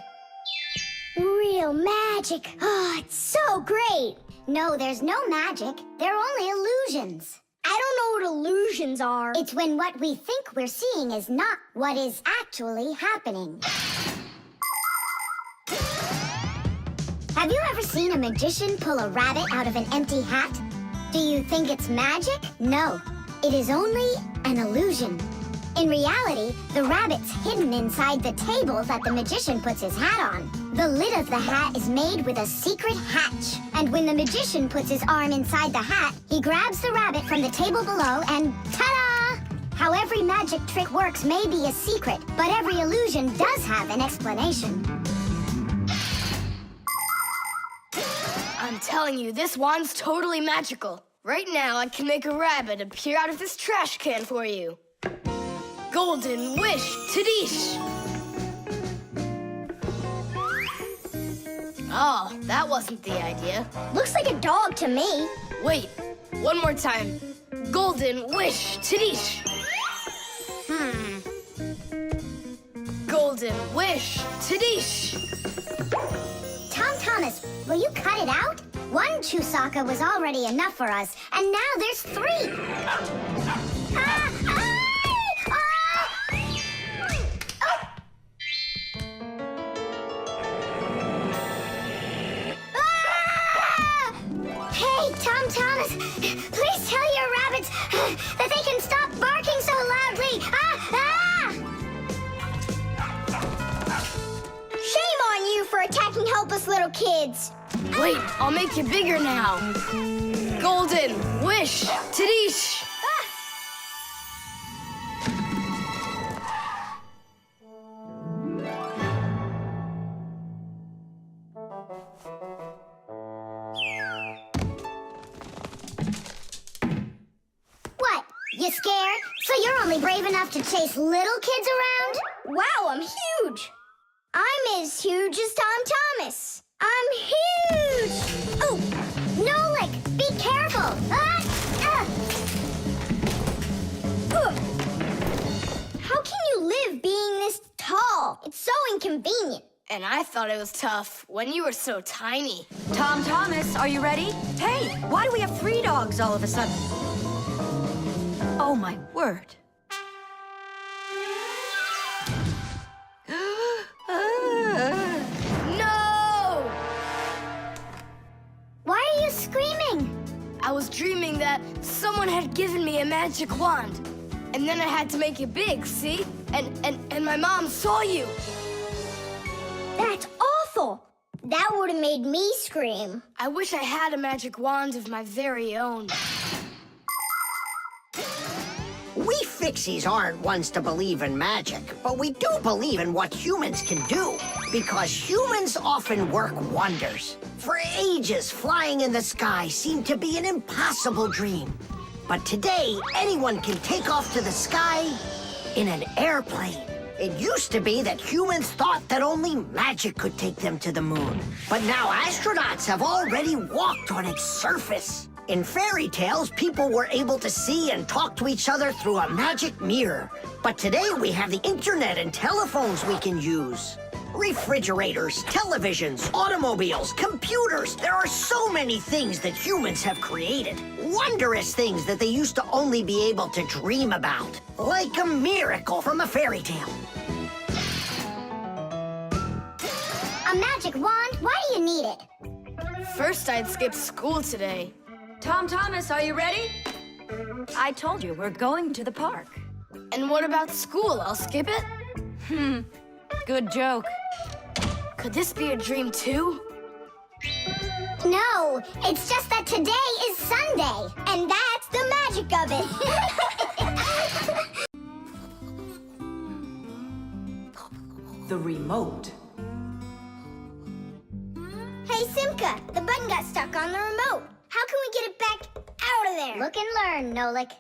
Real magic. Oh, it's so great. No, there's no magic. They're only illusions. I don't know what illusions are. It's when what we think we're seeing is not what is actually happening. Have you ever seen a magician pull a rabbit out of an empty hat? Do you think it's magic? No, it is only an illusion. In reality, the rabbit's hidden inside the table that the magician puts his hat on. The lid of the hat is made with a secret hatch. And when the magician puts his arm inside the hat, he grabs the rabbit from the table below and ta-da! How every magic trick works may be a secret, but every illusion does have an explanation. I'm telling you, this wand's totally magical. Right now, I can make a rabbit appear out of this trash can for you. Golden wish, Tadish! Oh, that wasn't the idea. Looks like a dog to me. Wait, one more time. Golden wish, Tadish! Golden wish, Tadish! Tom Thomas, will you cut it out? One Chusaka was already enough for us, and now there's 3. Hey, Tom Thomas, please tell your rabbits that they can stop barking so loudly. Shame on you for attacking helpless little kids. Wait, I'll make you bigger now. Golden wish, Tadish! You scared? So you're only brave enough to chase little kids around? Wow, I'm huge. I'm as huge as Tom Thomas. I'm huge. Oh, Nolik, be careful. How can you live being this tall? It's so inconvenient. And I thought it was tough when you were so tiny. Tom Thomas, are you ready? Hey, why do we have 3 dogs all of a sudden? Oh, my word. No! Why are you screaming? I was dreaming that someone had given me a magic wand. And then I had to make it big, see? And my mom saw you. That's awful. That would have made me scream. I wish I had a magic wand of my very own. We Fixies aren't ones to believe in magic, but we do believe in what humans can do, because humans often work wonders. For ages, flying in the sky seemed to be an impossible dream. But today, anyone can take off to the sky in an airplane. It used to be that humans thought that only magic could take them to the moon. But now astronauts have already walked on its surface. In fairy tales, people were able to see and talk to each other through a magic mirror. But today we have the internet and telephones we can use. Refrigerators, televisions, automobiles, computers. There are so many things that humans have created. Wondrous things that they used to only be able to dream about. Like a miracle from a fairy tale. A magic wand? Why do you need it? First, I'd skip school today. Tom Thomas, are you ready? I told you, we're going to the park. And what about school? I'll skip it? Good joke. Could this be a dream too? No, it's just that today is Sunday. And that's the magic of it. The remote. Hey, Simka, the button got stuck on the remote. How can we get it back out of there? Look and learn, Nolik.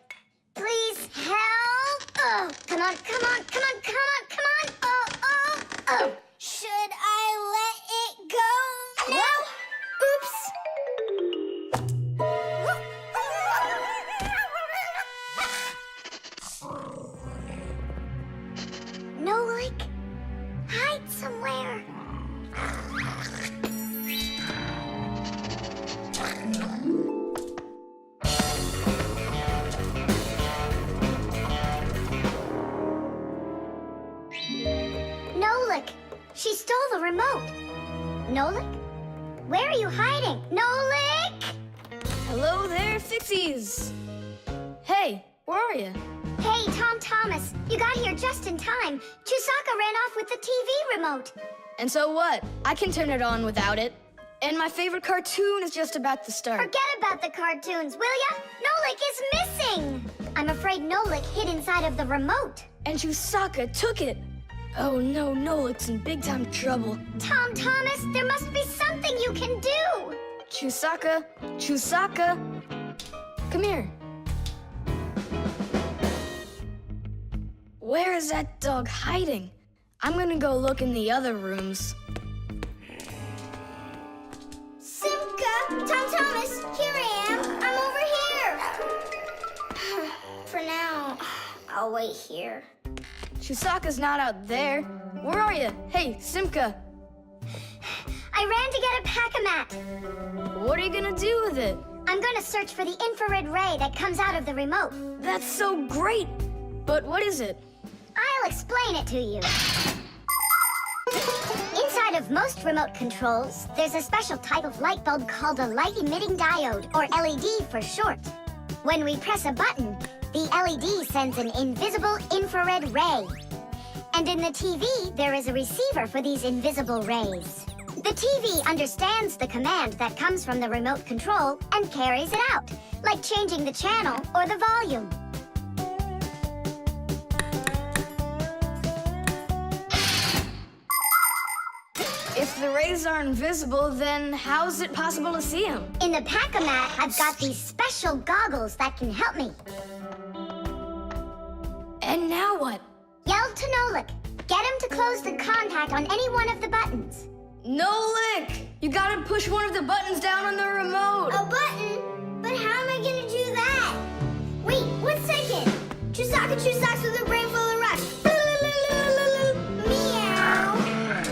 Please help. Oh, come on, come on, come on, come on, come on. Oh, oh, oh. Should I let it go now? Oops. Nolik, hide somewhere. Nolik, she stole the remote. Nolik? Where are you hiding? Nolik! Hello there, Fixies. Hey, where are you? Hey, Tom Thomas, you got here just in time. Chusaka ran off with the TV remote. And so what? I can turn it on without it. And my favorite cartoon is just about to start. Forget about the cartoons, will ya? Nolik is missing! I'm afraid Nolik hid inside of the remote. And Chusaka took it. Oh no, Nolik's in big time trouble. Tom Thomas, there must be something you can do! Chusaka, Chusaka, come here. Where is that dog hiding? I'm gonna go look in the other rooms. Simka, Tom Thomas, here I am. I'm over here. For now, I'll wait here. Chusaka's not out there. Where are you? Hey, Simka. I ran to get a pack-a-mat. What are you gonna do with it? I'm gonna search for the infrared ray that comes out of the remote. That's so great. But what is it? I'll explain it to you. Inside of most remote controls, there's a special type of light bulb called a light-emitting diode, or LED for short. When we press a button, the LED sends an invisible infrared ray. And in the TV, there is a receiver for these invisible rays. The TV understands the command that comes from the remote control and carries it out, like changing the channel or the volume. If the rays are invisible, then how is it possible to see them? In the pack-a-mat, I've got these special goggles that can help me. close the contact on any one of the buttons. Nolik! You gotta push one of the buttons down on the remote. A button? But how am I gonna do that? Wait, 1 second. Chusaka Chusaks with a brain full of rocks. Meow.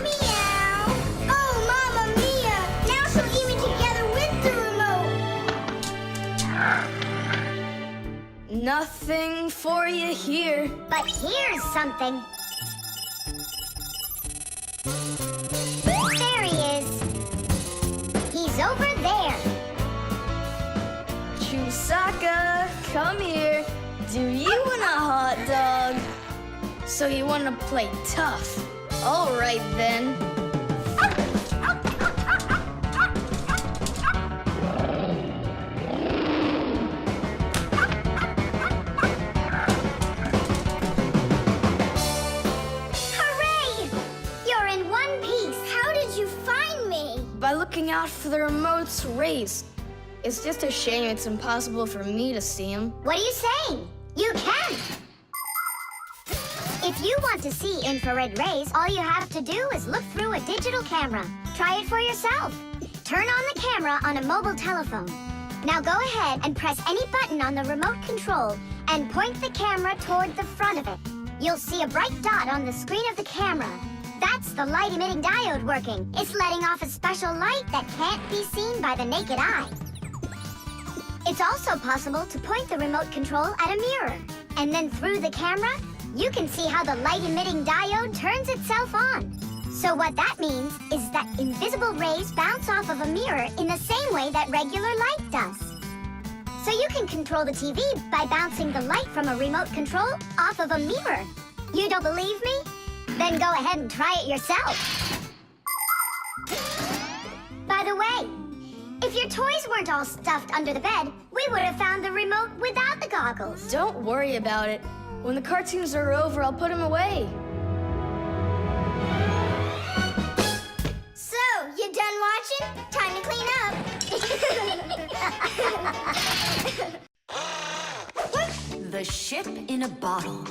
Meow. Oh, Mamma Mia! Now she'll eat me together with the remote. Nothing for you here. But here's something. There he is. He's over there. Chusaka, come here. Do you want a hot dog? So you want to play tough? All right then. Hooray! You're in one piece. How did you find me? By looking out for the remote's rays. It's just a shame it's impossible for me to see him. What are you saying? You can. If you want to see infrared rays, all you have to do is look through a digital camera. Try it for yourself. Turn on the camera on a mobile telephone. Now go ahead and press any button on the remote control and point the camera toward the front of it. You'll see a bright dot on the screen of the camera. That's the light-emitting diode working. It's letting off a special light that can't be seen by the naked eye. It's also possible to point the remote control at a mirror. And then through the camera, you can see how the light-emitting diode turns itself on. So what that means is that invisible rays bounce off of a mirror in the same way that regular light does. So you can control the TV by bouncing the light from a remote control off of a mirror. You don't believe me? Then go ahead and try it yourself. By the way, if your toys weren't all stuffed under the bed, we would have found the remote without the goggles. Don't worry about it. When the cartoons are over, I'll put them away. So, you done watching? Time to clean up. The ship in a bottle.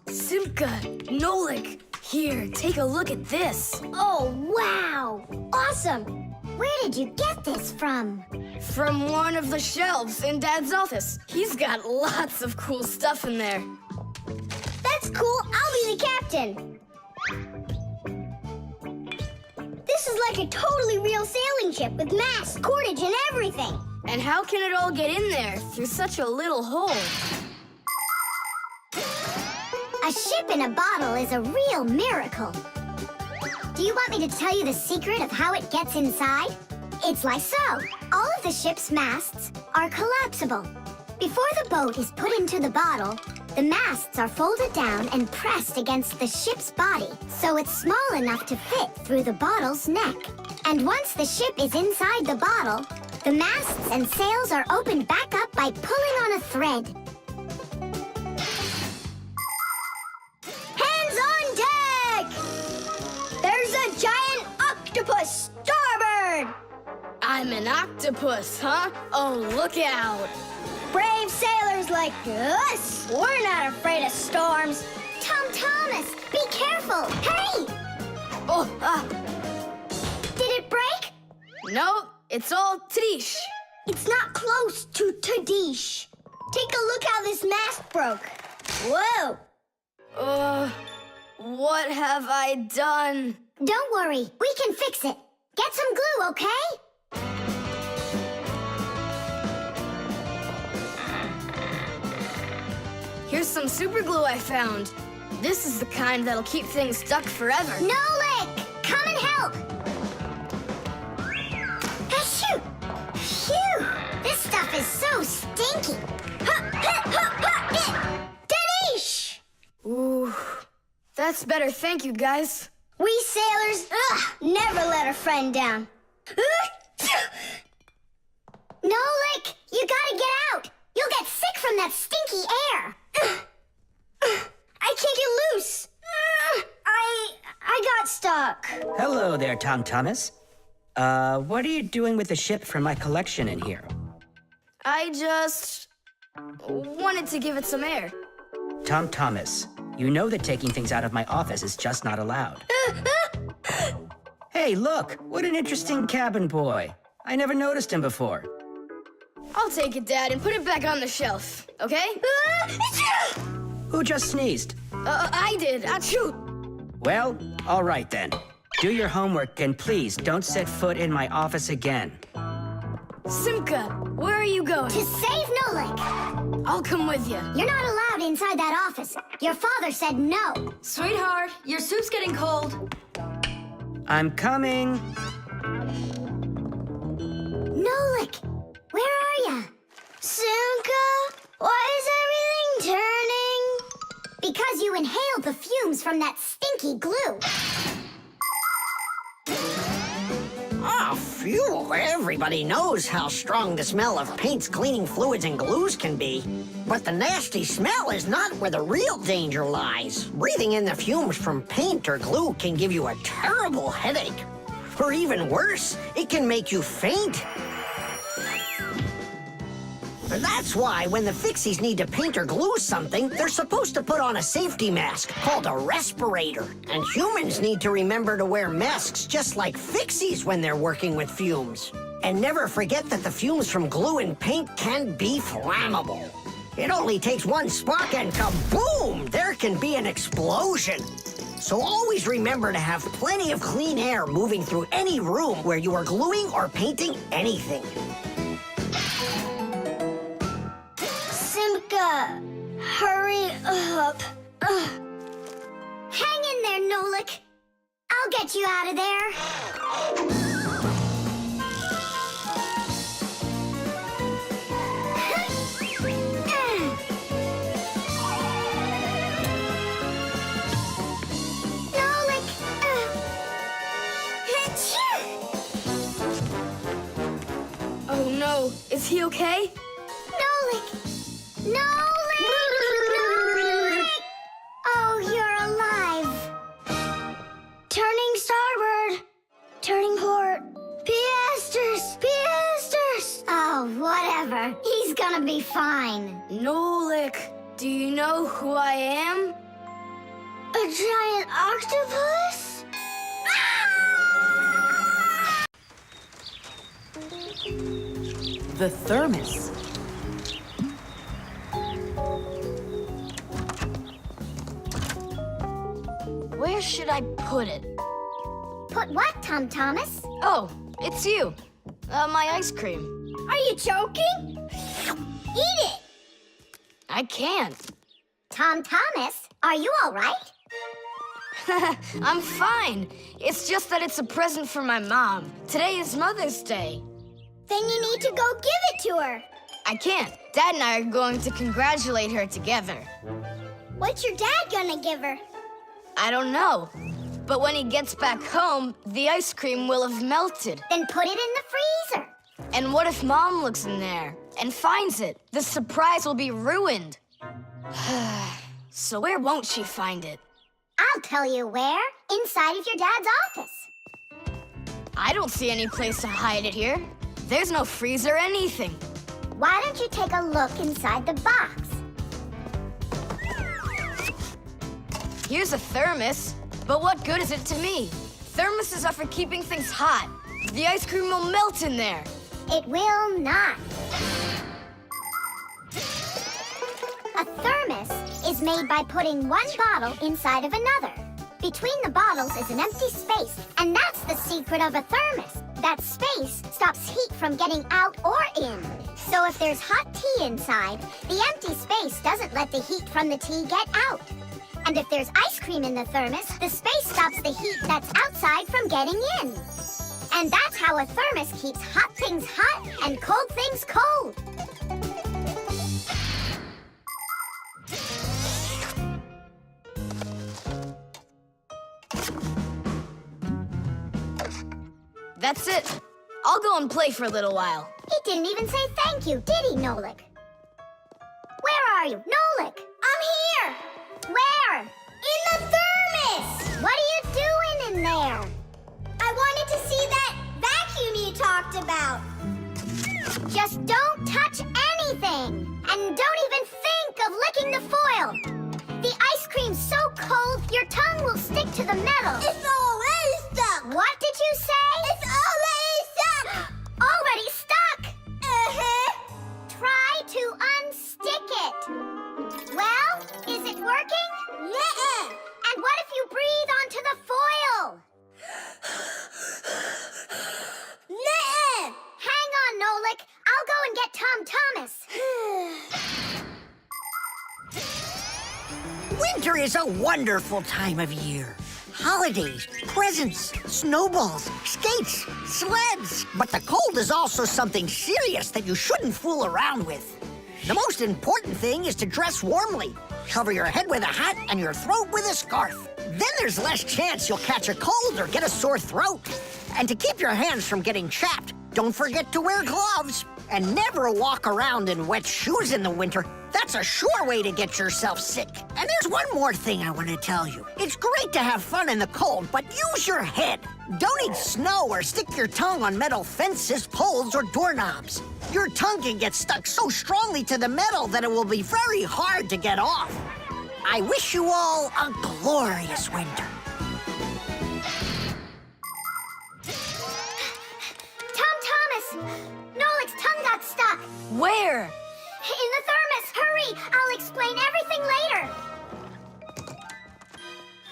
Simka, Nolik, here, take a look at this. Oh, wow! Awesome! Where did you get this from? From one of the shelves in Dad's office. He's got lots of cool stuff in there. That's cool. I'll be the captain. This is like a totally real sailing ship with masts, cordage, and everything. And how can it all get in there through such a little hole? A ship in a bottle is a real miracle. Do you want me to tell you the secret of how it gets inside? It's like so. All of the ship's masts are collapsible. Before the boat is put into the bottle, the masts are folded down and pressed against the ship's body, so it's small enough to fit through the bottle's neck. And once the ship is inside the bottle, the masts and sails are opened back up by pulling on a thread. Hands on deck! There's a giant octopus starboard! I'm an octopus, huh? Oh, look out. Brave sailors like us, we're not afraid of storms. Tom Thomas, be careful! Hey! Oh, Did it break? no, it's all trish. It's not close to Tadish. Take a look how this mast broke. Whoa! What have I done? Don't worry, we can fix it. Get some glue, okay? Here's some super glue I found. This is the kind that'll keep things stuck forever. Nolik, come and help! Achoo! Phew! This stuff is so stinky. Tadish! Ooh, that's better. Thank you, guys. We sailors, never let a friend down. Nolik, you gotta get out! You'll get sick from that stinky air! I can't get loose. I got stuck. Hello there, Tom Thomas. What are you doing with the ship from my collection in here? I just wanted to give it some air. Tom Thomas, You know that taking things out of my office is just not allowed. Hey, look! What an interesting cabin boy. I never noticed him before. I'll take it, Dad, and put it back on the shelf, okay? Who just sneezed? I did. Achoo! Well, all right then. Do your homework and please don't set foot in my office again. Simka, where are you going? To save Nolik. I'll come with you. You're not allowed inside that office. Your father said no. Sweetheart, your soup's getting cold. I'm coming. Nolik, where are ya? Simka, why is everything turning? Because you inhaled the fumes from that stinky glue. Ah, phew. Everybody knows how strong the smell of paints, cleaning fluids, and glues can be. But the nasty smell is not where the real danger lies. Breathing in the fumes from paint or glue can give you a terrible headache. Or even worse, it can make you faint. That's why when the Fixies need to paint or glue something, they're supposed to put on a safety mask called a respirator. And humans need to remember to wear masks just like Fixies when they're working with fumes. And never forget that the fumes from glue and paint can be flammable. It only takes one spark and kaboom! There can be an explosion. So always remember to have plenty of clean air moving through any room where you are gluing or painting anything. Simka, hurry up. Hang in there, Nolik. I'll get you out of there. Nolik. Oh no, is he okay? Nolik! Nolik! Nolik! Oh, you're alive. Turning starboard. Turning port. Piasters! Piasters! Oh, whatever. He's gonna be fine. Nolik, do you know who I am? A giant octopus? The Thermos. Where should I put it? Put what, Tom Thomas? Oh, it's you. My ice cream. Are you joking? Eat it! I can't. Tom Thomas, are you all right? I'm fine. It's just that it's a present for my mom. Today is Mother's Day. Then you need to go give it to her. I can't. Dad and I are going to congratulate her together. What's your dad gonna give her? I don't know. But when he gets back home, the ice cream will have melted. Then put it in the freezer. And what if Mom looks in there and finds it? The surprise will be ruined. So where won't she find it? I'll tell you where. Inside of your dad's office. I don't see any place to hide it here. There's no freezer or anything. Why don't you take a look inside the box? Here's a thermos, but what good is it to me? Thermoses are for keeping things hot. The ice cream will melt in there. It will not. A thermos is made by putting one bottle inside of another. Between the bottles is an empty space, and that's the secret of a thermos. That space stops heat from getting out or in. So if there's hot tea inside, the empty space doesn't let the heat from the tea get out. And if there's ice cream in the thermos, the space stops the heat that's outside from getting in. And that's how a thermos keeps hot things hot and cold things cold. That's it. I'll go and play for a little while. He didn't even say thank you, did he, Nolik? Where are you? Nolik! I'm here! Where? In the thermos! What are you doing in there? I wanted to see that vacuum you talked about. Just don't touch anything! And don't even think of licking the foil! The ice cream's so the metal. It's already stuck. What did you say? It's already stuck. Already stuck. Uh-huh. Try to unstick it. Well, is it working? Nuh-uh. And what if you breathe onto the foil? Nuh-uh. Hang on, Nolik. I'll go and get Tom Thomas. Winter is a wonderful time of year. Holidays, presents, snowballs, skates, sleds. But the cold is also something serious that you shouldn't fool around with. The most important thing is to dress warmly. Cover your head with a hat and your throat with a scarf. Then there's less chance you'll catch a cold or get a sore throat. And to keep your hands from getting chapped, don't forget to wear gloves. And never walk around in wet shoes in the winter. That's a sure way to get yourself sick. And there's one more thing I want to tell you. It's great to have fun in the cold, but use your head. Don't eat snow or stick your tongue on metal fences, poles, or doorknobs. Your tongue can get stuck so strongly to the metal that it will be very hard to get off. I wish you all a glorious winter. Tom Thomas! Nolik's tongue got stuck. Where? In the thermos. Hurry! I'll explain everything later.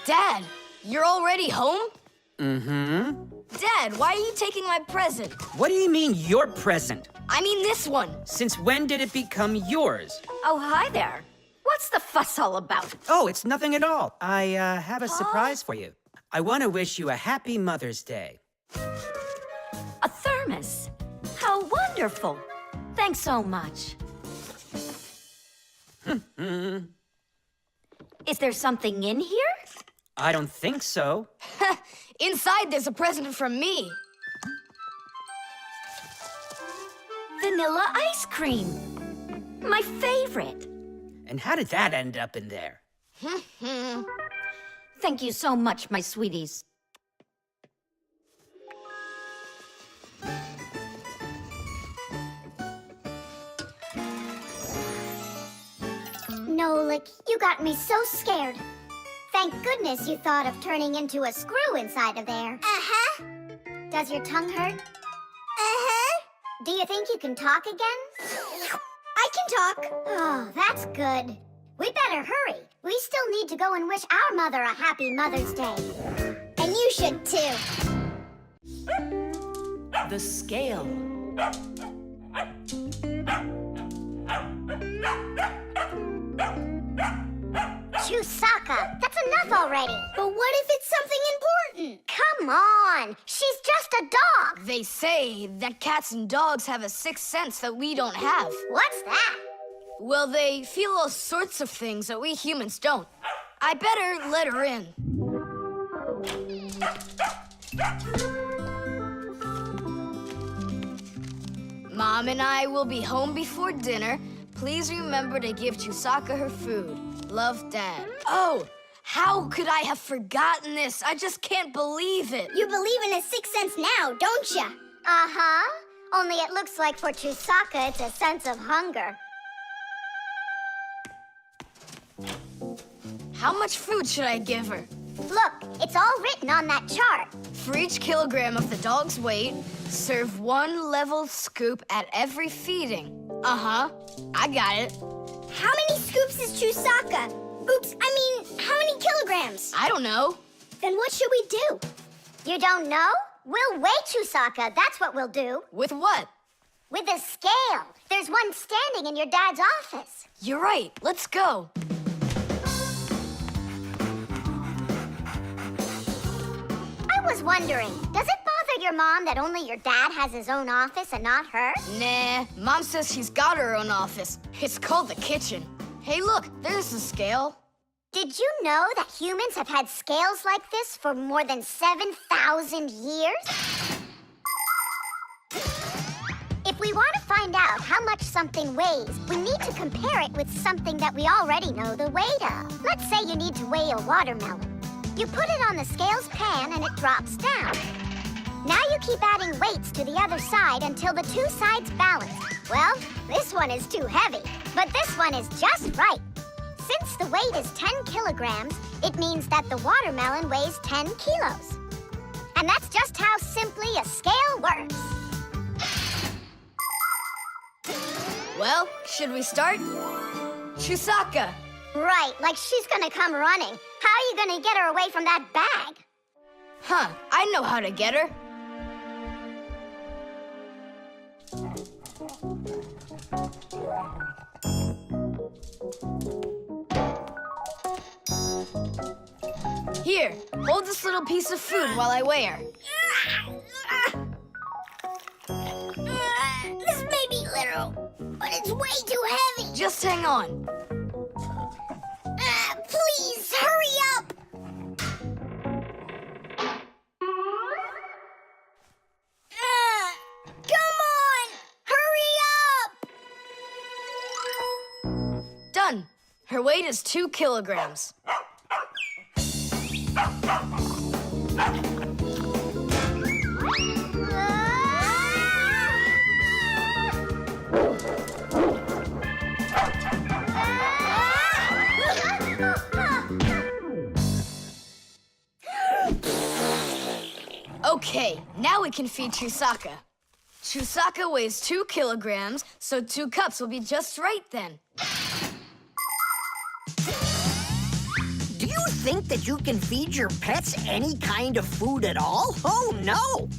Dad, you're already home? Mm-hmm. Dad, why are you taking my present? What do you mean, your present? I mean this one. Since when did it become yours? Oh, hi there. What's the fuss all about? Oh, it's nothing at all. I have a surprise for you. I want to wish you a happy Mother's Day. A thermos. How wonderful. Thanks so much. Is there something in here? I don't think so. Inside there's a present from me. Vanilla ice cream. My favorite. And how did that end up in there? Thank you so much, my sweeties. Nolik, you got me so scared. Thank goodness you thought of turning into a screw inside of there. Uh-huh. Does your tongue hurt? Uh-huh. Do you think you can talk again? I can talk. Oh, that's good. We better hurry. We still need to go and wish our mother a happy Mother's Day. And you should too. The scale. Chusaka, that's enough already. But what if it's something important? Come on, she's just a dog. They say that cats and dogs have a sixth sense that we don't have. What's that? Well, they feel all sorts of things that we humans don't. I better let her in. Mom and I will be home before dinner. Please remember to give Chusaka her food. Love, Dad. Oh, how could I have forgotten this? I just can't believe it. You believe in a sixth sense now, don't ya? Uh-huh. Only it looks like for Chusaka, it's a sense of hunger. How much food should I give her? Look, it's all written on that chart. For each kilogram of the dog's weight, serve 1 level scoop at every feeding. Uh-huh, I got it. How many scoops is Chusaka? Oops, I mean, how many kilograms? I don't know. Then what should we do? You don't know? We'll weigh Chusaka, that's what we'll do. With what? With a scale. There's one standing in your dad's office. You're right, let's go. I was wondering, does it bother your mom that only your dad has his own office and not her? Nah, Mom says she's got her own office. It's called the kitchen. Hey, look, there's the scale. Did you know that humans have had scales like this for more than 7,000 years? If we want to find out how much something weighs, we need to compare it with something that we already know the weight of. Let's say you need to weigh a watermelon. You put it on the scales pan and it drops down. Now you keep adding weights to the other side until the two sides balance. Well, this one is too heavy, but this one is just right. Since the weight is 10 kilograms, it means that the watermelon weighs 10 kilos. And that's just how simply a scale works. Well, should we start? Chusaka! Right, like she's gonna come running. How are you gonna get her away from that bag? Huh, I know how to get her. Here, hold this little piece of food while I weigh her. This may be literal, but it's way too heavy. Just hang on. Please, hurry up. Come on, hurry up. Done. Her weight is 2 kilograms. Okay, now we can feed Chusaka. Chusaka weighs 2 kilograms, so 2 cups will be just right then. Do you think that you can feed your pets any kind of food at all? Oh, no!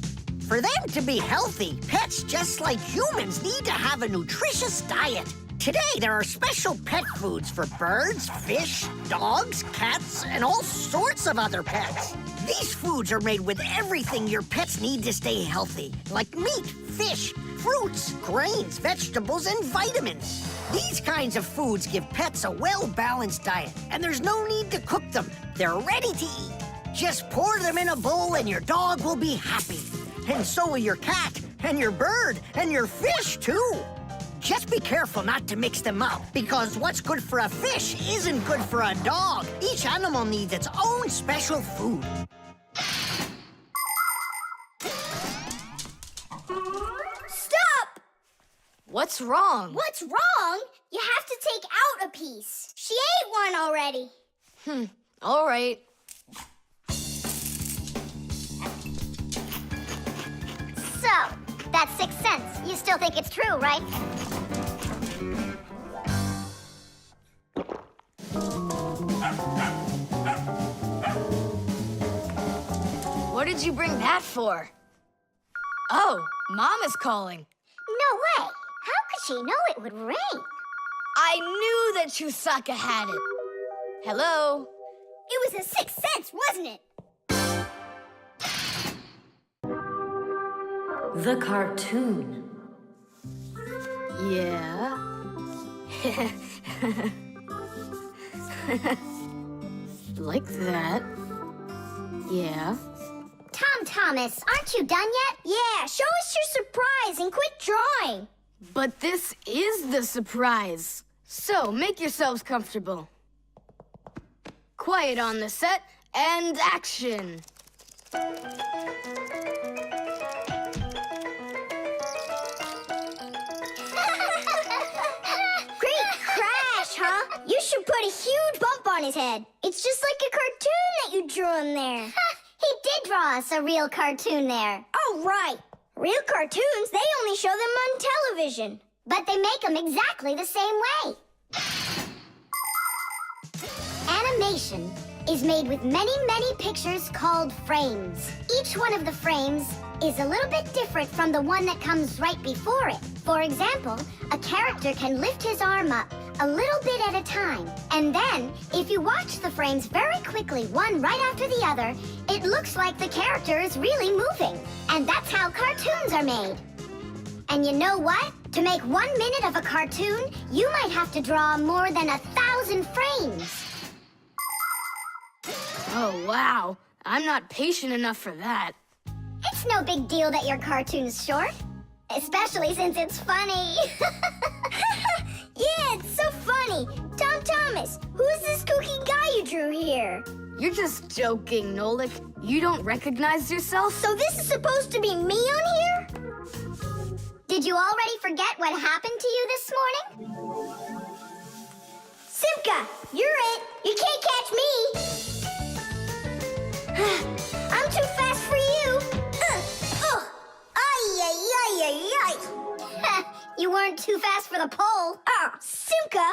For them to be healthy, pets just like humans need to have a nutritious diet. Today, there are special pet foods for birds, fish, dogs, cats, and all sorts of other pets. These foods are made with everything your pets need to stay healthy, like meat, fish, fruits, grains, vegetables, and vitamins. These kinds of foods give pets a well-balanced diet, and there's no need to cook them. They're ready to eat. Just pour them in a bowl and your dog will be happy. And so will your cat, and your bird, and your fish, too. Just be careful not to mix them up, because what's good for a fish isn't good for a dog. Each animal needs its own special food. Stop! What's wrong? What's wrong? You have to take out a piece. She ate one already. All right. So, that's 6 cents. You still think it's true, right? What did you bring that for? Oh, Mom is calling. No way. How could she know it would rain? I knew that Chusaka had it. Hello? It was a 6 cents, wasn't it? The cartoon. Yeah? Like that. Yeah. Tom Thomas, aren't you done yet? Yeah, show us your surprise and quit drawing. But this is the surprise. So, make yourselves comfortable. Quiet on the set, and action. Great crash, huh? You should put a huge bump on his head. It's just like a cartoon that you drew in there. He did draw us a real cartoon there. Oh, right. Real cartoons, they only show them on television. But they make them exactly the same way. Animation is made with many, many pictures called frames. Each one of the frames is a little bit different from the one that comes right before it. For example, a character can lift his arm up a little bit at a time. And then, if you watch the frames very quickly, one right after the other, it looks like the character is really moving. And that's how cartoons are made. And you know what? To make 1 minute of a cartoon, you might have to draw more than 1,000 frames. Oh, wow. I'm not patient enough for that. It's no big deal that your cartoon's short. Especially since it's funny. Yeah, it's so funny. Tom Thomas, who's this kooky guy you drew here? You're just joking, Nolik. You don't recognize yourself? So this is supposed to be me on here? Did you already forget what happened to you this morning? Simka, you're it. You can't catch me. I'm too fast for you. Ay. You weren't too fast for the pole. Simka,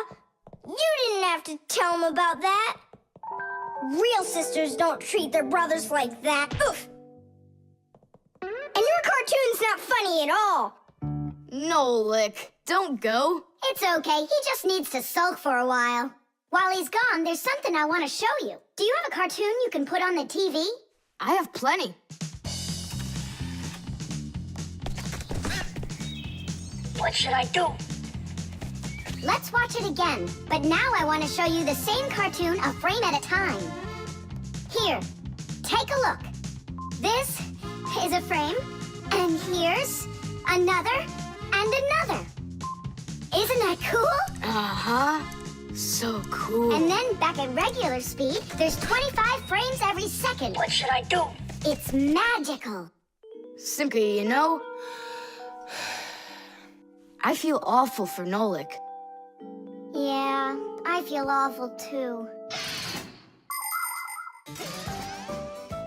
you didn't have to tell him about that. Real sisters don't treat their brothers like that. Oof. And your cartoon's not funny at all. Nolik, don't go. It's okay. He just needs to sulk for a while. While he's gone, there's something I want to show you. Do you have a cartoon you can put on the TV? I have plenty. What should I do? Let's watch it again. But now I want to show you the same cartoon a frame at a time. Here, take a look. This is a frame, and here's another and another. Isn't that cool? Uh-huh. So cool. And then back at regular speed, there's 25 frames every second. What should I do? It's magical. Simka, you know, I feel awful for Nolik. Yeah, I feel awful too.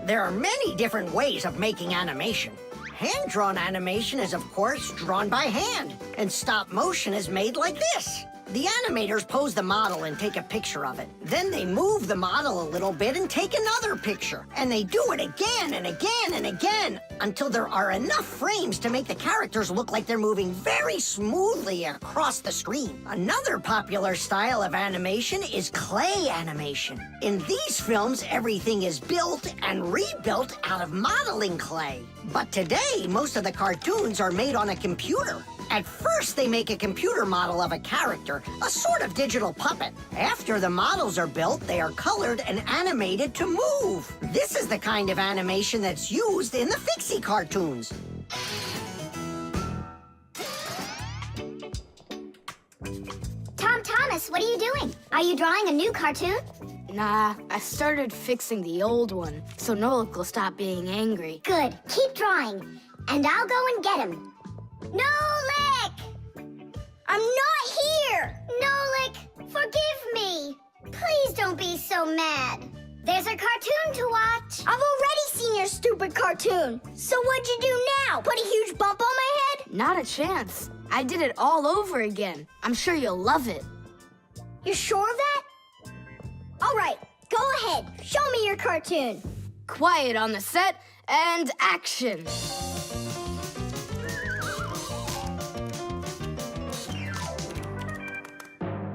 There are many different ways of making animation. Hand-drawn animation is, of course, drawn by hand, and stop motion is made like this. The animators pose the model and take a picture of it. Then they move the model a little bit and take another picture. And they do it again and again and again until there are enough frames to make the characters look like they're moving very smoothly across the screen. Another popular style of animation is clay animation. In these films, everything is built and rebuilt out of modeling clay. But today, most of the cartoons are made on a computer. At first, they make a computer model of a character, a sort of digital puppet. After the models are built, they are colored and animated to move. This is the kind of animation that's used in the Fixie cartoons. Tom Thomas, what are you doing? Are you drawing a new cartoon? Nah, I started fixing the old one, so Nolik will stop being angry. Good. Keep drawing, and I'll go and get him. Nolik! I'm not here. Nolik, forgive me. Please don't be so mad. There's a cartoon to watch. I've already seen your stupid cartoon. So what'd you do now? Put a huge bump on my head? Not a chance. I did it all over again. I'm sure you'll love it. You're sure of that? All right, go ahead. Show me your cartoon. Quiet on the set, and action.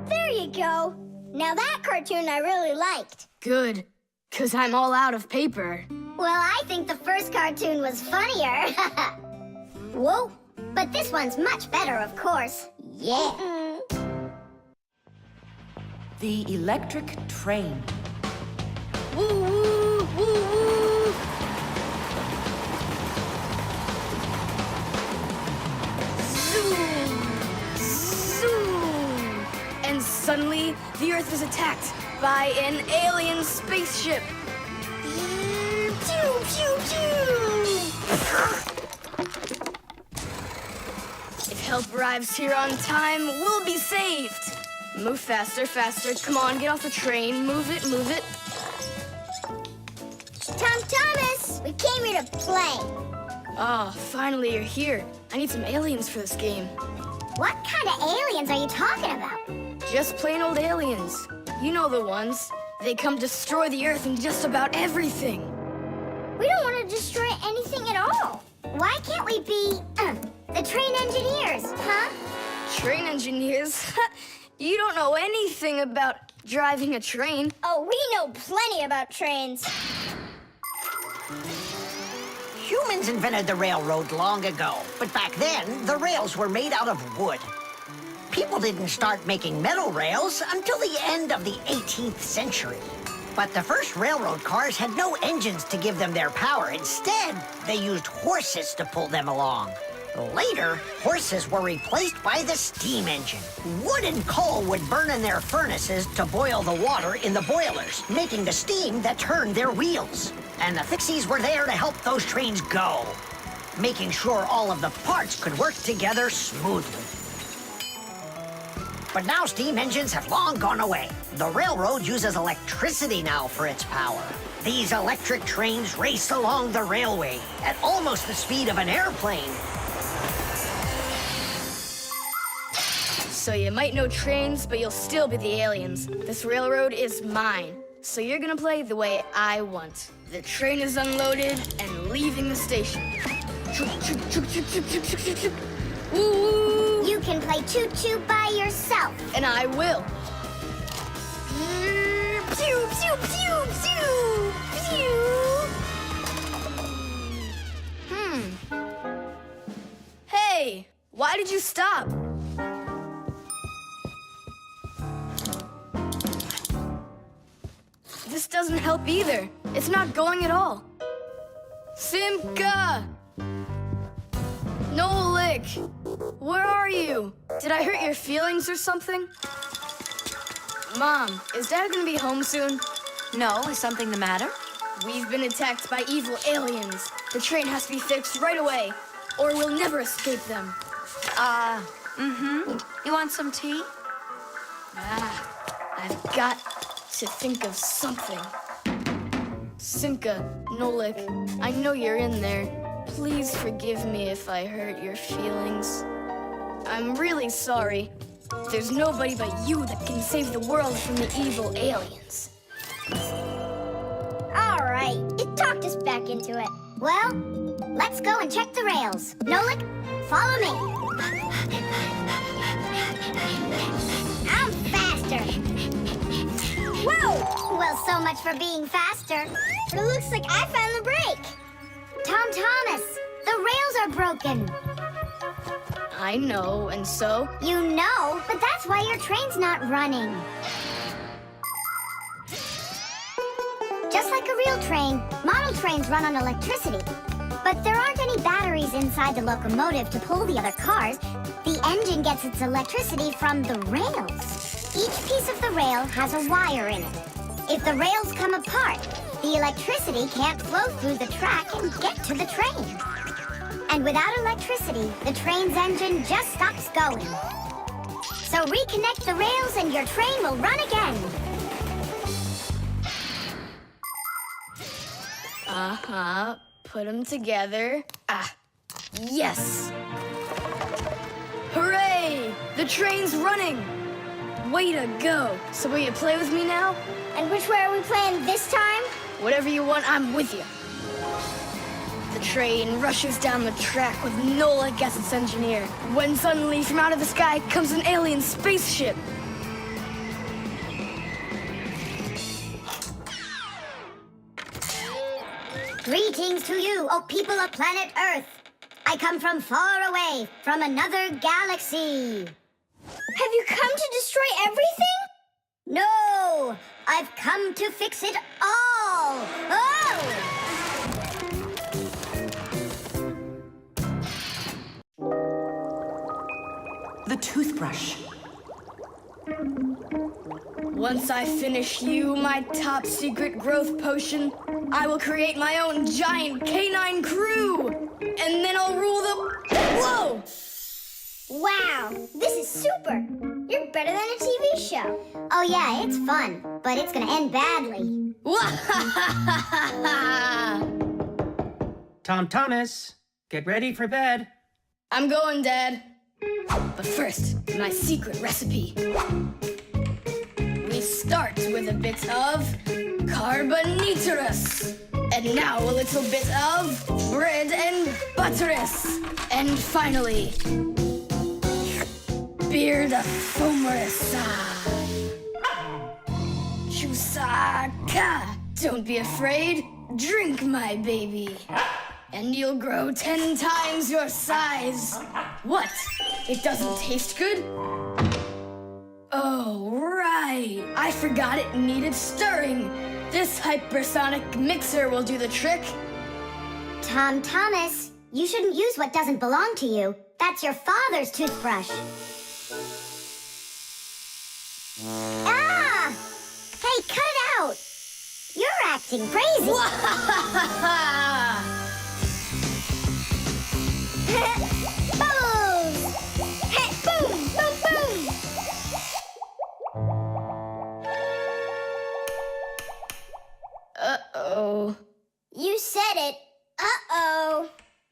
There you go. Now that cartoon I really liked. Good, 'cause I'm all out of paper. Well, I think the first cartoon was funnier. Whoa, but this one's much better, of course. Yeah. The electric train. Woo, woo, woo, woo. Zoom, zoom. And suddenly, the Earth is attacked by an alien spaceship. Pew, pew, pew. If help arrives here on time, we'll be saved. Move faster, faster. Come on, get off the train. Move it, move it. Tom Thomas, we came here to play. Oh, finally you're here. I need some aliens for this game. What kind of aliens are you talking about? Just plain old aliens. You know the ones. They come destroy the Earth and just about everything. We don't want to destroy anything at all. Why can't we be, the train engineers, huh? Train engineers? You don't know anything about driving a train. Oh, we know plenty about trains. Humans invented the railroad long ago, but back then, the rails were made out of wood. People didn't start making metal rails until the end of the 18th century. But the first railroad cars had no engines to give them their power. Instead, they used horses to pull them along. Later, horses were replaced by the steam engine. Wood and coal would burn in their furnaces to boil the water in the boilers, making the steam that turned their wheels. And the Fixies were there to help those trains go, making sure all of the parts could work together smoothly. But now steam engines have long gone away. The railroad uses electricity now for its power. These electric trains race along the railway at almost the speed of an airplane. So you might know trains, but you'll still be the aliens. This railroad is mine. So you're gonna play the way I want. The train is unloaded and leaving the station. Woo! You can play choo-choo by yourself. And I will. Pew, pew, pew, pew, pew. Hey, why did you stop? This doesn't help either. It's not going at all. Simka! Nolik! Where are you? Did I hurt your feelings or something? Mom, is Dad gonna be home soon? No, is something the matter? We've been attacked by evil aliens. The train has to be fixed right away, or we'll never escape them. You want some tea? I've got to think of something. Simka, Nolik, I know you're in there. Please forgive me if I hurt your feelings. I'm really sorry. There's nobody but you that can save the world from the evil aliens. All right, it talked us back into it. Well, let's go and check the rails. Nolik, follow me. I'm faster. Whoa! Well, so much for being faster. But it looks like I found the brake. Tom Thomas, the rails are broken. I know, and so? You know, but that's why your train's not running. Just like a real train, model trains run on electricity. But there aren't any batteries inside the locomotive to pull the other cars. The engine gets its electricity from the rails. Each piece of the rail has a wire in it. If the rails come apart, the electricity can't flow through the track and get to the train. And without electricity, the train's engine just stops going. So reconnect the rails and your train will run again. Put them together. Yes! Hooray! The train's running! Way to go! So will you play with me now? And which way are we playing this time? Whatever you want, I'm with you. The train rushes down the track with Nolik as its engineer, when suddenly from out of the sky comes an alien spaceship. Greetings to you, O people of planet Earth. I come from far away, from another galaxy. Have you come to destroy everything? No, I've come to fix it all. Oh! The toothbrush. Once I finish you, my top secret growth potion, I will create my own giant canine crew! And then I'll rule the... Whoa! Wow, this is super. You're better than a TV show. Oh yeah, it's fun, but it's gonna end badly. Tom Thomas, get ready for bed. I'm going, Dad. But first, my secret recipe. We start with a bit of carbonatorous. And now a little bit of bread and butterous. And finally, beard of foamerous. Chusaka. Don't be afraid. Drink, my baby. And you'll grow 10 times your size. What? It doesn't taste good? Oh, right. I forgot it needed stirring. This hypersonic mixer will do the trick. Tom Thomas, you shouldn't use what doesn't belong to you. That's your father's toothbrush. Ah! Hey, cut it out! You're acting crazy. Bubbles! Hey, boom, boom, boom!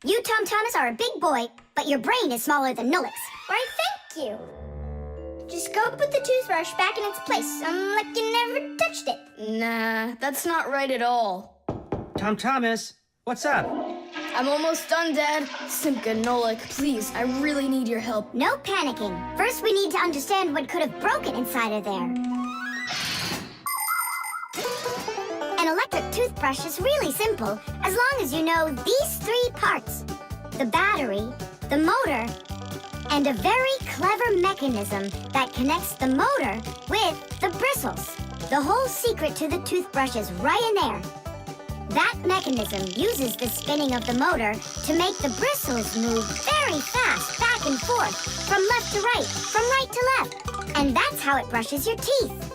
You, Tom Thomas, are a big boy, but your brain is smaller than Nolik's. Why, thank you. Just go put the toothbrush back in its place, like you never touched it. Nah, that's not right at all. Tom Thomas, what's up? I'm almost done, Dad. Simka and Nolik, please, I really need your help. No panicking. First, we need to understand what could have broken inside of there. An electric toothbrush is really simple, as long as you know these 3 parts. The battery, the motor, and a very clever mechanism that connects the motor with the bristles. The whole secret to the toothbrush is right in there. That mechanism uses the spinning of the motor to make the bristles move very fast back and forth, from left to right, from right to left. And that's how it brushes your teeth.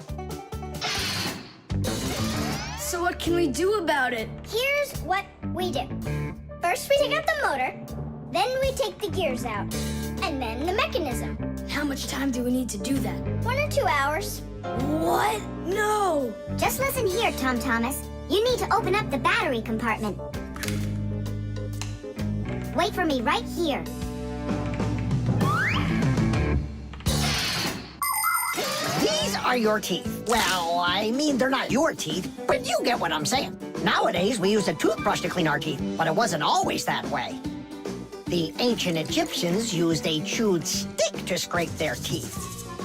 So what can we do about it? Here's what we do. First, we take out the motor, then we take the gears out, and then the mechanism. How much time do we need to do that? 1 or 2 hours. What? No! Just listen here, Tom Thomas. You need to open up the battery compartment. Wait for me right here. These are your teeth. Well, I mean, they're not your teeth, but you get what I'm saying. Nowadays, we use a toothbrush to clean our teeth, but it wasn't always that way. The ancient Egyptians used a chewed stick to scrape their teeth,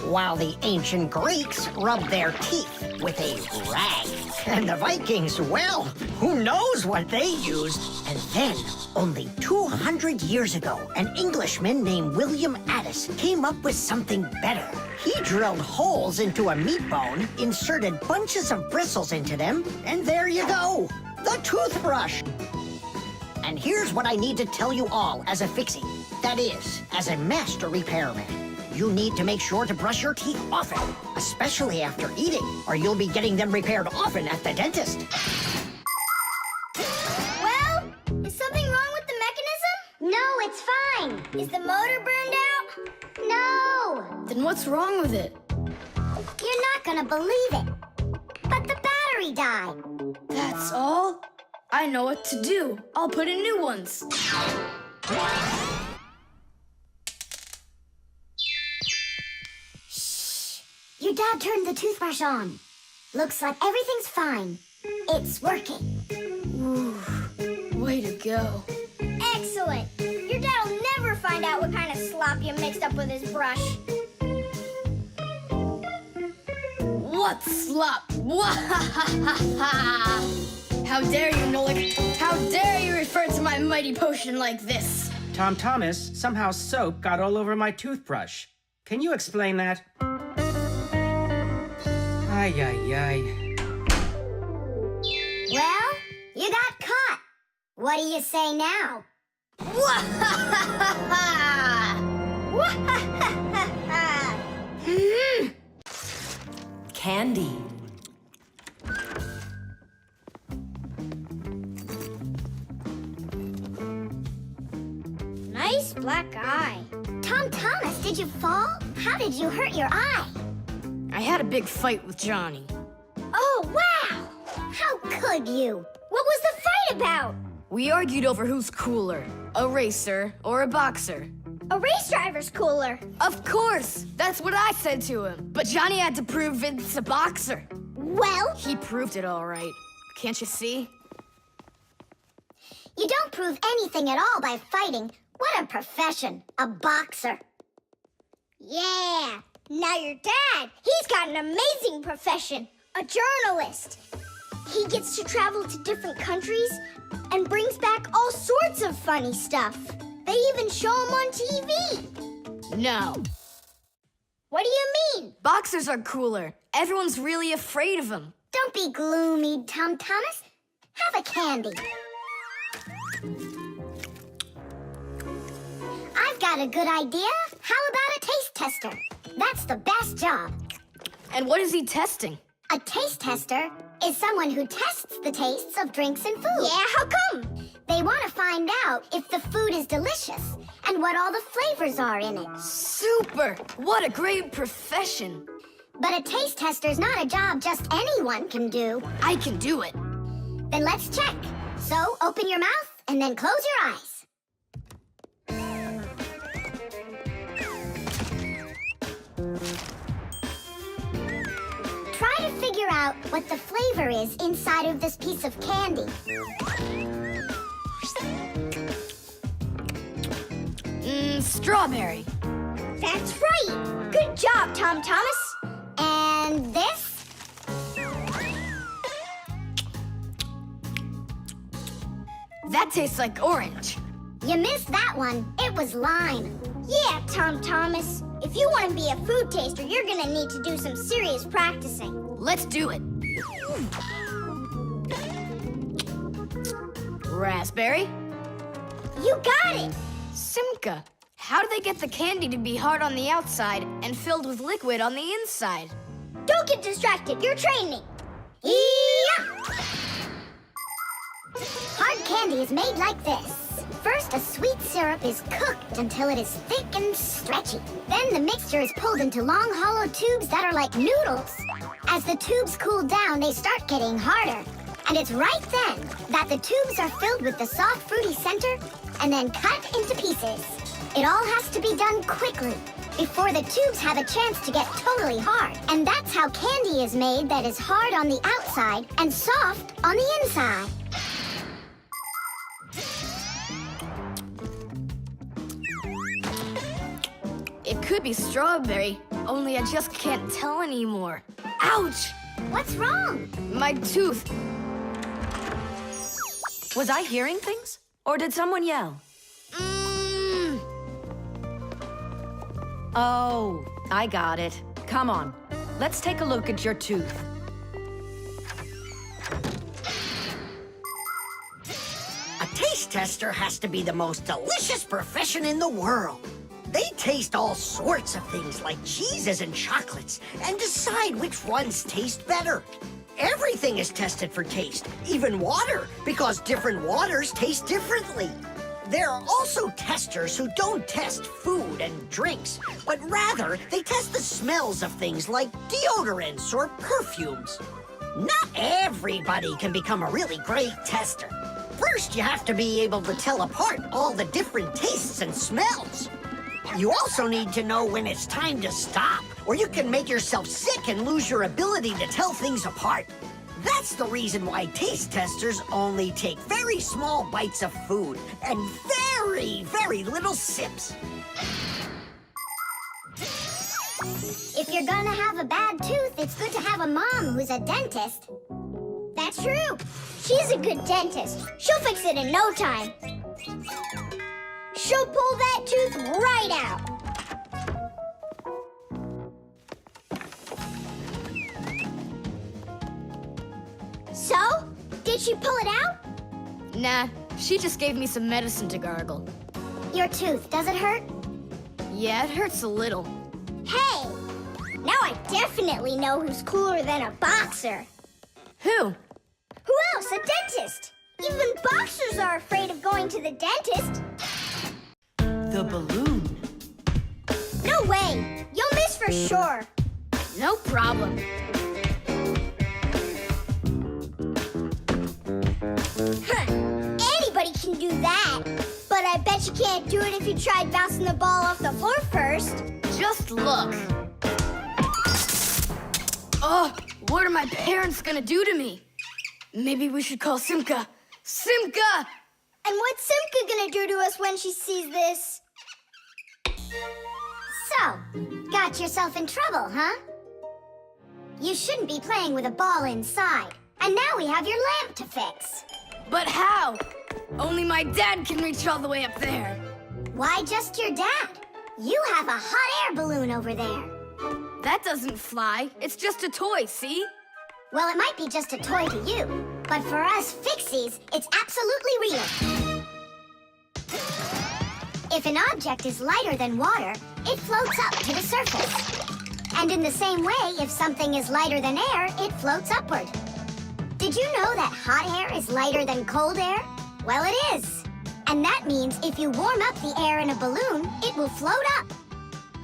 while the ancient Greeks rubbed their teeth with a rag. And the Vikings, well, who knows what they used? And then, only 200 years ago, an Englishman named William Addis came up with something better. He drilled holes into a meat bone, inserted bunches of bristles into them, and there you go, the toothbrush. And here's what I need to tell you all as a fixie. That is, as a master repairman. You need to make sure to brush your teeth often, especially after eating, or you'll be getting them repaired often at the dentist. Well, is something wrong with the mechanism? No, it's fine. Is the motor burned out? No! Then what's wrong with it? You're not gonna believe it. But the battery died. That's all? I know what to do. I'll put in new ones. Your dad turned the toothbrush on. Looks like everything's fine. It's working. Ooh, way to go. Excellent. Your dad will never find out what kind of slop you mixed up with his brush. What slop? How dare you, Nolik? How dare you refer to my mighty potion like this? Tom Thomas, somehow soap got all over my toothbrush. Can you explain that? Ay, ay, ay. Well, you got caught. What do you say now? Candy. Nice black eye. Tom Thomas, did you fall? How did you hurt your eye? I had a big fight with Johnny. Oh, wow! How could you? What was the fight about? We argued over who's cooler, a racer or a boxer. A race driver's cooler. Of course! That's what I said to him. But Johnny had to prove it's a boxer. Well, He proved it all right. Can't you see? you don't prove anything at all by fighting. What a profession, a boxer. Yeah. Now your dad, he's got an amazing profession. A journalist. He gets to travel to different countries and brings back all sorts of funny stuff. They even show him on TV. No. What do you mean? Boxers are cooler. Everyone's really afraid of them. Don't be gloomy, Tom Thomas. Have a candy. I've got a good idea. How about a taste tester? That's the best job. And what is he testing? A taste tester is someone who tests the tastes of drinks and food. Yeah, how come? They want to find out if the food is delicious and what all the flavors are in it. Super! What a great profession. But a taste tester's not a job just anyone can do. I can do it. Then let's check. So open your mouth and then close your eyes. out what the flavor is inside of this piece of candy. Strawberry. That's right. Good job, Tom Thomas. And this? That tastes like orange. You missed that one. It was lime. Yeah, Tom Thomas. If you want to be a food taster, you're gonna need to do some serious practicing. Let's do it. Raspberry? You got it! Simka, how do they get the candy to be hard on the outside and filled with liquid on the inside? Don't get distracted. You're training. Yeah! Hard candy is made like this. First, a sweet syrup is cooked until it is thick and stretchy. Then the mixture is pulled into long, hollow tubes that are like noodles. As the tubes cool down, they start getting harder. And it's right then that the tubes are filled with the soft, fruity center and then cut into pieces. It all has to be done quickly before the tubes have a chance to get totally hard. And that's how candy is made that is hard on the outside and soft on the inside. It could be strawberry, only I just can't tell anymore. Ouch! What's wrong? My tooth. Was I hearing things? Or did someone yell? Oh, I got it. Come on. Let's take a look at your tooth. A taste tester has to be the most delicious profession in the world. They taste all sorts of things like cheeses and chocolates and decide which ones taste better. Everything is tested for taste, even water, because different waters taste differently. There are also testers who don't test food and drinks, but rather they test the smells of things like deodorants or perfumes. Not everybody can become a really great tester. First, you have to be able to tell apart all the different tastes and smells. You also need to know when it's time to stop, or you can make yourself sick and lose your ability to tell things apart. That's the reason why taste testers only take very small bites of food and very, very little sips. If you're gonna have a bad tooth, it's good to have a mom who's a dentist. That's true. She's a good dentist. She'll fix it in no time. She'll pull that tooth right out. So, did she pull it out? Nah, she just gave me some medicine to gargle. Your tooth, does it hurt? Yeah, it hurts a little. Hey, now I definitely know who's cooler than a boxer. Who? Who else? A dentist. Even boxers are afraid of going to the dentist. The balloon. No way. You'll miss for sure. No problem. Huh. Anybody can do that. But I bet you can't do it if you tried bouncing the ball off the floor first. Just look. Oh, what are my parents gonna do to me? Maybe we should call Simka. Simka! And what's Simka gonna do to us when she sees this? So, got yourself in trouble, huh? You shouldn't be playing with a ball inside. And now we have your lamp to fix. But how? Only my dad can reach all the way up there. Why just your dad? You have a hot air balloon over there. That doesn't fly. It's just a toy, see? Well, it might be just a toy to you, but for us Fixies, it's absolutely real. If an object is lighter than water, it floats up to the surface. And in the same way, if something is lighter than air, it floats upward. Did you know that hot air is lighter than cold air? Well, it is. And that means if you warm up the air in a balloon, it will float up.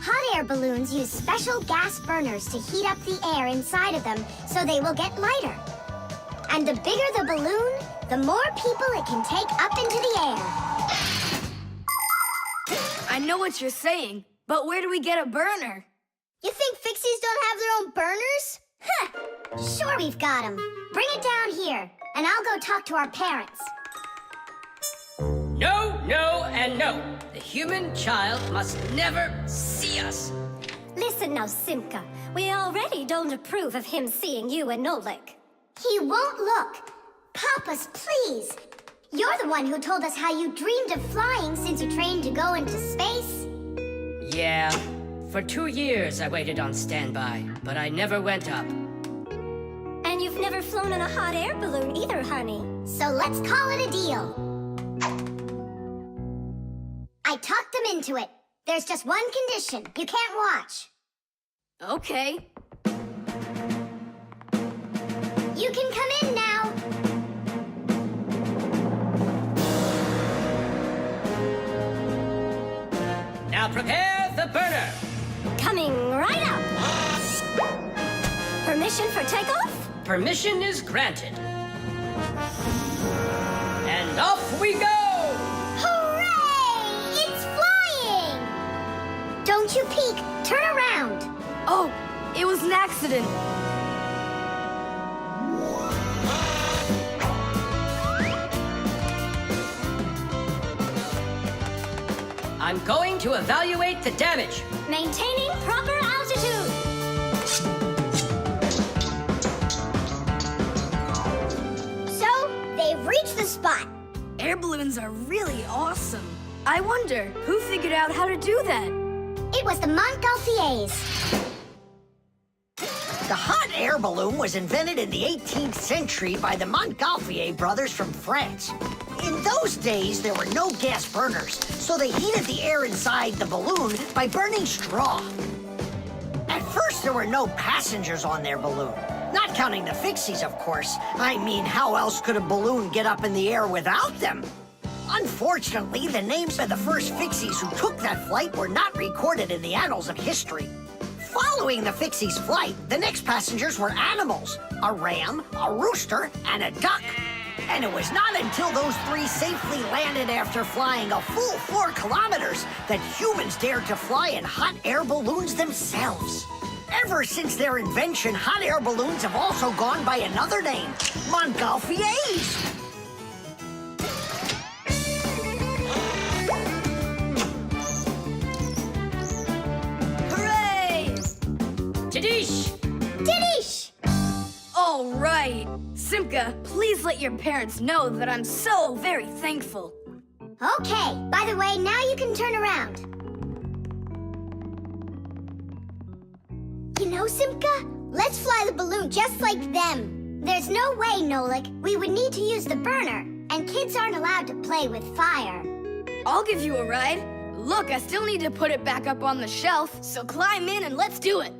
Hot air balloons use special gas burners to heat up the air inside of them so they will get lighter. And the bigger the balloon, the more people it can take up into the air. I know what you're saying, but where do we get a burner? You think Fixies don't have their own burners? Sure we've got him. Bring it down here, and I'll go talk to our parents. No, no, and no. The human child must never see us. Listen now, Simka. We already don't approve of him seeing you and Nolik. He won't look. Papoose, please. You're the one who told us how you dreamed of flying since you trained to go into space. Yeah, for 2 years I waited on standby, but I never went up. And you've never flown in a hot air balloon either, honey. So let's call it a deal. I talked them into it. There's just one condition. You can't watch. Okay. You can come in now. Now prepare the burner. Coming right up. Permission for takeoff? Permission is granted. And off we go! Hooray! It's flying! Don't you peek. Turn around. Oh, it was an accident. I'm going to evaluate the damage. Maintaining proper altitude. So, they've reached the spot. Air balloons are really awesome. I wonder, who figured out how to do that? It was the Montgolfiers. The hot air balloon was invented in the 18th century by the Montgolfier brothers from France. In those days, there were no gas burners, so they heated the air inside the balloon by burning straw. At first, there were no passengers on their balloon. Not counting the Fixies, of course. I mean, how else could a balloon get up in the air without them? Unfortunately, the names of the first Fixies who took that flight were not recorded in the annals of history. Following the Fixies' flight, the next passengers were animals: a ram, a rooster, and a duck. And it was not until those three safely landed after flying a full 4 kilometers that humans dared to fly in hot air balloons themselves. Ever since their invention, hot air balloons have also gone by another name: Montgolfiers. Hooray! Tadish! Didish! All right. Simka, please let your parents know that I'm so very thankful. Okay, by the way, now you can turn around. You know, Simka, let's fly the balloon just like them. There's no way, Nolik. We would need to use the burner, and kids aren't allowed to play with fire. I'll give you a ride. Look, I still need to put it back up on the shelf, so climb in and let's do it.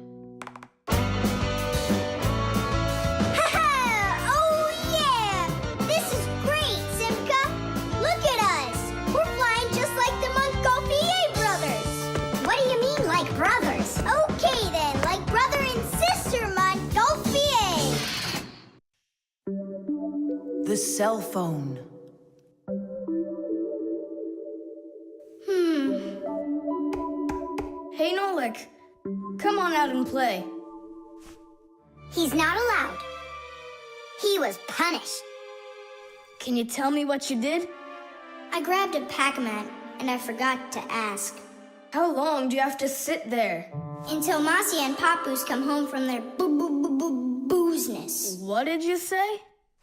Brothers. Okay then, like brother and sister, Montgolfier. The cell phone. Hey, Nolik, come on out and play. He's not allowed. He was punished. Can you tell me what you did? I grabbed a Pac-Man, and I forgot to ask. How long do you have to sit there? Until Mossy and Papoose come home from their boozness. What did you say?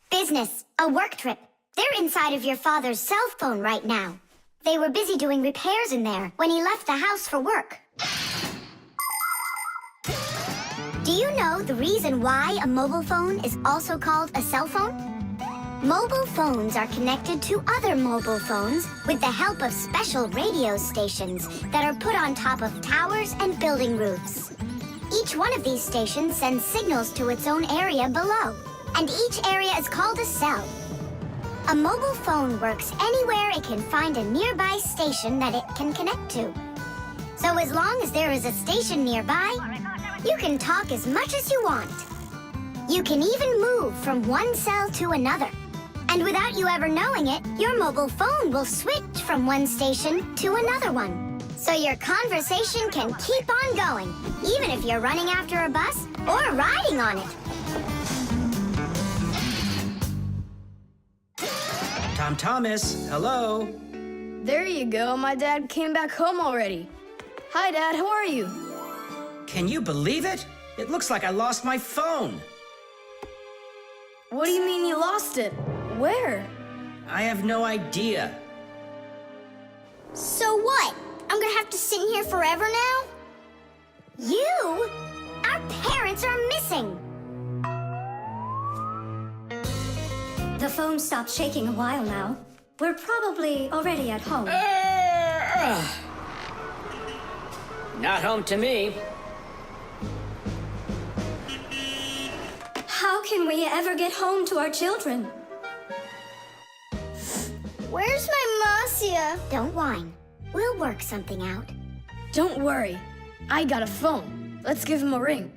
Business, a work trip. They're inside of your father's cell phone right now. They were busy doing repairs in there when he left the house for work. Do you know the reason why a mobile phone is also called a cell phone? Mobile phones are connected to other mobile phones with the help of special radio stations that are put on top of towers and building roofs. Each one of these stations sends signals to its own area below, and each area is called a cell. A mobile phone works anywhere it can find a nearby station that it can connect to. So as long as there is a station nearby, you can talk as much as you want. You can even move from one cell to another. And without you ever knowing it, your mobile phone will switch from one station to another one. so your conversation can keep on going, even if you're running after a bus or riding on it. Tom Thomas, hello. There you go. My dad came back home already. Hi, Dad. How are you? Can you believe it? It looks like I lost my phone. What do you mean you lost it? Where? I have no idea. So what? I'm gonna have to sit in here forever now? You? Our parents are missing. The phone stopped shaking a while now. We're probably already at home. Not home to me. How can we ever get home to our children? Where's my Marcia? Don't whine. We'll work something out. Don't worry. I got a phone. Let's give him a ring.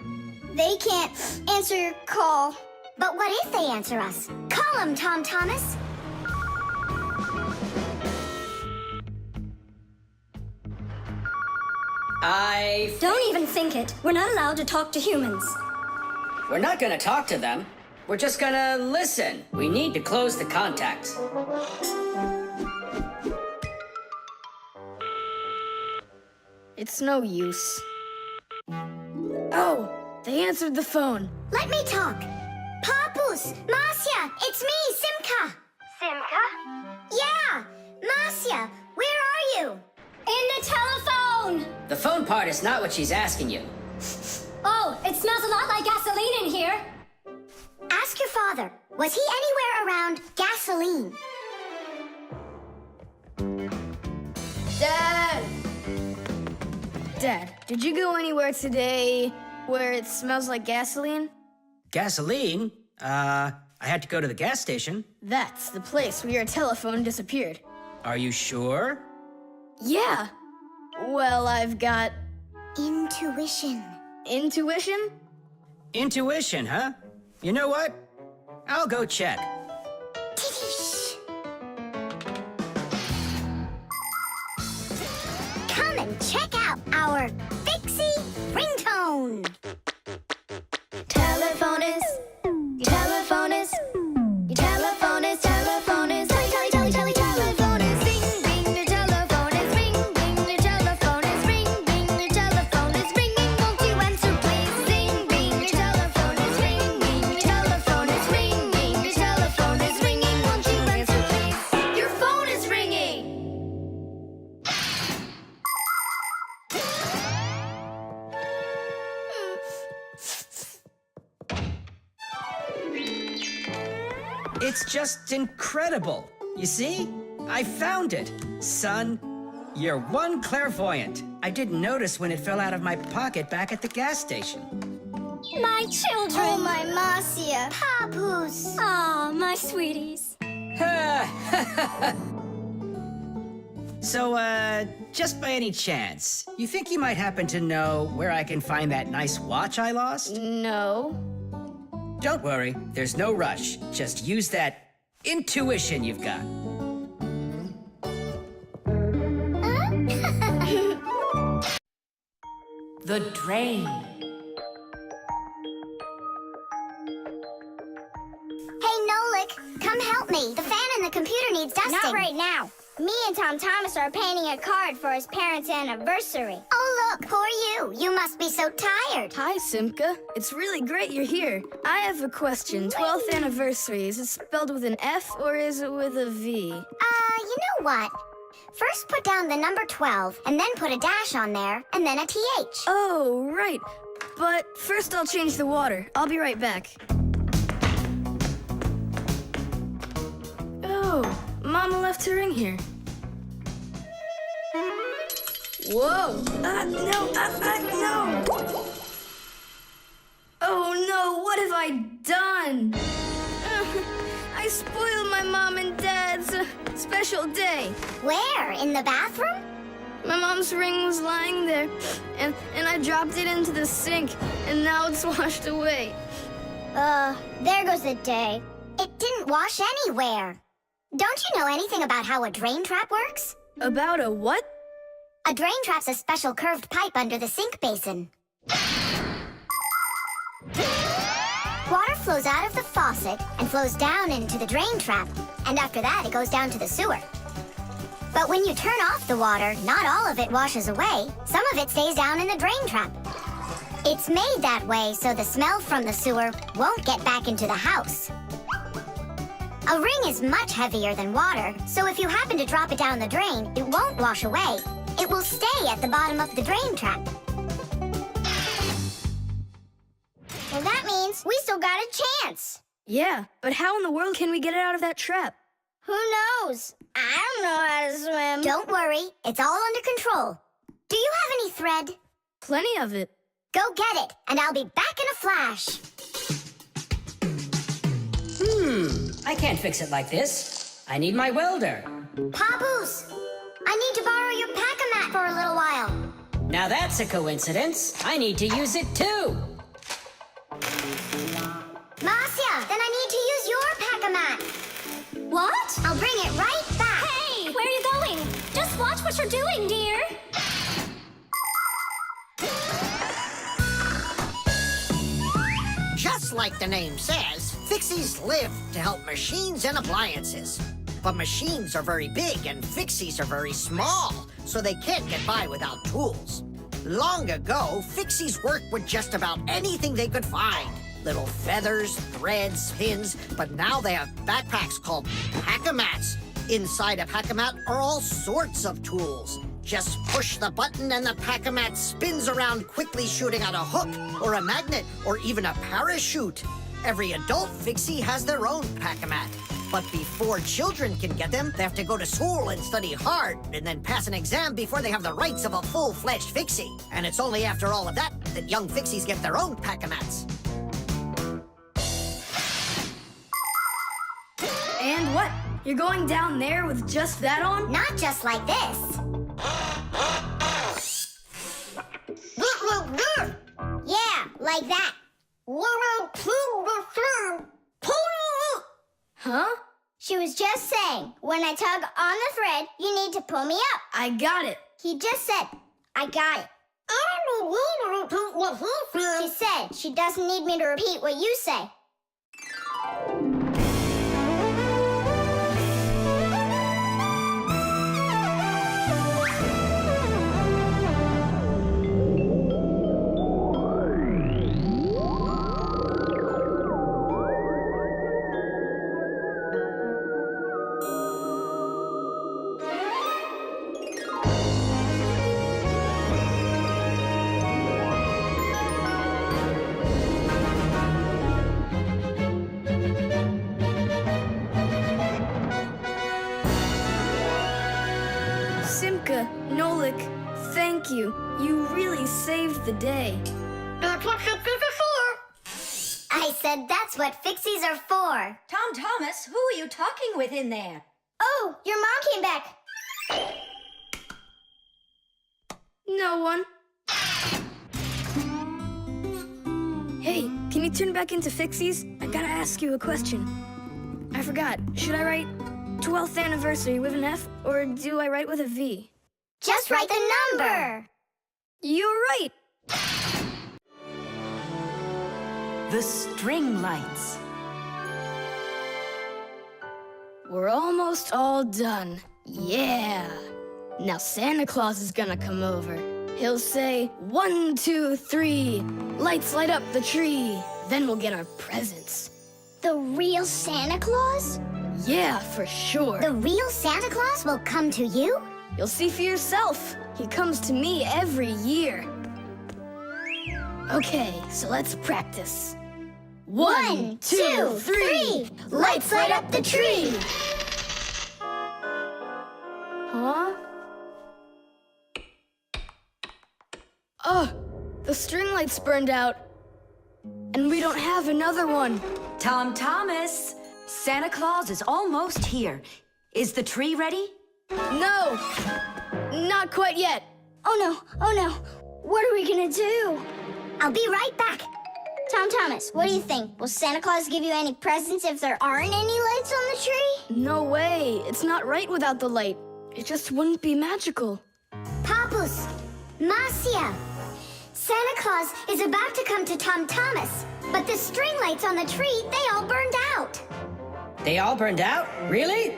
They can't answer your call. But what if they answer us? Call them, Tom Thomas. Don't even think it. We're not allowed to talk to humans. We're not gonna talk to them. We're just gonna listen. We need to close the contacts. It's no use. Oh, they answered the phone. Let me talk. Papoose, Marcia, it's me, Simka. Simka? Yeah, Marcia, where are you? In the telephone! The phone part is not what she's asking you. Oh, it smells a lot like gasoline in here. Ask your father. Was he anywhere around gasoline? Dad! Dad, did you go anywhere today where it smells like gasoline? Gasoline? I had to go to the gas station. That's the place where your telephone disappeared. Are you sure? Yeah. Well, I've got Intuition. intuition. Intuition, huh? You know what? I'll go check. Tidish. Come and check out our Fixie ringtone. Telephone is, your telephone is, your telephone is, telephone is, telephone is, ring, ring, your telephone is, ring, ring, your telephone is, ring, ring, your telephone is ringing, won't you answer please? Ring, ring, your telephone is, ring, ring, your telephone is, ring, ring, your telephone is ringing, won't you answer please? Your phone is ringing! It's just incredible. You see? I found it. Son, you're one clairvoyant. I didn't notice when it fell out of my pocket back at the gas station. My children! Oh, my Marcia. Papoose. Aw, my sweeties. So, just by any chance, you think you might happen to know where I can find that nice watch I lost? No. Don't worry, there's no rush. Just use that intuition you've got. The drain. Hey, Nolik, come help me. The fan in the computer needs dusting. Not right now. Me and Tom Thomas are painting a card for his parents' anniversary. Oh, look, poor you. You must be so tired. Hi, Simka. It's really great you're here. I have a question. 12th anniversary, is it spelled with an F or is it with a V? You know what? First put down the number 12, and then put a dash on there, and then a TH. Oh, right. But first I'll change the water. I'll be right back. Oh, Mama left her ring here. Whoa! No! Oh no, what have I done? I spoiled my mom and dad's special day. Where? In the bathroom? My mom's ring was lying there, and I dropped it into the sink, and now it's washed away. There goes the day. It didn't wash anywhere. Don't you know anything about how a drain trap works? About a what? A drain trap's a special curved pipe under the sink basin. Water flows out of the faucet and flows down into the drain trap, and after that it goes down to the sewer. But when you turn off the water, not all of it washes away. Some of it stays down in the drain trap. It's made that way so the smell from the sewer won't get back into the house. A ring is much heavier than water, so if you happen to drop it down the drain, it won't wash away. It will stay at the bottom of the drain trap. Well, that means we still got a chance. Yeah, but how in the world can we get it out of that trap? Who knows? I don't know how to swim. Don't worry, it's all under control. Do you have any thread? Plenty of it. Go get it, and I'll be back in a flash. I can't fix it like this. I need my welder. Papoose, I need to borrow your pack-a-mat for a little while. Now that's a coincidence. I need to use it too. Marcia, then I need to use your pack-a-mat. What? I'll bring it right back. Hey, where are you going? Just watch what you're doing, dear. Just like the name says, Fixies live to help machines and appliances. But machines are very big and Fixies are very small, so they can't get by without tools. Long ago, Fixies worked with just about anything they could find. Little feathers, threads, pins, but now they have backpacks called pack-a-mats. Inside a pack-a-mat are all sorts of tools. Just push the button and the pack-a-mat spins around, quickly shooting out a hook or a magnet or even a parachute. Every adult Fixie has their own pack-a-mat. But before children can get them, they have to go to school and study hard and then pass an exam before they have the rights of a full-fledged Fixie. And it's only after all of that that young Fixies get their own pack-a-mats. And what? You're going down there with just that on? Not just like this. Yeah, like that. Huh? She was just saying, when I tug on the thread, you need to pull me up. I got it. He just said, I got it. She said she doesn't need me to repeat what you say. Simka, Nolik, thank you. You really saved the day. That's what Fixies are for. I said that's what Fixies are for. Tom Thomas, who are you talking with in there? Oh, your mom came back. No one. Hey, can you turn back into Fixies? I gotta ask you a question. I forgot. Should I write 12th anniversary with an F, or do I write with a V? Just write the number. You're right. The string lights. We're almost all done. Yeah. Now Santa Claus is gonna come over. He'll say, 1, 2, 3, lights light up the tree. Then we'll get our presents. The real Santa Claus? Yeah, for sure. The real Santa Claus will come to you? You'll see for yourself. He comes to me every year. Okay, so let's practice. 1, 2, 3, Lights light up the tree. Huh? Oh, the string lights burned out. And we don't have another one. Tom Thomas, Santa Claus is almost here. Is the tree ready? No, not quite yet. Oh no. What are we gonna do? I'll be right back. Tom Thomas, what do you think? Will Santa Claus give you any presents if there aren't any lights on the tree? No way. It's not right without the light. It just wouldn't be magical. Papoose, Papoose! Marcia! Santa Claus is about to come to Tom Thomas, but the string lights on the tree, they all burned out. They all burned out? Really?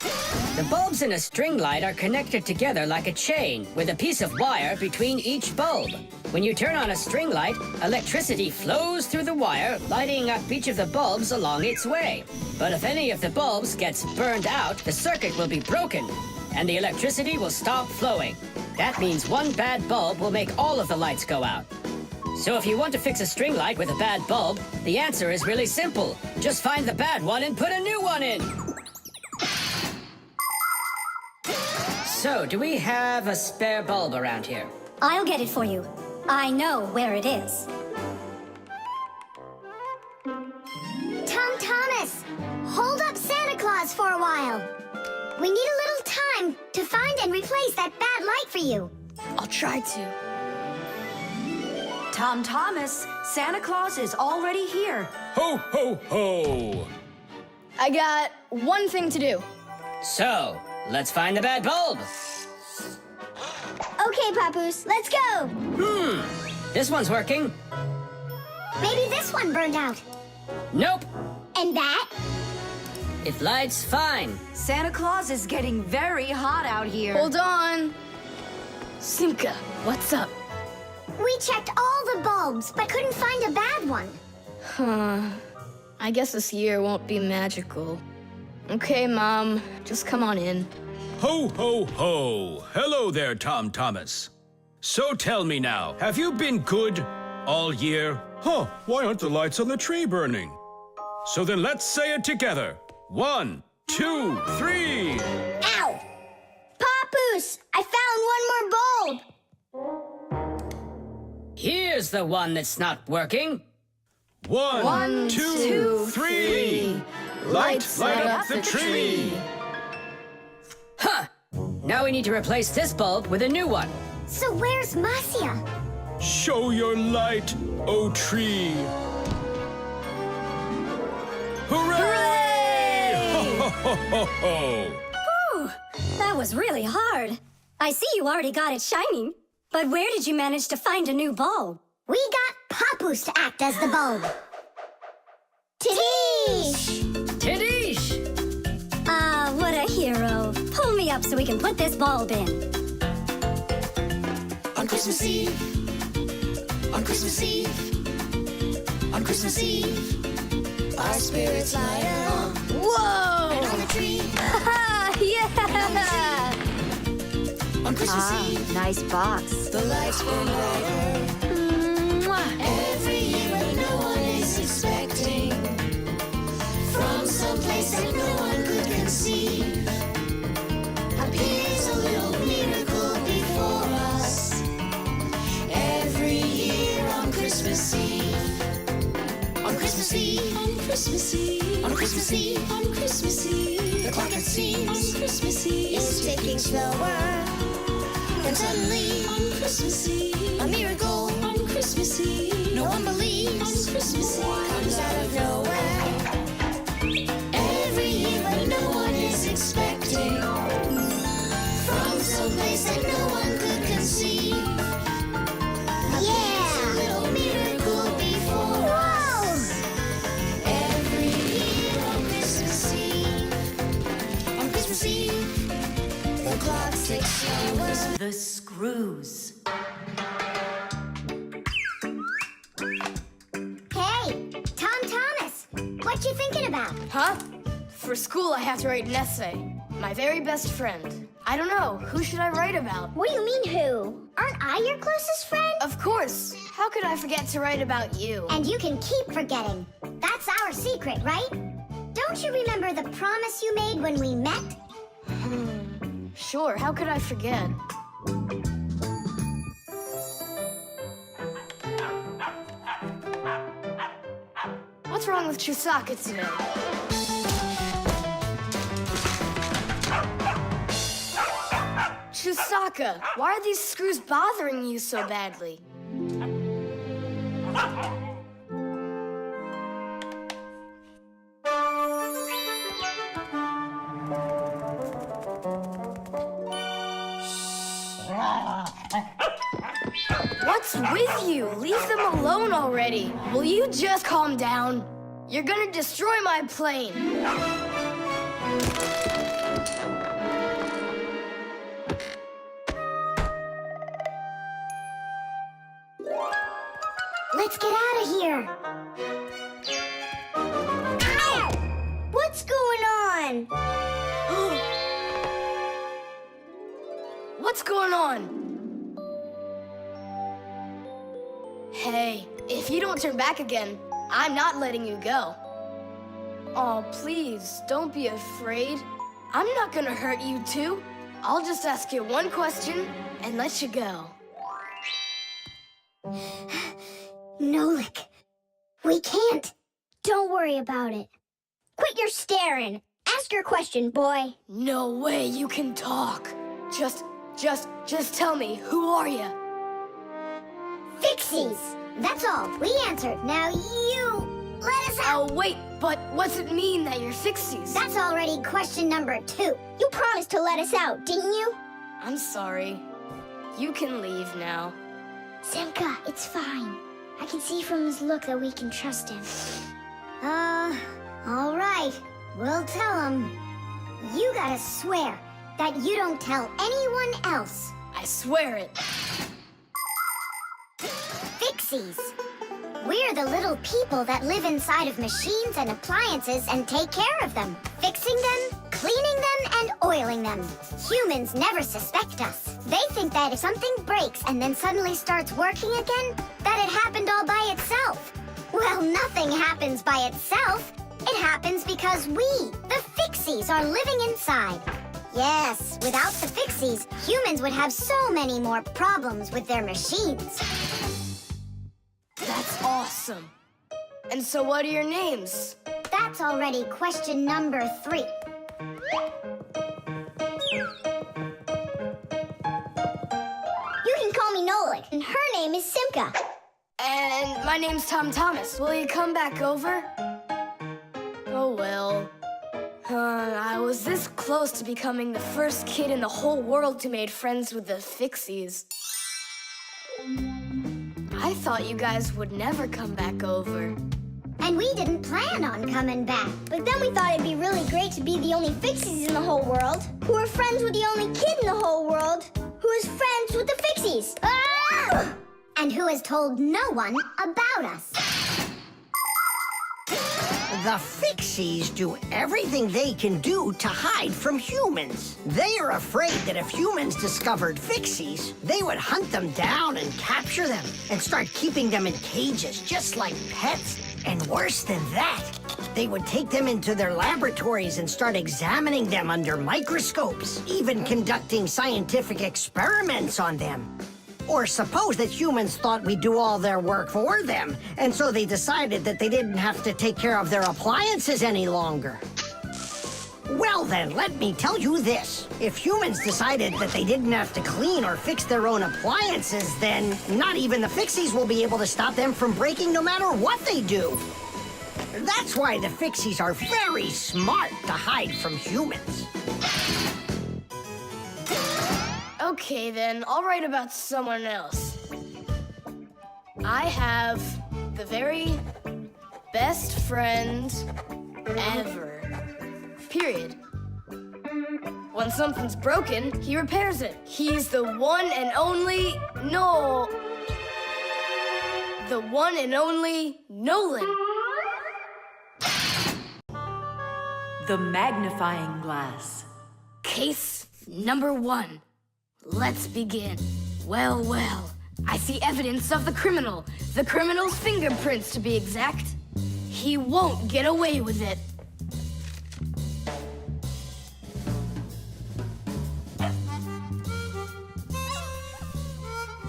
The bulbs in a string light are connected together like a chain with a piece of wire between each bulb. When you turn on a string light, electricity flows through the wire, lighting up each of the bulbs along its way. But if any of the bulbs gets burned out, the circuit will be broken, and the electricity will stop flowing. That means one bad bulb will make all of the lights go out. So if you want to fix a string light with a bad bulb, the answer is really simple. Just find the bad one and put a new one in. So, do we have a spare bulb around here? I'll get it for you. I know where it is. Tom Thomas, hold up Santa Claus for a while. We need a little time to find and replace that bad light for you. I'll try to. Tom Thomas, Santa Claus is already here. Ho, ho, ho! I got one thing to do. So, let's find the bad bulb. Okay, Papoose, let's go. This one's working. Maybe this one burned out. Nope. And that? It lights fine. Santa Claus is getting very hot out here. Hold on. Simka, what's up? We checked all the bulbs, but couldn't find a bad one. I guess this year won't be magical. Okay, Mom, just come on in. Ho, ho, ho! Hello there, Tom Thomas. So tell me now, have you been good all year? Huh, why aren't the lights on the tree burning? So then let's say it together. 1, 2, 3. Ow! Papoose, I found one more bulb. Here's the one that's not working. 1, 2, 3. Light up the tree. Huh! Now we need to replace this bulb with a new one. So where's Marcia? Show your light, O tree. Hooray! Ho, ho, ho, ho. Whew, that was really hard. I see you already got it shining. But where did you manage to find a new bulb? We got Papoose to act as the bulb. Tidish! Tidish! Ah, what a hero. Pull me up so we can put this bulb in. On Christmas Eve, on Christmas Eve, on Christmas Eve, our spirits light up. Whoa! And on the tree, Yeah! on Christmas Eve, Nice box. the lights burn brighter. Every year when no one is expecting, from some place that no one could conceive, appears a little miracle before us. Every year on Christmas Eve, on Christmas Eve, on Christmas Eve, on Christmas Eve, on Christmas Eve, the clock it seems on Christmas Eve is ticking slower. And suddenly, on Christmas Eve, a miracle on Christmas Eve, no one believes on Christmas Eve comes out of nowhere. Every year when no one is expecting, from some place that no one could conceive. Yeah! A little miracle before us. Every year on Christmas Eve, on Christmas Eve, the clock ticks slower. The screws. Hey, Tom Thomas, what you thinking about? Huh? For school, I have to write an essay. My very best friend. I don't know. Who should I write about? What do you mean, who? Aren't I your closest friend? Of course. How could I forget to write about you? And you can keep forgetting. That's our secret, right? Don't you remember the promise you made when we met? Sure, how could I forget? What's wrong with Chusaka today? Chusaka, why are these screws bothering you so badly? with you? Leave them alone already. Will you just calm down? You're gonna destroy my plane. Let's get out of here. Ow! What's going on? What's going on? Hey, if you don't turn back again, I'm not letting you go. Oh, please, don't be afraid. I'm not gonna hurt you too. I'll just ask you one question and let you go. Nolik, we can't. Don't worry about it. Quit your staring. Ask your question, boy. No way you can talk. Just tell me, who are you? Fixies. That's all. We answered. Now you let us out. Oh, wait, but what's it mean that you're Fixies? That's already question number 2. You promised to let us out, didn't you? I'm sorry. You can leave now. Simka, it's fine. I can see from his look that we can trust him. All right. We'll tell him. You gotta swear that you don't tell anyone else. I swear it. Fixies. We're the little people that live inside of machines and appliances and take care of them, fixing them, cleaning them, and oiling them. Humans never suspect us. They think that if something breaks and then suddenly starts working again, that it happened all by itself. Well, nothing happens by itself. It happens because we, the Fixies, are living inside. Yes, without the Fixies, humans would have so many more problems with their machines. That's awesome. And so what are your names? That's already question number 3. You can call me Nolik, and her name is Simka. And my name's Tom Thomas. Will you come back over? Oh, well. I was this close to becoming the first kid in the whole world who made friends with the Fixies. I thought you guys would never come back over. And we didn't plan on coming back. But then we thought it'd be really great to be the only Fixies in the whole world, who are friends with the only kid in the whole world, who is friends with the Fixies. Ah! And who has told no one about us. The Fixies do everything they can do to hide from humans. They are afraid that if humans discovered Fixies, they would hunt them down and capture them and start keeping them in cages, just like pets. And worse than that, they would take them into their laboratories and start examining them under microscopes, even conducting scientific experiments on them. Or suppose that humans thought we'd do all their work for them, and so they decided that they didn't have to take care of their appliances any longer. Well then, let me tell you this. If humans decided that they didn't have to clean or fix their own appliances, then not even the Fixies will be able to stop them from breaking no matter what they do. That's why the Fixies are very smart to hide from humans. Okay, then, I'll write about someone else. I have the very best friend ever. Period. When something's broken, he repairs it. He's the one and only the one and only Nolan. The magnifying glass. Case number 1. Let's begin. Well, well, I see evidence of the criminal. The criminal's fingerprints, to be exact. He won't get away with it.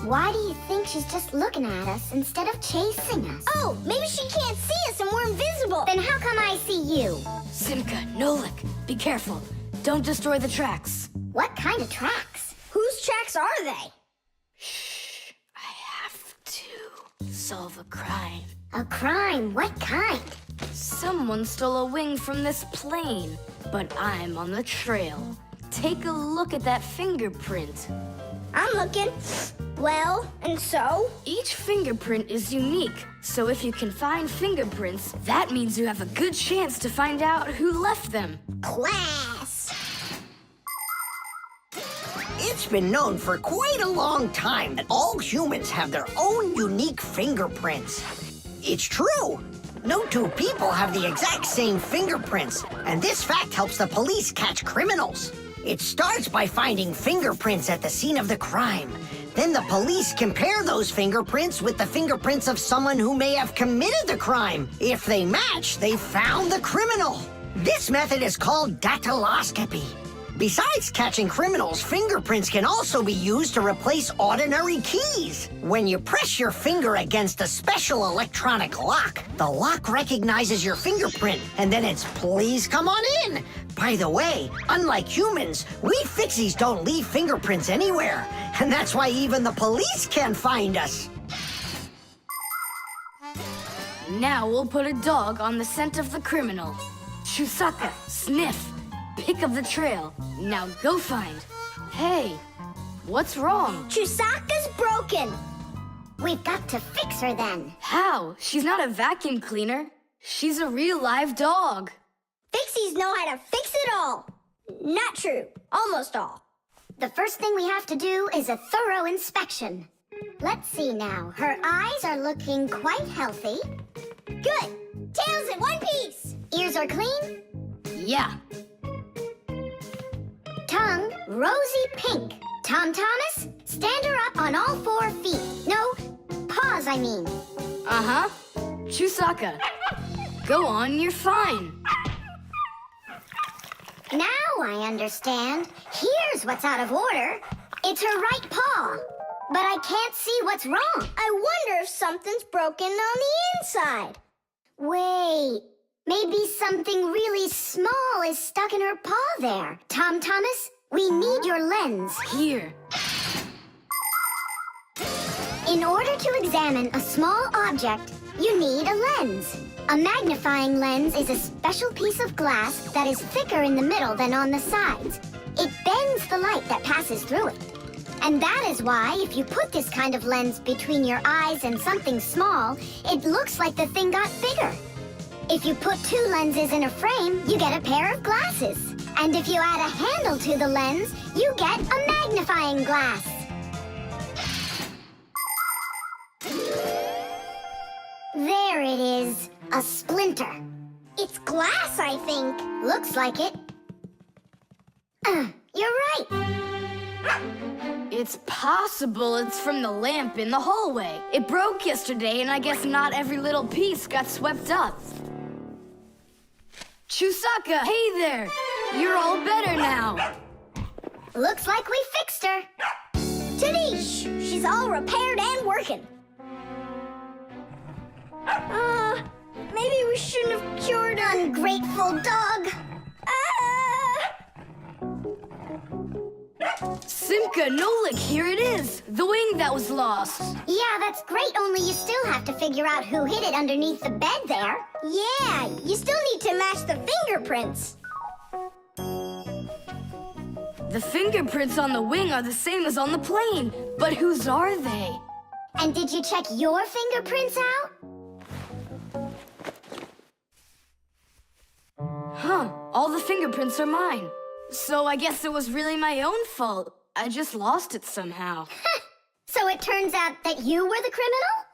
Why do you think she's just looking at us instead of chasing us? Oh, maybe she can't see us and we're invisible. Then how come I see you? Simka, Nolik, be careful. Don't destroy the tracks. What kind of tracks? Whose tracks are they? Shh, I have to solve a crime. A crime? What kind? Someone stole a wing from this plane, but I'm on the trail. Take a look at that fingerprint. I'm looking. Well, and so? Each fingerprint is unique, so if you can find fingerprints, that means you have a good chance to find out who left them. Class! It's been known for quite a long time that all humans have their own unique fingerprints. It's true. No two people have the exact same fingerprints, and this fact helps the police catch criminals. It starts by finding fingerprints at the scene of the crime. Then the police compare those fingerprints with the fingerprints of someone who may have committed the crime. If they match, they found the criminal. This method is called dactyloscopy. Besides catching criminals, fingerprints can also be used to replace ordinary keys. When you press your finger against a special electronic lock, the lock recognizes your fingerprint, and then it's "please come on in." By the way, unlike humans, we Fixies don't leave fingerprints anywhere, and that's why even the police can't find us. Now we'll put a dog on the scent of the criminal. Chusaka, sniff. Pick of the trail. Now go find. Hey, what's wrong? Chusaka's broken. We've got to fix her then. How? She's not a vacuum cleaner. She's a real live dog. Fixies know how to fix it all. Not true. Almost all. The first thing we have to do is a thorough inspection. Let's see now. Her eyes are looking quite healthy. Good. Tails in one piece. Ears are clean. Yeah. Tongue, rosy pink. Tom Thomas, stand her up on all 4 feet. No, paws, I mean. Uh-huh. Chusaka, go on, you're fine. Now I understand. Here's what's out of order. It's her right paw. But I can't see what's wrong. I wonder if something's broken on the inside. Wait, maybe something really small is stuck in her paw there. Tom Thomas, we need your lens. Here. In order to examine a small object, you need a lens. A magnifying lens is a special piece of glass that is thicker in the middle than on the sides. It bends the light that passes through it. And that is why, if you put this kind of lens between your eyes and something small, it looks like the thing got bigger. If you put 2 lenses in a frame, you get a pair of glasses. And if you add a handle to the lens, you get a magnifying glass. There it is, a splinter. It's glass, I think. Looks like it. You're right. It's possible it's from the lamp in the hallway. It broke yesterday, and I guess not every little piece got swept up. Chusaka, hey there! You're all better now. Looks like we fixed her. Tadish! She's all repaired and working. Maybe we shouldn't have cured her. Ungrateful dog. Simka and Nolik, here it is! The wing that was lost. Yeah, that's great, only you still have to figure out who hid it underneath the bed there. Yeah, you still need to match the fingerprints. The fingerprints on the wing are the same as on the plane, but whose are they? And did you check your fingerprints out? Huh, all the fingerprints are mine. So I guess it was really my own fault. I just lost it somehow. So it turns out that you were the criminal?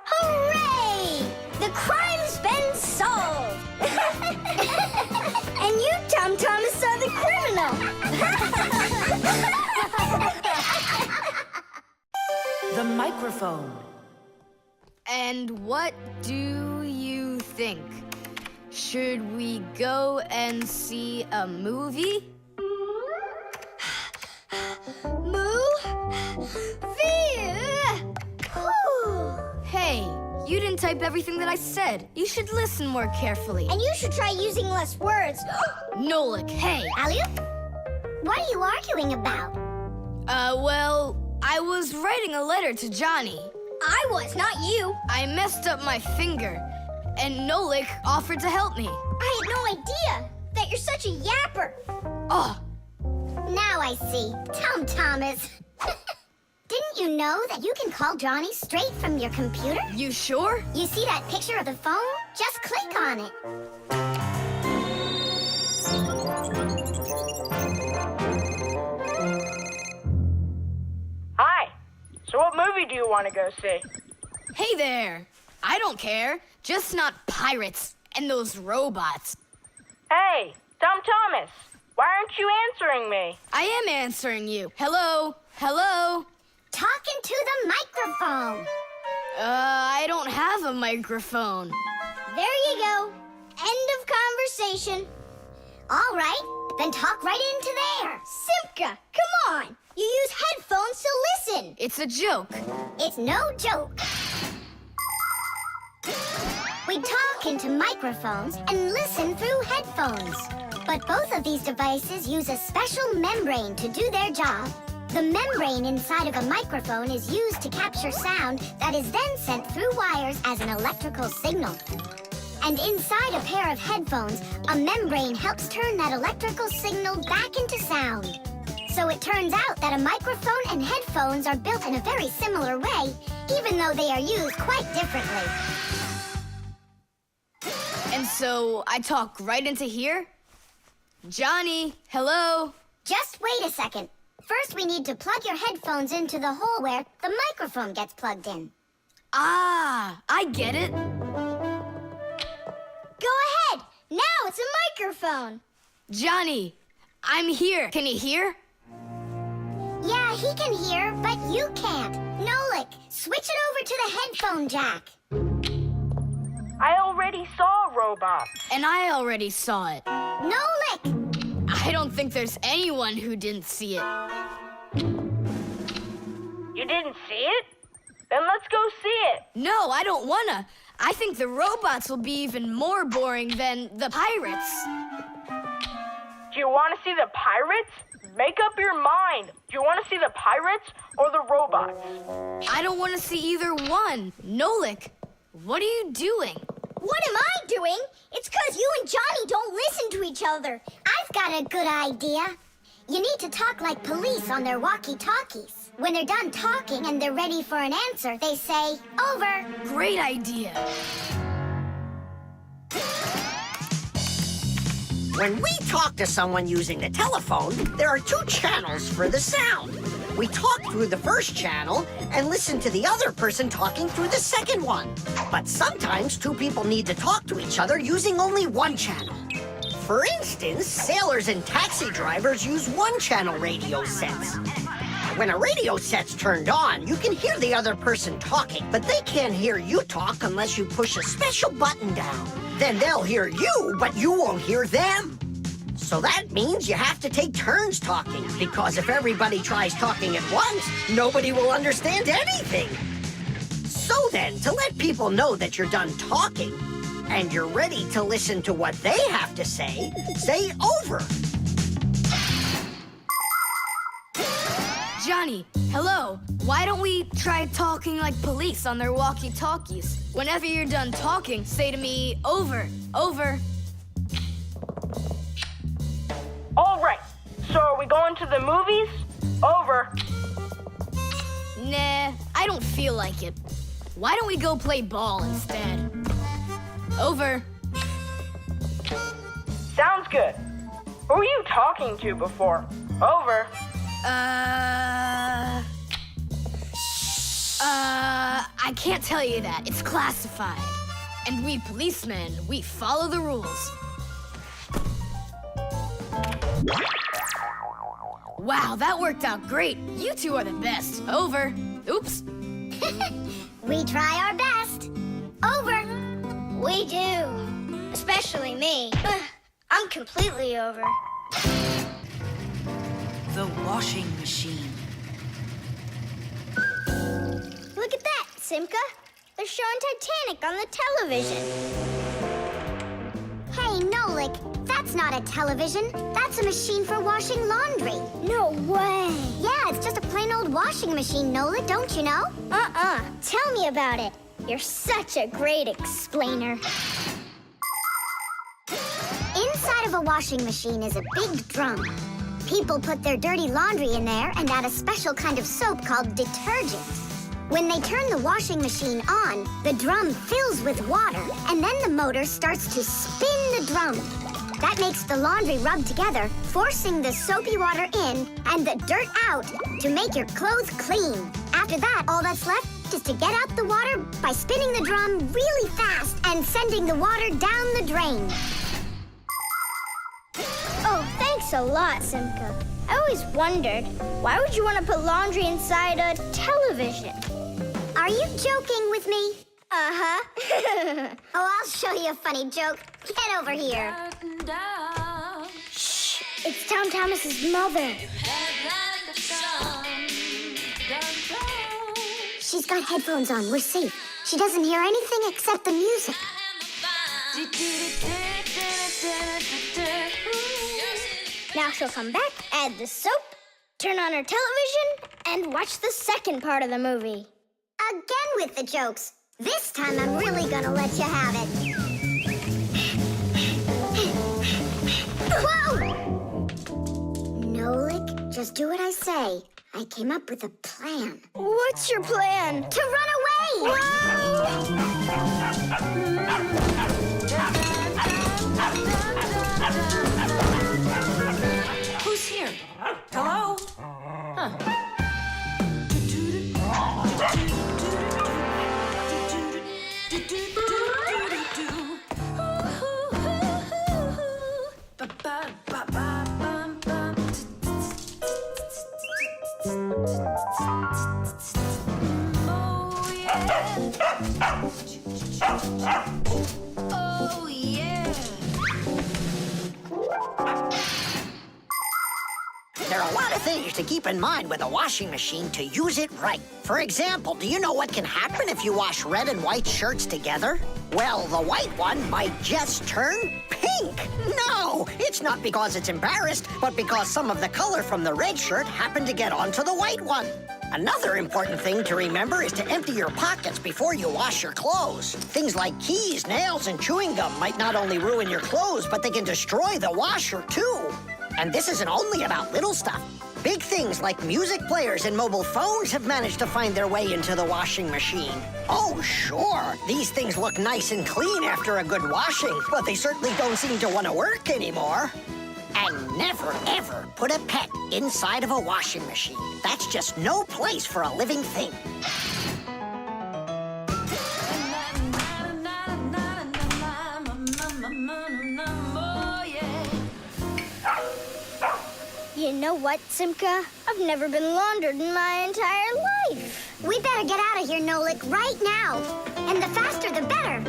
Hooray! The crime's been solved! And you, Tom Thomas, are the criminal! The microphone. And what do you think? Should we go and see a movie? Hey, you didn't type everything that I said. You should listen more carefully. And you should try using less words. Nolik, hey. Helium? What are you arguing about? Well, I was writing a letter to Johnny. I was, not you. I messed up my finger, and Nolik offered to help me. I had no idea that you're such a yapper. Oh, Now I see. Tom Thomas. Didn't you know that you can call Johnny straight from your computer? You sure? You see that picture of the phone? Just click on it. Hi. So what movie do you want to go see? Hey there. I don't care. Just not pirates and those robots. Hey, Tom Thomas. Why aren't you answering me? I am answering you. Hello? Hello? Talking to the microphone. I don't have a microphone. There you go. End of conversation. All right, then talk right into there. Simka, come on. You use headphones to listen. It's a joke. It's no joke. We talk into microphones and listen through headphones. But both of these devices use a special membrane to do their job. The membrane inside of a microphone is used to capture sound that is then sent through wires as an electrical signal. And inside a pair of headphones, a membrane helps turn that electrical signal back into sound. So it turns out that a microphone and headphones are built in a very similar way, even though they are used quite differently. And so I talk right into here? Johnny, hello? Just wait a second. First, we need to plug your headphones into the hole where the microphone gets plugged in. Ah, I get it. Go ahead. Now it's a microphone. Johnny, I'm here. Can you hear? Yeah, he can hear, but you can't. Nolik, switch it over to the headphone jack. I already saw a robot. And I already saw it. Nolik! I don't think there's anyone who didn't see it. You didn't see it? Then let's go see it. No, I don't wanna. I think the robots will be even more boring than the pirates. Do you want to see the pirates? Make up your mind. Do you want to see the pirates or the robots? I don't want to see either one. Nolik, what are you doing? What am I doing? It's because you and Johnny don't listen to each other. I've got a good idea. You need to talk like police on their walkie-talkies. When they're done talking and they're ready for an answer, they say, over. Great idea. When we talk to someone using the telephone, there are two channels for the sound. We talk through the first channel and listen to the other person talking through the second one. But sometimes two people need to talk to each other using only one channel. For instance, sailors and taxi drivers use one-channel radio sets. When a radio set's turned on, you can hear the other person talking, but they can't hear you talk unless you push a special button down. Then they'll hear you, but you won't hear them. So that means you have to take turns talking, because if everybody tries talking at once, nobody will understand anything. So then, to let people know that you're done talking, and you're ready to listen to what they have to say over. Johnny, hello. Why don't we try talking like police on their walkie-talkies? Whenever you're done talking, say to me, over, over. All right. So are we going to the movies? Over. Nah, I don't feel like it. Why don't we go play ball instead? Over. Sounds good. Who were you talking to before? Over. I can't tell you that. It's classified. And we policemen, we follow the rules. Wow, that worked out great. You two are the best. Over. Oops. We try our best. Over. We do. Especially me. I'm completely over. The washing machine. Look at that, Simka. They're showing Titanic on the television. Hey, Nolik, that's not a television. That's a machine for washing laundry. No way. Yeah, it's just a plain old washing machine, Nolik, don't you know? Tell me about it. You're such a great explainer. Inside of a washing machine is a big drum. People put their dirty laundry in there and add a special kind of soap called detergent. When they turn the washing machine on, the drum fills with water, and then the motor starts to spin the drum. That makes the laundry rub together, forcing the soapy water in and the dirt out to make your clothes clean. After that, all that's left is to get out the water by spinning the drum really fast and sending the water down the drain. Oh, thanks a lot, Simka. I always wondered, why would you want to put laundry inside a television? Are you joking with me? Uh-huh. Oh, I'll show you a funny joke. Get over here. Shh, it's Tom Thomas's mother. She's got headphones on. We're safe. She doesn't hear anything except the music. Now she'll come back, add the soap, turn on her television, and watch the second part of the movie. Again with the jokes. This time I'm really gonna let you have it. Whoa! Nolik, just do what I say. I came up with a plan. What's your plan? To run away! Who's here? Hello? Huh. Oh, yeah. There are a lot of things to keep in mind with a washing machine to use it right. For example, do you know what can happen if you wash red and white shirts together? Well, the white one might just turn pink. No, it's not because it's embarrassed, but because some of the color from the red shirt happened to get onto the white one. Another important thing to remember is to empty your pockets before you wash your clothes. Things like keys, nails, and chewing gum might not only ruin your clothes, but they can destroy the washer, too. And this isn't only about little stuff. Big things like music players and mobile phones have managed to find their way into the washing machine. Oh, sure, these things look nice and clean after a good washing, but they certainly don't seem to want to work anymore. And never, ever put a pet inside of a washing machine. That's just no place for a living thing. You know what, Simka? I've never been laundered in my entire life. We better get out of here, Nolik, right now. And the faster, the better.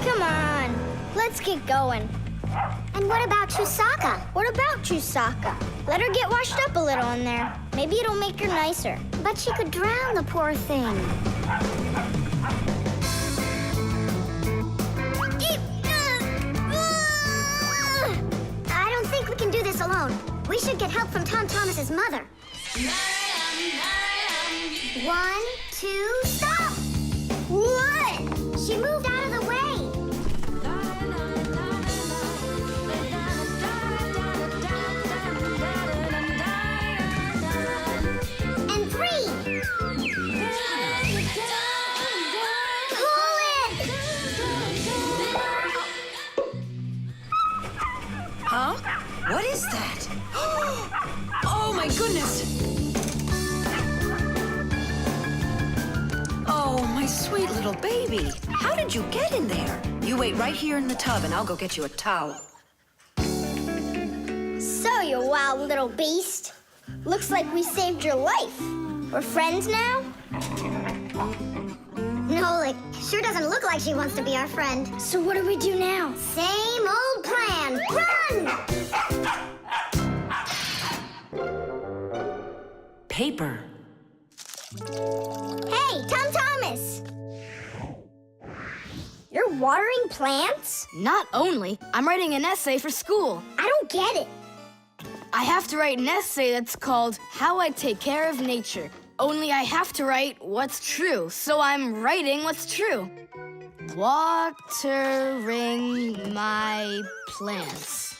Come on, let's get going. And what about Chusaka? What about Chusaka? Let her get washed up a little in there. Maybe it'll make her nicer. But she could drown, the poor thing. I don't think we can do this alone. We should get help from Tom Thomas's mother. 1, 2, stop! What? She moved out of the way. And 3. Pull it! Huh? What is that? Oh, my goodness! Oh, my sweet little baby. How did you get in there? You wait right here in the tub and I'll go get you a towel. So, you wild little beast. Looks like we saved your life. We're friends now? Nolik, sure doesn't look like she wants to be our friend. So what do we do now? Same old plan. Run! Paper. Hey, Tom Thomas! You're watering plants? Not only, I'm writing an essay for school. I don't get it. I have to write an essay that's called How I Take Care of Nature. Only I have to write what's true, so I'm writing what's true. Watering my plants.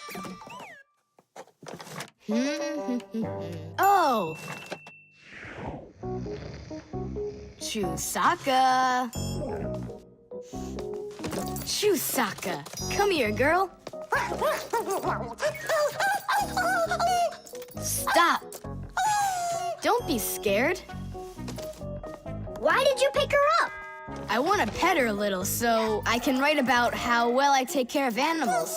Oh! Chusaka. Chusaka, come here, girl. Stop. Don't be scared. Why did you pick her up? I want to pet her a little so I can write about how well I take care of animals.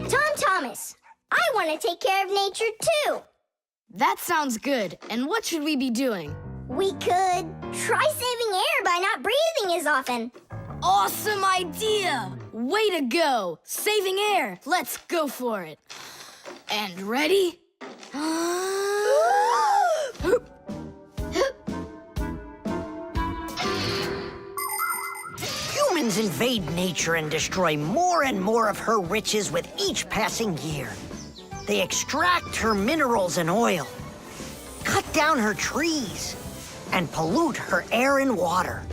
Tom Thomas, I want to take care of nature too. That sounds good. And what should we be doing? We could try saving air by not breathing as often. Awesome idea! Way to go! Saving air! Let's go for it. And ready? Humans invade nature and destroy more and more of her riches with each passing year. They extract her minerals and oil, cut down her trees, and pollute her air and water.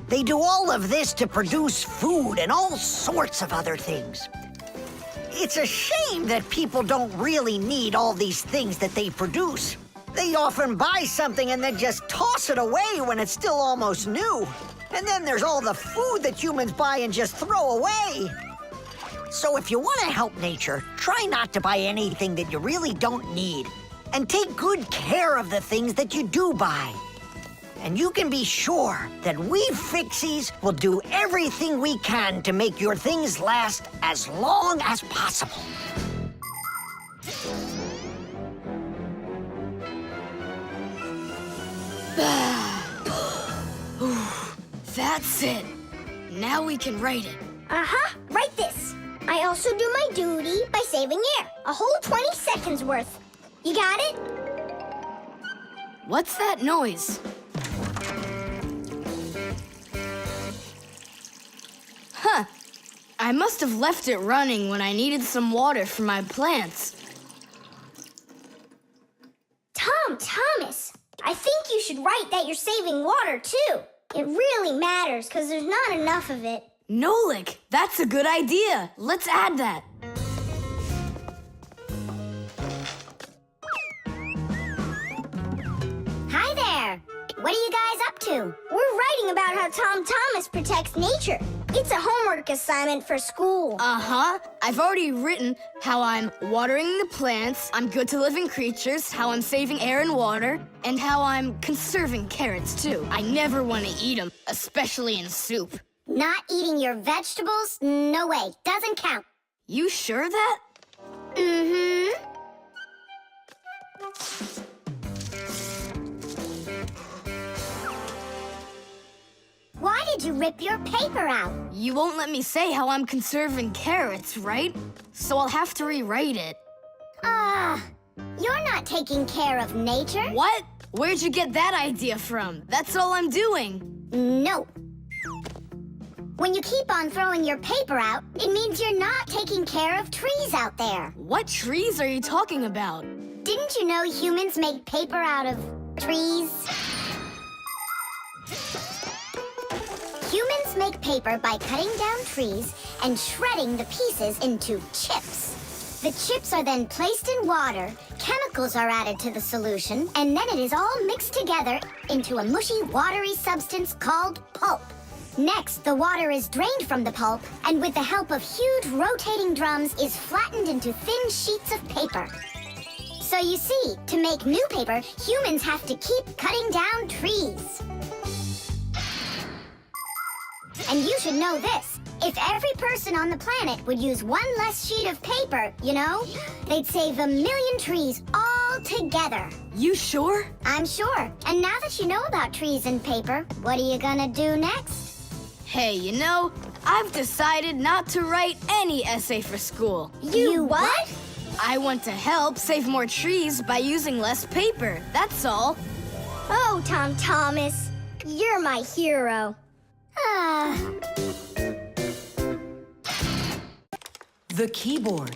They do all of this to produce food and all sorts of other things. It's a shame that people don't really need all these things that they produce. They often buy something and then just toss it away when it's still almost new. And then there's all the food that humans buy and just throw away. So if you want to help nature, try not to buy anything that you really don't need. And take good care of the things that you do buy. And you can be sure that we Fixies will do everything we can to make your things last as long as possible. That's it. Now we can write it. Write this. I also do my duty by saving air. A whole 20 seconds worth. You got it? What's that noise? Huh. I must have left it running when I needed some water for my plants. Tom Thomas, I think you should write that you're saving water too. It really matters because there's not enough of it. Nolik, that's a good idea. Let's add that. Hi there. What are you guys up to? We're writing about how Tom Thomas protects nature. It's a homework assignment for school. Uh-huh. I've already written how I'm watering the plants, I'm good to living creatures, how I'm saving air and water, and how I'm conserving carrots, too. I never want to eat them, especially in soup. Not eating your vegetables? No way. Doesn't count. You sure that? Mm-hmm. Why did you rip your paper out? You won't let me say how I'm conserving carrots, right? So I'll have to rewrite it. You're not taking care of nature. What? Where'd you get that idea from? That's all I'm doing. No. When you keep on throwing your paper out, it means you're not taking care of trees out there. What trees are you talking about? Didn't you know humans make paper out of trees? Humans make paper by cutting down trees and shredding the pieces into chips. The chips are then placed in water, chemicals are added to the solution, and then it is all mixed together into a mushy, watery substance called pulp. Next, the water is drained from the pulp, and with the help of huge rotating drums is flattened into thin sheets of paper. So you see, to make new paper, humans have to keep cutting down trees. And you should know this. If every person on the planet would use one less sheet of paper, you know, they'd save 1 million trees all together. You sure? I'm sure. And now that you know about trees and paper, what are you gonna do next? Hey, you know, I've decided not to write any essay for school. You what? I want to help save more trees by using less paper, that's all. Oh, Tom Thomas, you're my hero. The keyboard.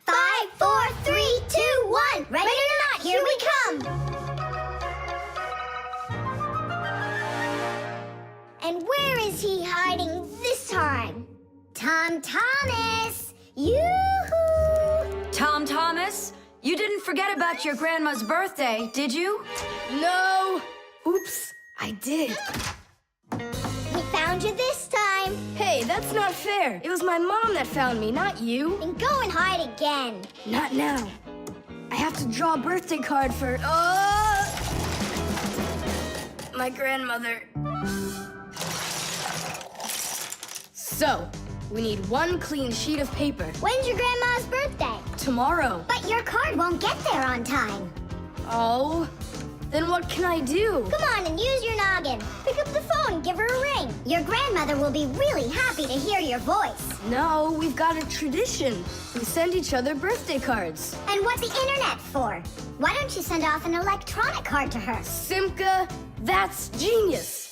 5, 4, 3, 2, 1. Ready or not, here we come. Tom! And where is he hiding this time? Tom Thomas! Yoo-hoo! Tom Thomas, you didn't forget about your grandma's birthday, did you? No! Oops, I did. We found you this time. Hey, that's not fair. It was my mom that found me, not you. Then go and hide again. Not now. I have to draw a birthday card for... my grandmother. So, we need one clean sheet of paper. When's your grandma's birthday? Tomorrow. But your card won't get there on time. Oh, then what can I do? Come on and use your noggin. Pick up the phone and give her a ring. Your grandmother will be really happy to hear your voice. No, we've got a tradition. We send each other birthday cards. And what's the internet for? Why don't you send off an electronic card to her? Simka, that's genius.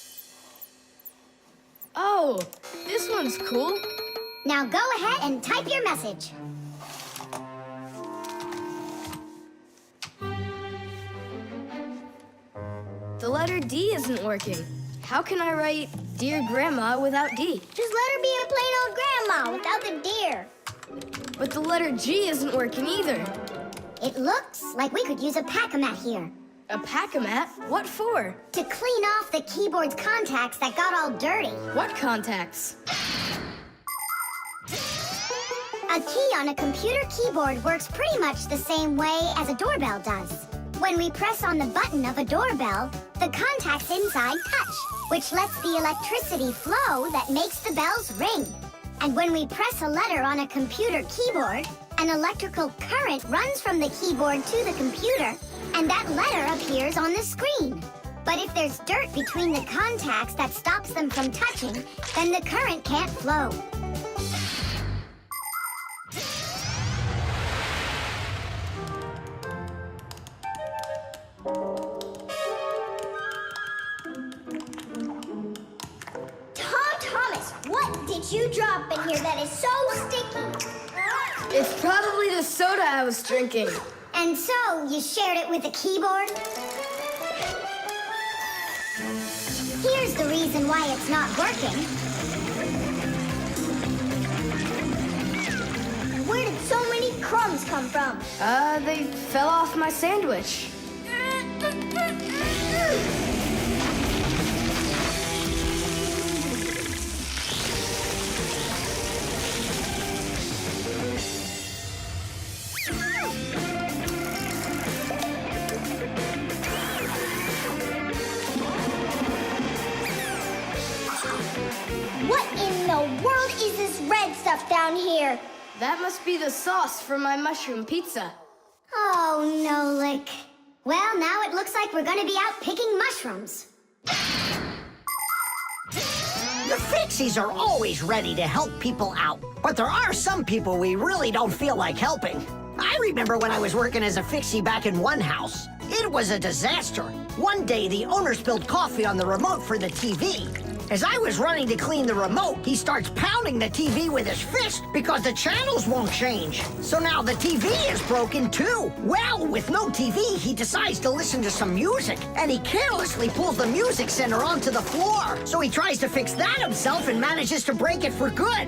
Oh, this one's cool. Now go ahead and type your message. The letter D isn't working. How can I write Dear Grandma without D? Just let her be a plain old grandma without the dear. But the letter G isn't working either. It looks like we could use a pack-a-mat here. A pack-a-mat? What for? To clean off the keyboard's contacts that got all dirty. What contacts? A key on a computer keyboard works pretty much the same way as a doorbell does. When we press on the button of a doorbell, the contacts inside touch, which lets the electricity flow that makes the bells ring. And when we press a letter on a computer keyboard, an electrical current runs from the keyboard to the computer, and that letter appears on the screen. But if there's dirt between the contacts that stops them from touching, then the current can't flow. What did you drop in here that is so sticky? It's probably the soda I was drinking. And so, you shared it with the keyboard? Here's the reason why it's not working. Where did so many crumbs come from? They fell off my sandwich. What in the world is this red stuff down here? That must be the sauce for my mushroom pizza. Oh, Nolik. Well, now it looks like we're gonna be out picking mushrooms. The Fixies are always ready to help people out, but there are some people we really don't feel like helping. I remember when I was working as a Fixie back in one house. It was a disaster. One day, the owner spilled coffee on the remote for the TV. As I was running to clean the remote, he starts pounding the TV with his fist because the channels won't change. So now the TV is broken too. Well, with no TV, he decides to listen to some music, and he carelessly pulls the music center onto the floor. So he tries to fix that himself and manages to break it for good.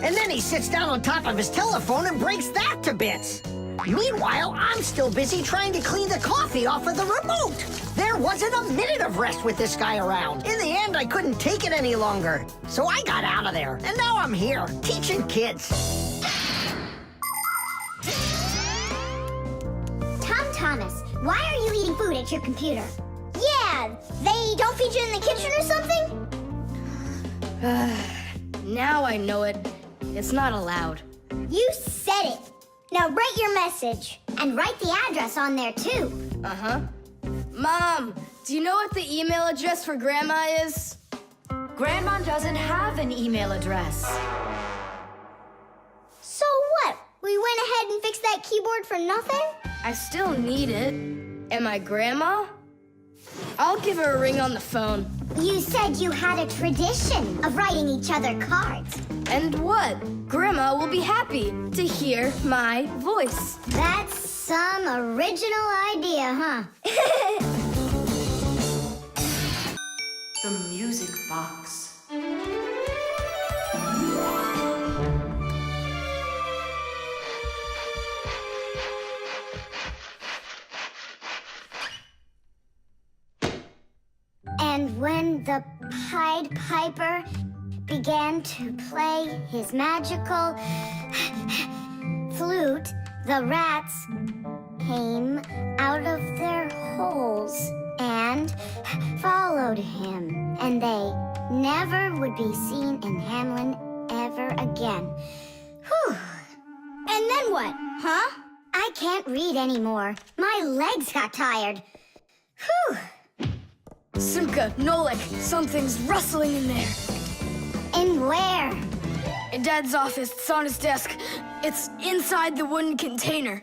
And then he sits down on top of his telephone and breaks that to bits. Meanwhile, I'm still busy trying to clean the coffee off of the remote. There wasn't a minute of rest with this guy around. In the end, I couldn't take it any longer. So I got out of there, and now I'm here, teaching kids. Tom Thomas, why are you eating food at your computer? Yeah, they don't feed you in the kitchen or something? Now I know it. It's not allowed. You said it. Now write your message. And write the address on there, too. Uh-huh. Mom, do you know what the email address for Grandma is? Grandma doesn't have an email address. So what? We went ahead and fixed that keyboard for nothing? I still need it. Am I Grandma? I'll give her a ring on the phone. You said you had a tradition of writing each other cards. And what? Grandma will be happy to hear my voice. That's Some original idea, huh? The music box. And when the Pied Piper began to play his magical flute, the rats came out of their holes and followed him. And they never would be seen in Hamlin ever again. Whew. And then what, huh? I can't read anymore. My legs got tired. Whew. Simka, Nolik, something's rustling in there. In where? In Dad's office, it's on his desk. It's inside the wooden container.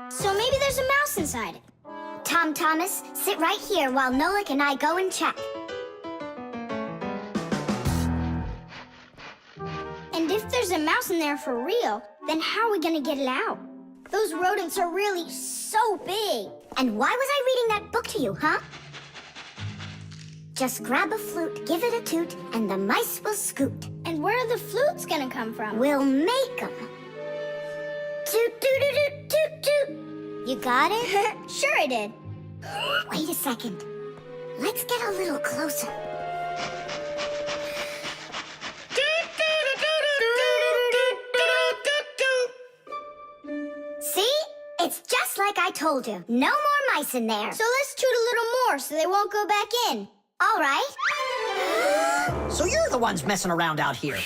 So maybe there's a mouse inside it. Tom Thomas, sit right here while Nolik and I go and check. And if there's a mouse in there for real, then how are we gonna get it out? Those rodents are really so big. And why was I reading that book to you, huh? Just grab a flute, give it a toot, and the mice will scoot. And where are the flutes gonna come from? We'll make 'em. Toot, toot, toot, toot, toot. You got it? Sure I did. Wait a second. Let's get a little closer. See? It's just like I told you. No more mice in there. So let's toot a little more so they won't go back in. All right. So you're the ones messing around out here.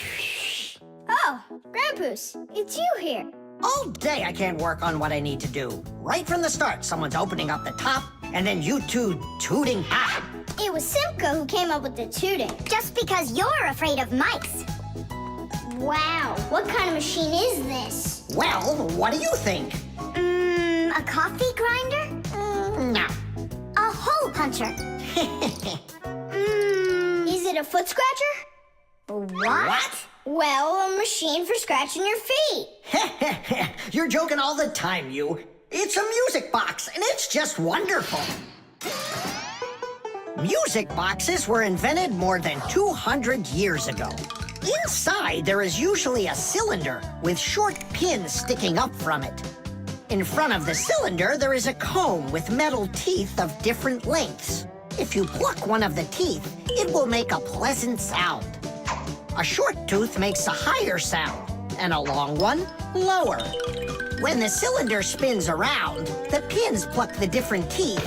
Oh, Grandpoose, it's you here. All day I can't work on what I need to do. Right from the start, someone's opening up the top, and then you two tooting. Ah! It was Simka who came up with the tooting. Just because you're afraid of mice. Wow, what kind of machine is this? Well, what do you think? A coffee grinder? No. A hole puncher? Is it a foot scratcher? What? Well, a machine for scratching your feet. You're joking all the time, you. It's a music box, and it's just wonderful. Music boxes were invented more than 200 years ago. Inside, there is usually a cylinder with short pins sticking up from it. In front of the cylinder, there is a comb with metal teeth of different lengths. If you pluck one of the teeth, it will make a pleasant sound. A short tooth makes a higher sound, and a long one, lower. When the cylinder spins around, the pins pluck the different teeth,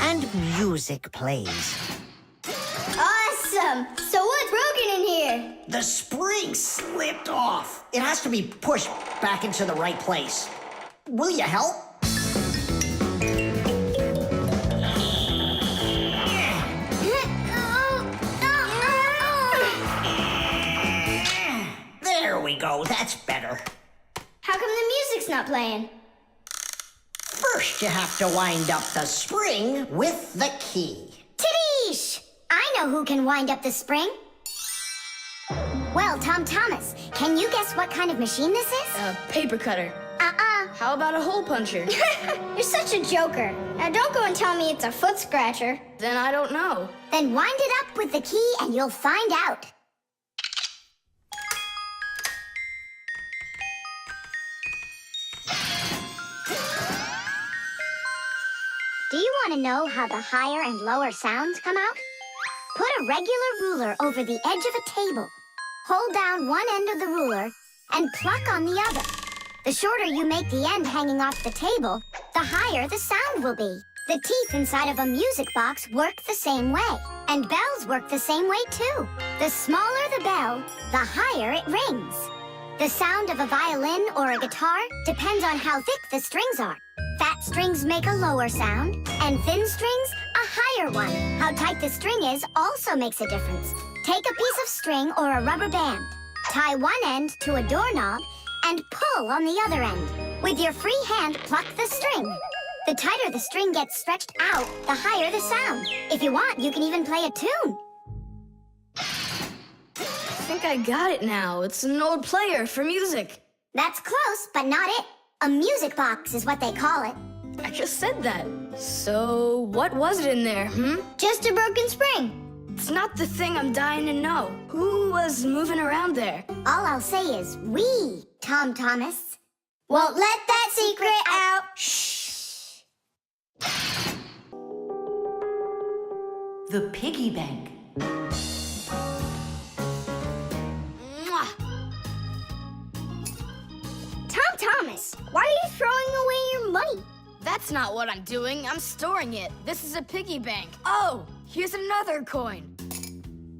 and music plays. Awesome! So what's broken in here? The spring slipped off. It has to be pushed back into the right place. Will you help? There we go. That's better. How come the music's not playing? First, you have to wind up the spring with the key. Tidish! I know who can wind up the spring. Well, Tom Thomas, can you guess what kind of machine this is? A paper cutter. How about a hole puncher? You're such a joker. Now don't go and tell me it's a foot scratcher. Then I don't know. Then wind it up with the key and you'll find out. Do you want to know how the higher and lower sounds come out? Put a regular ruler over the edge of a table. Hold down one end of the ruler and pluck on the other. The shorter you make the end hanging off the table, the higher the sound will be. The teeth inside of a music box work the same way. And bells work the same way too. The smaller the bell, the higher it rings. The sound of a violin or a guitar depends on how thick the strings are. Fat strings make a lower sound, and thin strings a higher one. How tight the string is also makes a difference. Take a piece of string or a rubber band. Tie one end to a doorknob and pull on the other end. With your free hand, pluck the string. The tighter the string gets stretched out, the higher the sound. If you want, you can even play a tune. I think I got it now. It's an old player for music. That's close, but not it. A music box is what they call it. I just said that. So, what was it in there, Just a broken spring. It's not the thing I'm dying to know. Who was moving around there? All I'll say is we, Tom Thomas, won't let that secret out. Shh. The piggy bank. Mwah. Tom Thomas, why are you throwing away your money? That's not what I'm doing. I'm storing it. This is a piggy bank. Oh, here's another coin.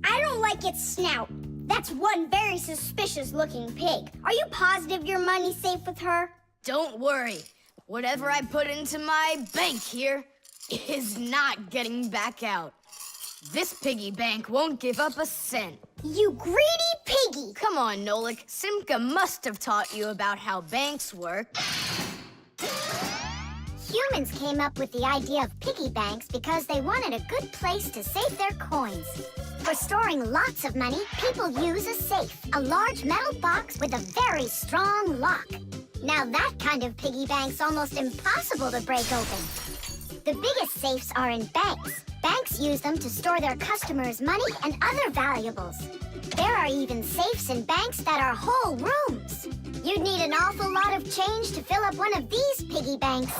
I don't like its snout. That's one very suspicious-looking pig. Are you positive your money's safe with her? Don't worry. Whatever I put into my bank here is not getting back out. This piggy bank won't give up a cent. You greedy piggy! Come on, Nolik. Simka must have taught you about how banks work. Humans came up with the idea of piggy banks because they wanted a good place to save their coins. For storing lots of money, people use a safe, a large metal box with a very strong lock. Now that kind of piggy bank's almost impossible to break open. The biggest safes are in banks. Banks use them to store their customers' money and other valuables. There are even safes in banks that are whole rooms. You'd need an awful lot of change to fill up one of these piggy banks.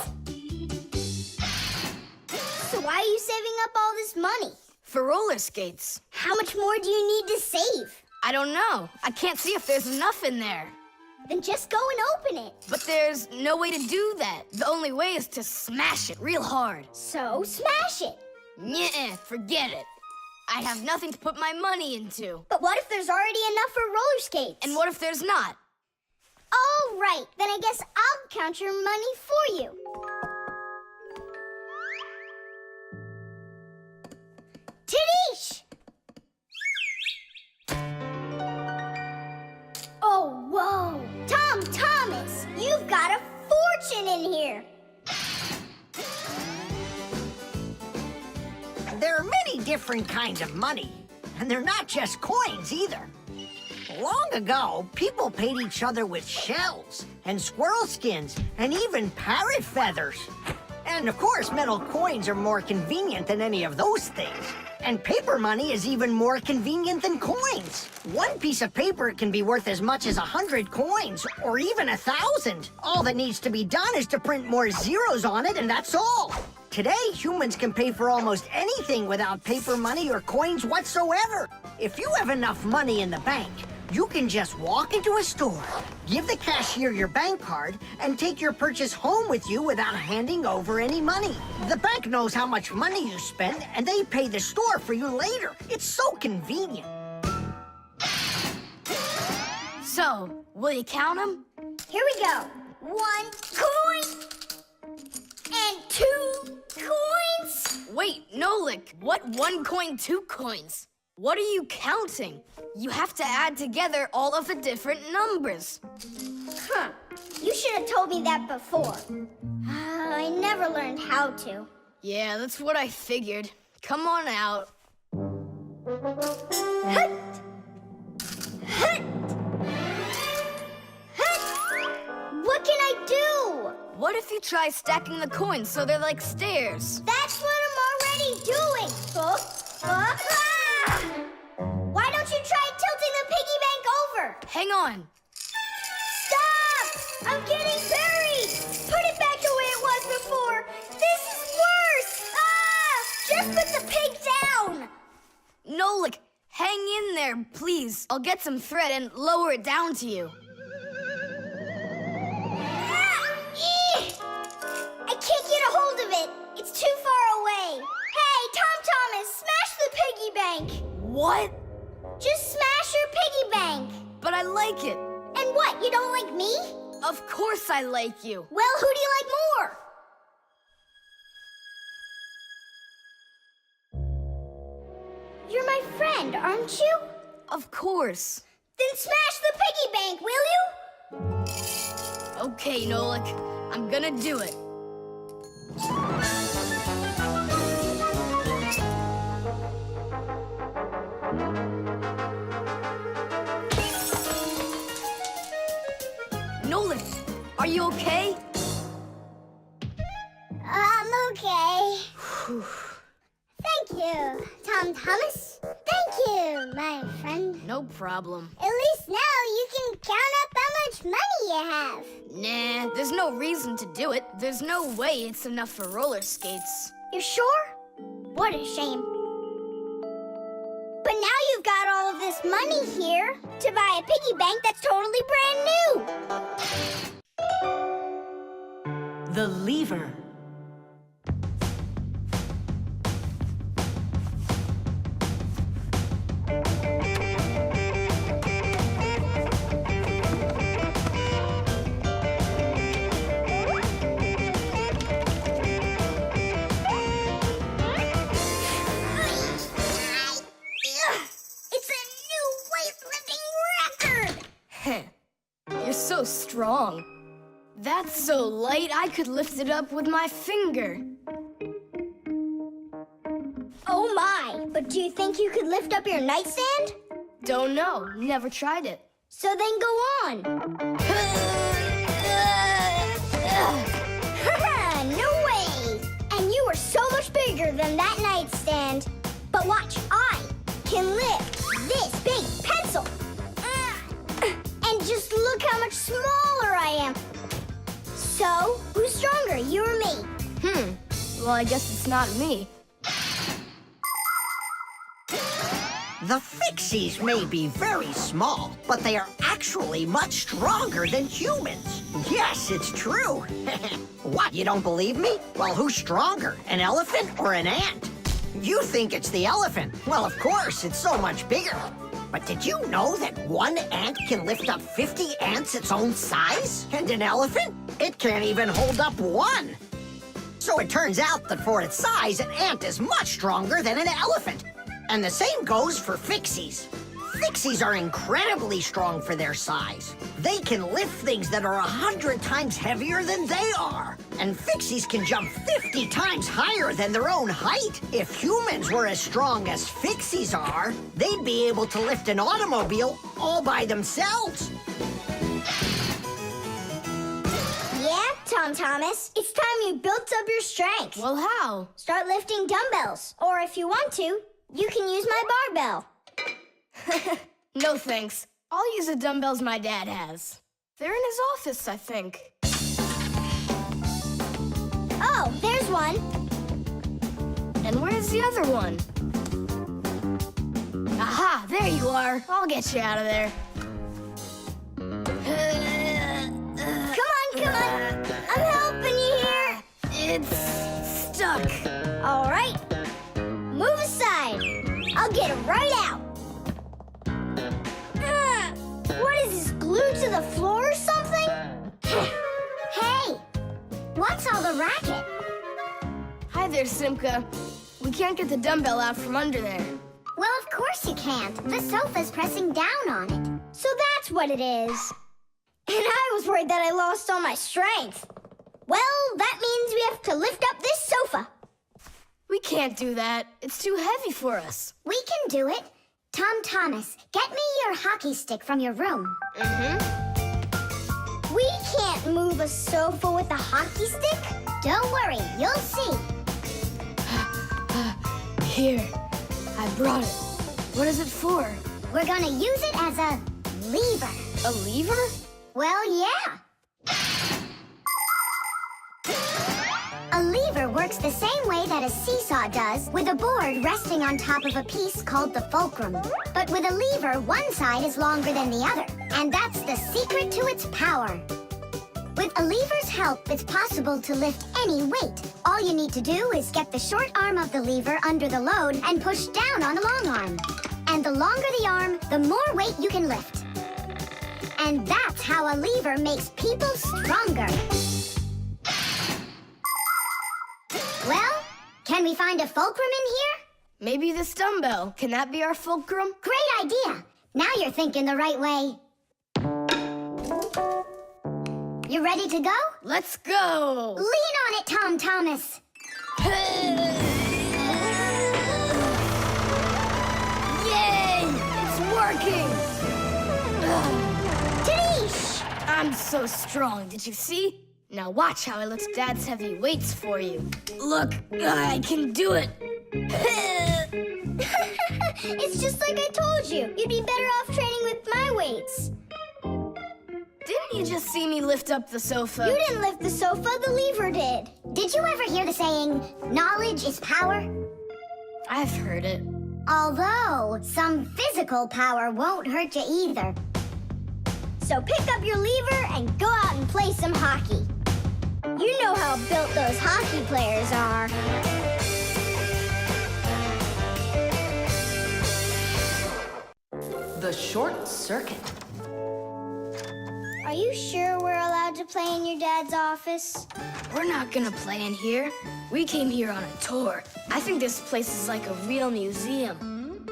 So why are you saving up all this money? For roller skates. How much more do you need to save? I don't know. I can't see if there's enough in there. Then just go and open it. But there's no way to do that. The only way is to smash it real hard. So smash it. Nyeh, forget it. I have nothing to put my money into. But what if there's already enough for roller skates? And what if there's not? All right, then I guess I'll count your money for you. Tadish! Oh, whoa! Tom Thomas, you've got a fortune in here. There are many different kinds of money, and they're not just coins either. Long ago, people paid each other with shells and squirrel skins and even parrot feathers. And of course, metal coins are more convenient than any of those things. And paper money is even more convenient than coins. One piece of paper can be worth as much as 100 coins, or even 1,000. All that needs to be done is to print more zeros on it, and that's all. Today, humans can pay for almost anything without paper money or coins whatsoever. If you have enough money in the bank, you can just walk into a store, give the cashier your bank card, and take your purchase home with you without handing over any money. The bank knows how much money you spend, and they pay the store for you later. It's so convenient. So, will you count them? Here we go. 1 coin and 2 coins. Wait, Nolik, what 1 coin, 2 coins? What are you counting? You have to add together all of the different numbers. Huh. You should have told me that before. I never learned how to. Yeah, that's what I figured. Come on out. Hut! Hut! Hut! What can I do? What if you try stacking the coins so they're like stairs? That's what I'm already doing. Ah! Why don't you try tilting the piggy bank over? Hang on. Stop! I'm getting buried! Put it back the way it was before! This is worse! Ah! Just put the pig down! Nolik, hang in there, please. I'll get some thread and lower it down to you. Ah! Eeh! I can't get a hold of it. It's too far away. Hey, Tom Thomas, smash the piggy bank. What? Just smash your piggy bank. But I like it. And what, you don't like me? Of course I like you. Well, who do you like more? You're my friend, aren't you? Of course. Then smash the piggy bank, will you? Okay, Nolik. I'm gonna do it. Nolik, Are you okay? I'm okay. Thank you, Tom Thomas. Thank you, my friend. No problem. At least now you can count up how much money you have. Nah, there's no reason to do it. There's no way it's enough for roller skates. You sure? What a shame. But now you've got all of this money here to buy a piggy bank that's totally brand new. The lever. It's a new weightlifting record! You're so strong. That's so light I could lift it up with my finger. Oh my! But do you think you could lift up your nightstand? Don't know. Never tried it. So then go on. No way! And you are so much bigger than that nightstand. But watch, I can lift this big pencil. And just look how much smaller I am. So, who's stronger, you or me? Well, I guess it's not me. The Fixies may be very small, but they are actually much stronger than humans. Yes, it's true. What, you don't believe me? Well, who's stronger, an elephant or an ant? You think it's the elephant. Well, of course, it's so much bigger. But did you know that one ant can lift up 50 ants its own size? And an elephant? It can't even hold up one. So it turns out that for its size, an ant is much stronger than an elephant. And the same goes for Fixies. Fixies are incredibly strong for their size. They can lift things that are 100 times heavier than they are. And Fixies can jump 50 times higher than their own height. If humans were as strong as Fixies are, they'd be able to lift an automobile all by themselves. Yeah, Tom Thomas. It's time you built up your strength. Well, how? Start lifting dumbbells. Or if you want to, you can use my barbell. No thanks. I'll use the dumbbells my dad has. They're in his office, I think. Oh, there's one. And where's the other one? Aha, there you are. I'll get you out of there. Come on. I'm helping you here. It's stuck. All right. Move aside. I'll get it right out. What is this, glued to the floor or something? Hey, what's all the racket? Hi there, Simka. We can't get the dumbbell out from under there. Well, of course you can't. The sofa's pressing down on it. So that's what it is. And I was worried that I lost all my strength. Well, that means we have to lift up this sofa. We can't do that. It's too heavy for us. We can do it. Tom Thomas, get me your hockey stick from your room. We can't move a sofa with a hockey stick. Don't worry, you'll see. Here, I brought it. What is it for? We're gonna use it as a lever. A lever? Well, yeah. A lever works the same way that a seesaw does, with a board resting on top of a piece called the fulcrum. But with a lever, one side is longer than the other, and that's the secret to its power. With a lever's help, it's possible to lift any weight. All you need to do is get the short arm of the lever under the load and push down on the long arm. And the longer the arm, the more weight you can lift. And that's how a lever makes people stronger. Well, can we find a fulcrum in here? Maybe this dumbbell. Can that be our fulcrum? Great idea. Now you're thinking the right way. You ready to go? Let's go! Lean on it, Tom Thomas. Yay! It's working! Tadish! I'm I'm so strong, did you see? Now watch how I lift Dad's heavy weights for you. Look, I can do it. It's just like I told you. You'd be better off training with my weights. Didn't you just see me lift up the sofa? You didn't lift the sofa, the lever did. Did you ever hear the saying, knowledge is power? I've heard it. Although, some physical power won't hurt you either. So pick up your lever and go out and play some hockey. You know how built those hockey players are. The short circuit. Are you sure we're allowed to play in your dad's office? We're not gonna play in here. We came here on a tour. I think this place is like a real museum.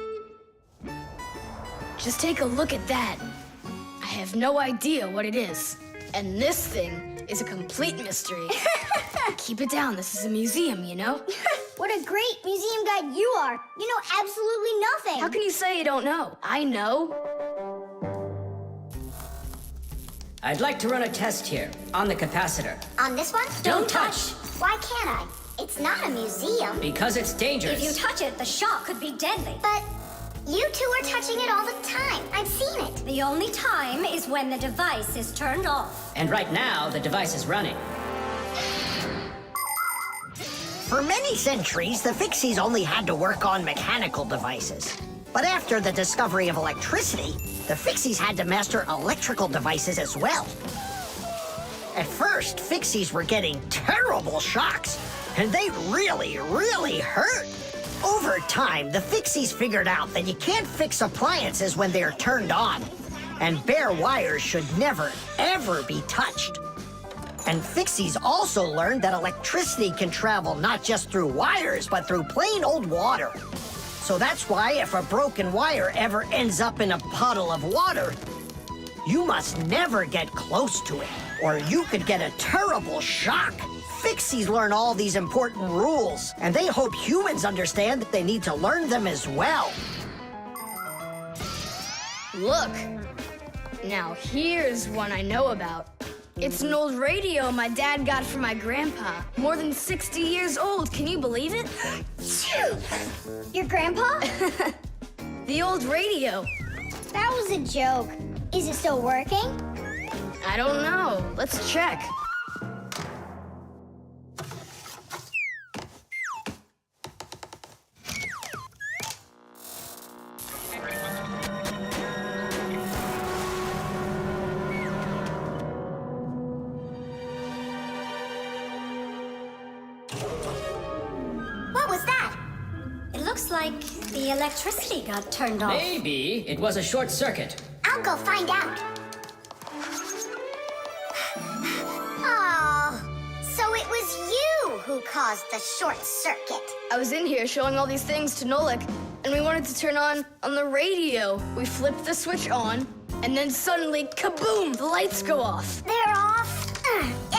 Just take a look at that. I have no idea what it is. And this thing is a complete mystery. Keep it down, this is a museum, you know? What a great museum guide you are. You know absolutely nothing. How can you say you don't know? I know. I'd like to run a test here, on the capacitor. On this one? Don't touch! Why can't I? It's not a museum. Because it's dangerous. If you touch it, the shock could be deadly. But you two are touching it all the time. I've seen it. The only time is when the device is turned off. And right now, the device is running. For many centuries, the Fixies only had to work on mechanical devices. But after the discovery of electricity, the Fixies had to master electrical devices as well. At first, Fixies were getting terrible shocks, and they really, really hurt. Over time, the Fixies figured out that you can't fix appliances when they're turned on, and bare wires should never, ever be touched. And Fixies also learned that electricity can travel not just through wires, but through plain old water. So that's why if a broken wire ever ends up in a puddle of water, you must never get close to it, or you could get a terrible shock. Fixies learn all these important rules, and they hope humans understand that they need to learn them as well. Look. Now here's one I know about. It's an old radio my dad got from my grandpa. More than 60 years old, can you believe it? Your grandpa? The old radio. That was a joke. Is it still working? I don't know. Let's check. What was that? It looks like the electricity got turned off. Maybe it was a short circuit. I'll go find out. Oh, so it was you who caused the short circuit. I was in here showing all these things to Nolik, and we wanted to turn on the radio. We flipped the switch on, and then suddenly, kaboom, the lights go off. They're off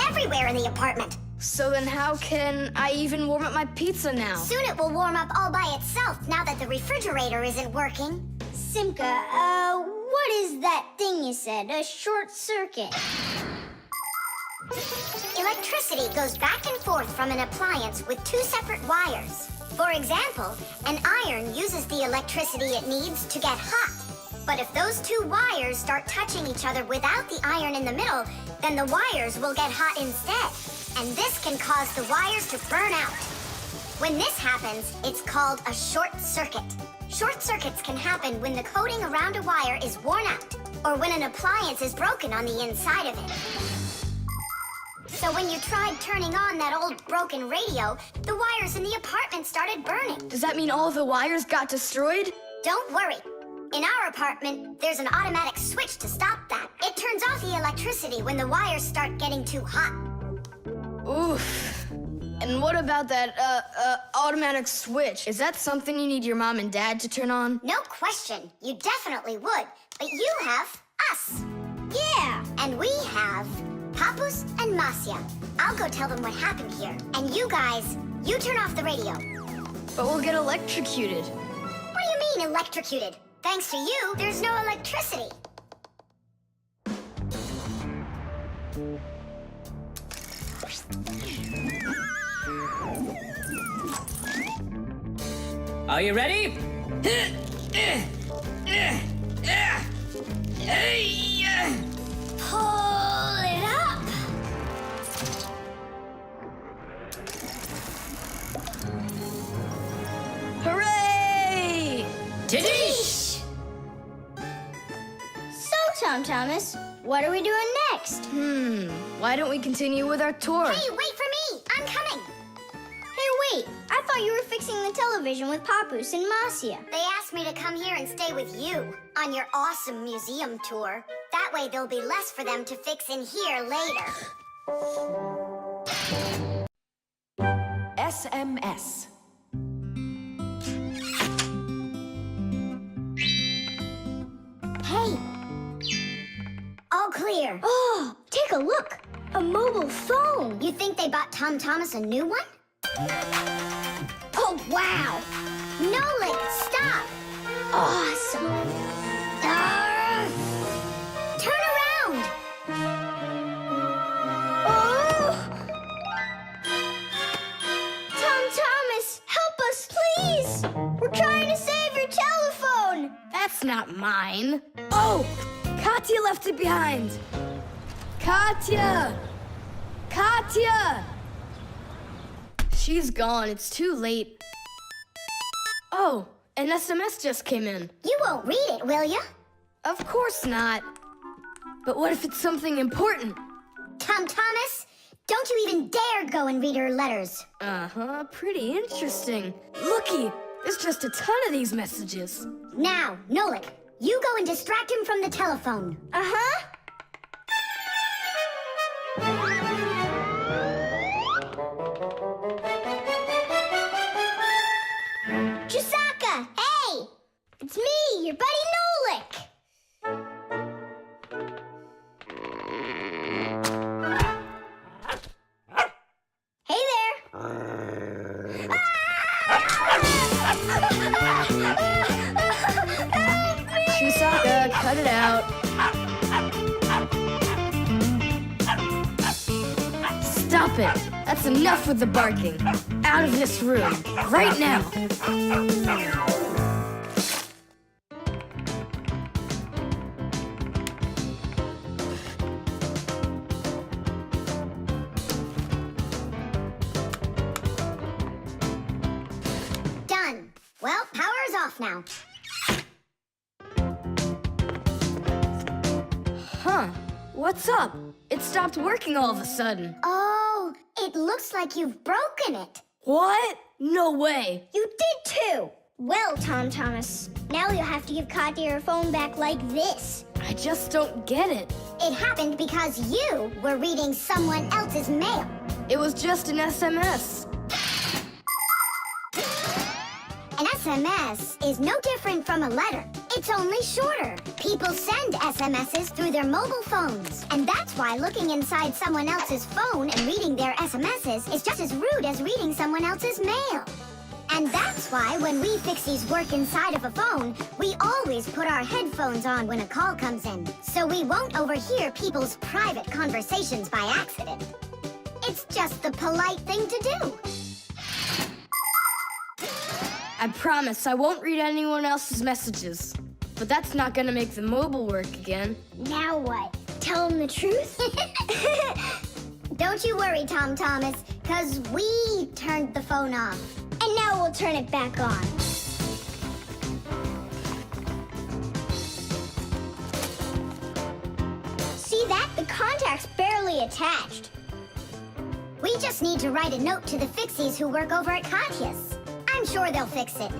everywhere in the apartment. So then how can I even warm up my pizza now? Soon it will warm up all by itself now that the refrigerator isn't working. Simka, what is that thing you said? A short circuit. Electricity goes back and forth from an appliance with two separate wires. For example, an iron uses the electricity it needs to get hot. But if those two wires start touching each other without the iron in the middle, then the wires will get hot instead. And this can cause the wires to burn out. When this happens, it's called a short circuit. Short circuits can happen when the coating around a wire is worn out, or when an appliance is broken on the inside of it. So when you tried turning on that old broken radio, the wires in the apartment started burning. Does that mean all of the wires got destroyed? Don't worry. In our apartment, there's an automatic switch to stop that. It turns off the electricity when the wires start getting too hot. Oof. And what about that, automatic switch? Is that something you need your mom and dad to turn on? No question. You definitely would. But you have us. Yeah. And we have Papoose and Masya. I'll go tell them what happened here. And you guys, you turn off the radio. But we'll get electrocuted. What do you mean electrocuted? Thanks to you, there's no electricity. Are you ready? Pull it up. Hooray! Tidish! So, Tom Thomas, what are we doing next? Why don't we continue with our tour? Hey, wait for me. I'm coming. Hey, wait. I thought you were fixing the television with Papoose and Marcia. They asked me to come here and stay with you on your awesome museum tour. That way there'll be less for them to fix in here later. SMS. Hey. All clear. Oh, take a look. A mobile phone. You think they bought Tom Thomas a new one? Oh, wow. Nolik, stop. Awesome. Turn around. Oh! Tom Thomas, help us, please. We're trying to save your telephone. That's not mine. Oh, Katya left it behind. Katya! Katya! She's gone. It's too late. Oh, an SMS just came in. You won't read it, will you? Of course not. But what if it's something important? Tom Thomas, don't you even dare go and read her letters. Uh-huh, pretty interesting. Looky, there's just a ton of these messages. Now, Nolik, you go and distract him from the telephone. Uh-huh. Chisaka! Hey! It's me, your buddy Nolik. Hey there. Chisaka, cut it out. Stop it! That's enough with the barking. Out of this room, right now. Done. Well, power's off now. Huh? What's up? It stopped working all of a sudden. Oh, it looks like you've broken it. What? No way. You did too. Well, Tom Thomas, now you'll have to give Katya her phone back like this. I just don't get it. It happened because you were reading someone else's mail. It was just an SMS. An SMS is no different from a letter. It's only shorter. People send SMSs through their mobile phones. And that's why looking inside someone else's phone and reading their SMSs is just as rude as reading someone else's mail. And that's why when we Fixies work inside of a phone, we always put our headphones on when a call comes in, so we won't overhear people's private conversations by accident. It's just the polite thing to do. I promise I won't read anyone else's messages. But that's not gonna make the mobile work again. Now what? Tell him the truth? Don't you worry, Tom Thomas, because we turned the phone off. And now we'll turn it back on. See that? The contact's barely attached. We just need to write a note to the Fixies who work over at Katya's. I'm sure they'll fix it.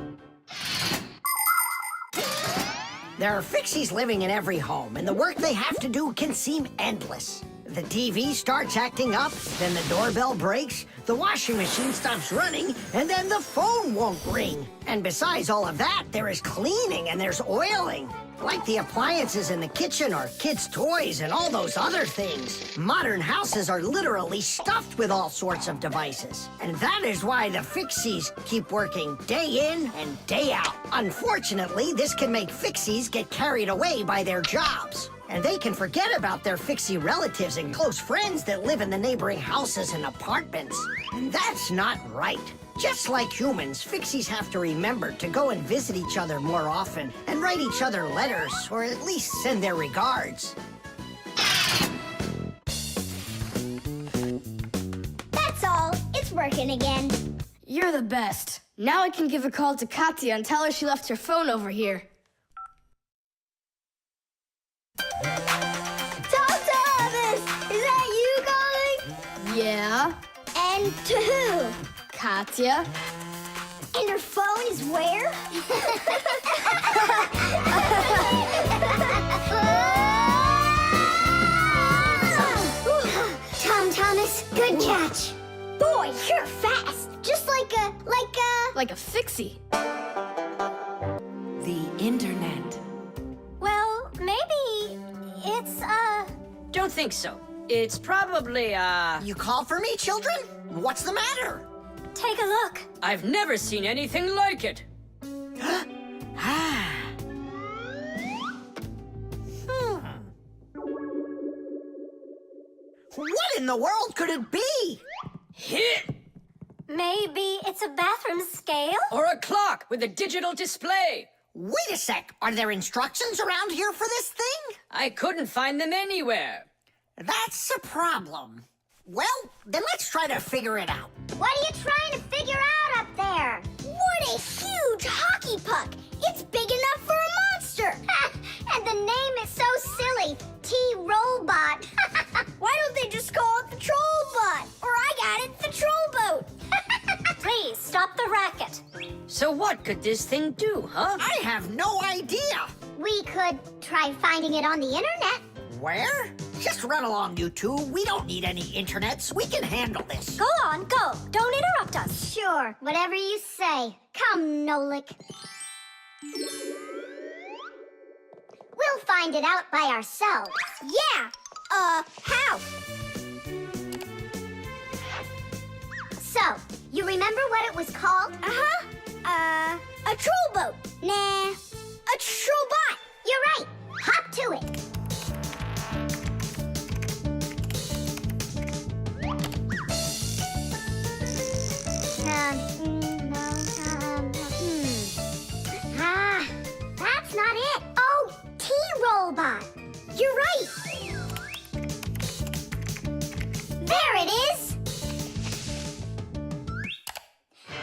There are Fixies living in every home, and the work they have to do can seem endless. The TV starts acting up, then the doorbell breaks, the washing machine stops running, and then the phone won't ring. And besides all of that, there is cleaning and there's oiling. Like the appliances in the kitchen or kids' toys and all those other things. Modern houses are literally stuffed with all sorts of devices. And that is why the Fixies keep working day in and day out. Unfortunately, this can make Fixies get carried away by their jobs. And they can forget about their Fixie relatives and close friends that live in the neighboring houses and apartments. And that's not right. Just like humans, Fixies have to remember to go and visit each other more often and write each other letters, or at least send their regards. That's all. It's working again. You're the best. Now I can give a call to Katya and tell her she left her phone over here. Thomas! Is that you calling? Yeah? And to who? Katya? And her phone is where? Thomas, good catch. Boy, you're fast. Just like a... Like a fixie. The internet. Well, maybe it's, Don't think so. It's probably, You call for me, children? What's the matter? take a look. I've never seen anything like it. What in the world could it be? Hit! Maybe it's a bathroom scale? Or a clock with a digital display. Wait a sec. Are there instructions around here for this thing? I couldn't find them anywhere. That's a problem. Well, then let's try to figure it out. What are you trying to figure out up there? What a huge hockey puck! It's big enough for a monster! And the name is so silly, T-Robot. Why don't they just call it the Trollbot? Or I got it, the Trollboat. Please stop the racket. So what could this thing do, huh? I have no idea. We could try finding it on the internet. Where? Just run along, you two. We don't need any internets. We can handle this. Go on, go. Don't interrupt us. Sure, whatever you say. Come, Nolik. We'll find it out by ourselves. Yeah, how? So, you remember what it was called? A Trollboat. Nah, a Trollbot. You're right. Hop to it. That's not it. Oh, T-Robot. You're right. There it is.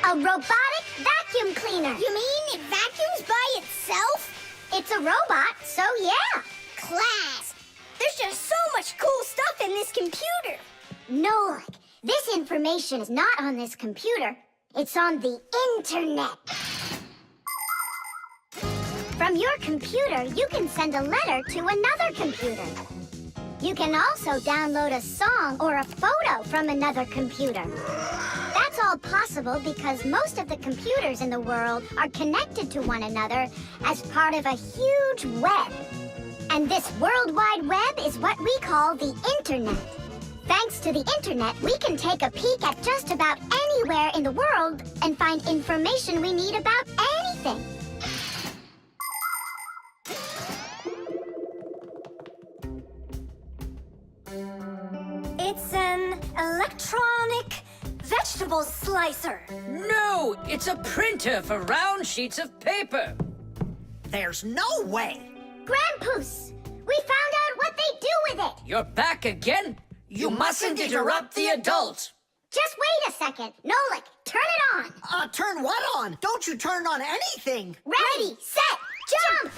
A robotic vacuum cleaner. You mean it vacuums by itself? It's a robot, so yeah. Class. There's just so much cool stuff in this computer. Nolik, this information is not on this computer. It's on the internet. From your computer, you can send a letter to another computer. You can also download a song or a photo from another computer. That's all possible because most of the computers in the world are connected to one another as part of a huge web. And this World Wide Web is what we call the internet. Thanks to the internet, we can take a peek at just about anywhere in the world and find information we need about anything. It's an electronic vegetable slicer. No, it's a printer for round sheets of paper. There's no way. Grandpoose, we found out what they do with it. You're back again? You mustn't interrupt the adult. Just wait a second. Nolik, turn it on. Turn what on? Don't you turn on anything. Ready, set, jump!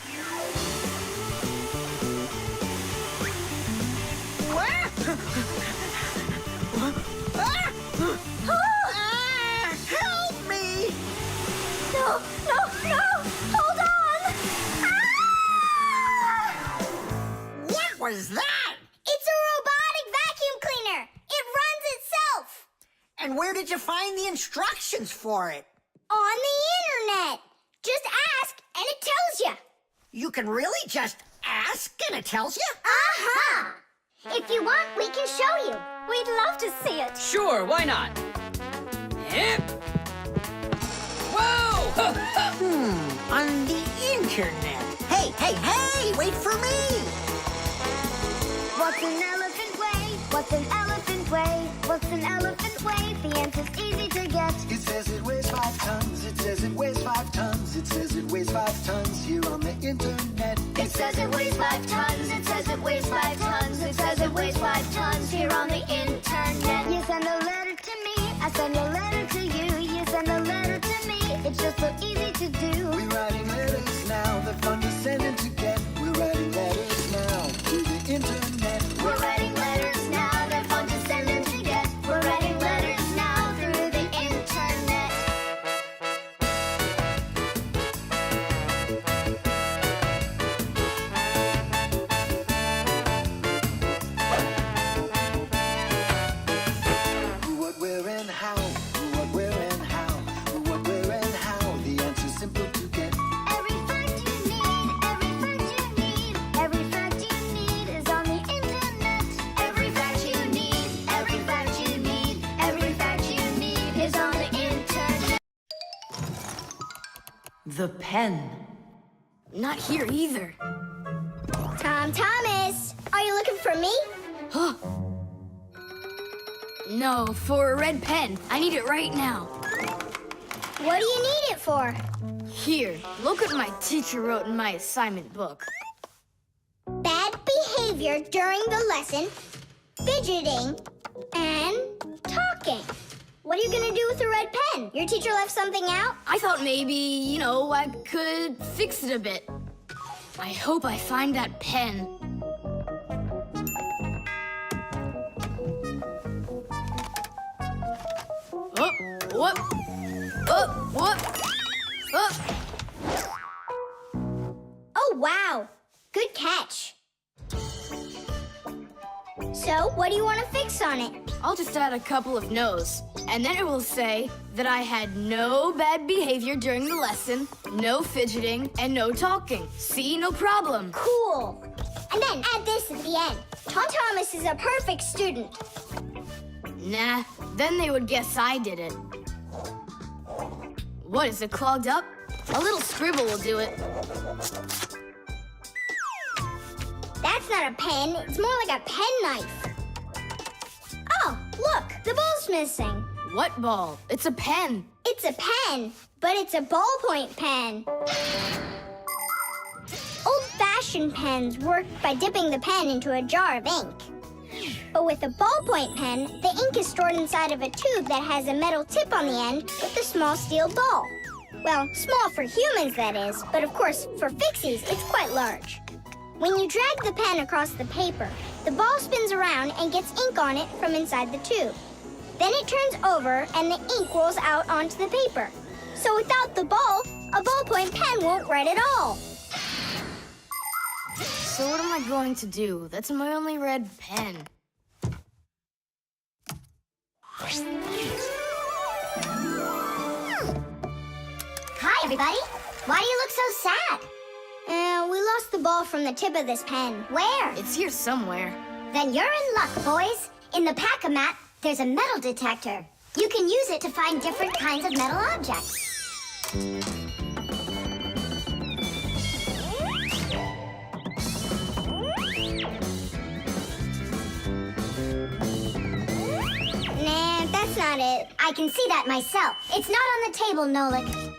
Help me! No, hold on! What was that? It's a robotic vacuum cleaner. It runs itself. And where did you find the instructions for it? On the internet. Just ask and it tells you. You can really just ask and it tells you? Aha! If you want, we can show you. We'd love to see it. Sure, why not? Hip. Whoa! On the internet. Hey, wait for me! What's an elephant weigh? What's an elephant weigh? What's an elephant this way, the answer's easy to get. It says it weighs 5 tons. It says it weighs 5 tons. It says it weighs 5 tons here on the internet. It says it weighs 5 tons. It says it weighs 5 tons. It says it weighs 5 tons here on the internet. You send a letter to me, I send a letter to you. You send a letter to me, it's just so easy to do. We're writing letters now. They're fun to send and to get. We're writing letters now through the internet. We're writing letters now, they're fun to send and to get. We're writing letters now through the internet. Who, what, where, and how. Who, what, where, and how. Who, what, where, and how. The answer's simple to get. Every fact you need, every fact you need is on the internet. Every fact you need, every fact you need, every fact you need is on the internet. The pen. Not here either. Tom Thomas, are you looking for me? No, for a red pen. I need it right now. What do you need it for? Here, look what my teacher wrote in my assignment book. Bad behavior during the lesson, fidgeting, and talking. What are you gonna do with a red pen? Your teacher left something out? I thought maybe, I could fix it a bit. I hope I find that pen. Oh, what? Oh, what? Oh. Oh, wow. Good catch. So, what do you want to fix on it? I'll just add a couple of no's, and then it will say that I had no bad behavior during the lesson, no fidgeting, and no talking. See, no problem. Cool. And then add this at the end. Tom Thomas is a perfect student. Nah, then they would guess I did it. What, is it clogged up? A little scribble will do it. That's not a pen. It's more like a penknife. Oh, look, the ball's missing. What ball? It's a pen. It's a pen, but it's a ballpoint pen. Old-fashioned pens work by dipping the pen into a jar of ink. But with a ballpoint pen, the ink is stored inside of a tube that has a metal tip on the end with a small steel ball. Well, small for humans, that is, but of course, for Fixies, it's quite large. When you drag the pen across the paper, the ball spins around and gets ink on it from inside the tube. Then it turns over and the ink rolls out onto the paper. So without the ball, a ballpoint pen won't write at all. So what am I going to do? That's my only red pen. Hi, everybody. Why do you look so sad? We lost the ball from the tip of this pen. Where? It's here somewhere. Then you're in luck, boys. In the pack-a-mat, there's a metal detector. You can use it to find different kinds of metal objects. Nah, that's not it. I can see that myself. It's not on the table, Nolik.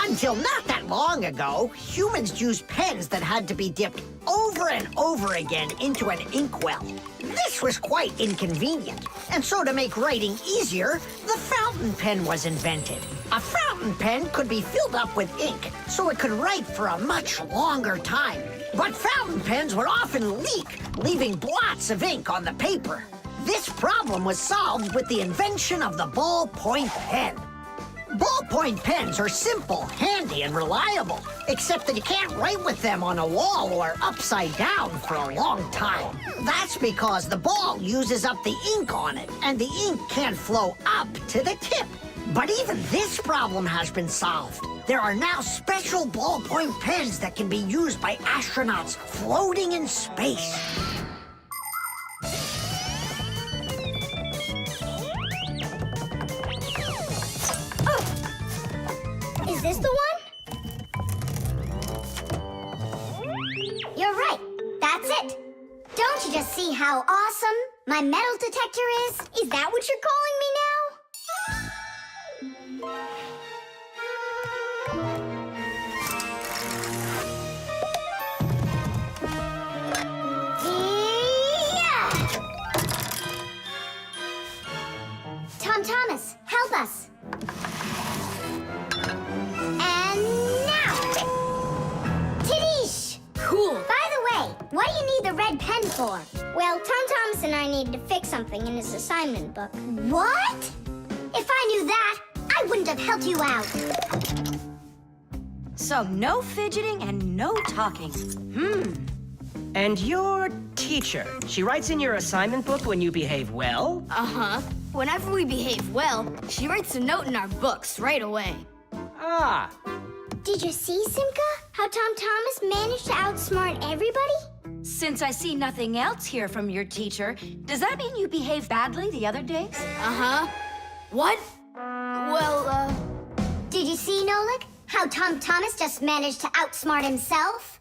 Until not that long ago, humans used pens that had to be dipped over and over again into an inkwell. This was quite inconvenient, and so to make writing easier, the fountain pen was invented. A fountain pen could be filled up with ink, so it could write for a much longer time. But fountain pens would often leak, leaving blots of ink on the paper. This problem was solved with the invention of the ballpoint pen. Ballpoint pens are simple, handy, and reliable, except that you can't write with them on a wall or upside down for a long time. That's because the ball uses up the ink on it, and the ink can't flow up to the tip. But even this problem has been solved. There are now special ballpoint pens that can be used by astronauts floating in space. Is this the You're right. That's it. Don't you just see how awesome? My metal detector is? Is that what you're calling me now? Yeah! Tom Thomas, help us. And now! Tidish! Cool. By the way, what do you need the red pen for? Well, Tom Thomas and I needed to fix something in his assignment book. What? If I knew that, I wouldn't have helped you out. So no fidgeting and no talking. And your teacher, she writes in your assignment book when you behave well? Uh-huh. Whenever we behave well, she writes a note in our books right away. Ah, Did you see, Simka? How Tom Thomas managed to outsmart everybody? Since I see nothing else here from your teacher, does that mean you behaved badly the other days? Uh-huh. What? Well, Did you see, Nolik? How Tom Thomas just managed to outsmart himself?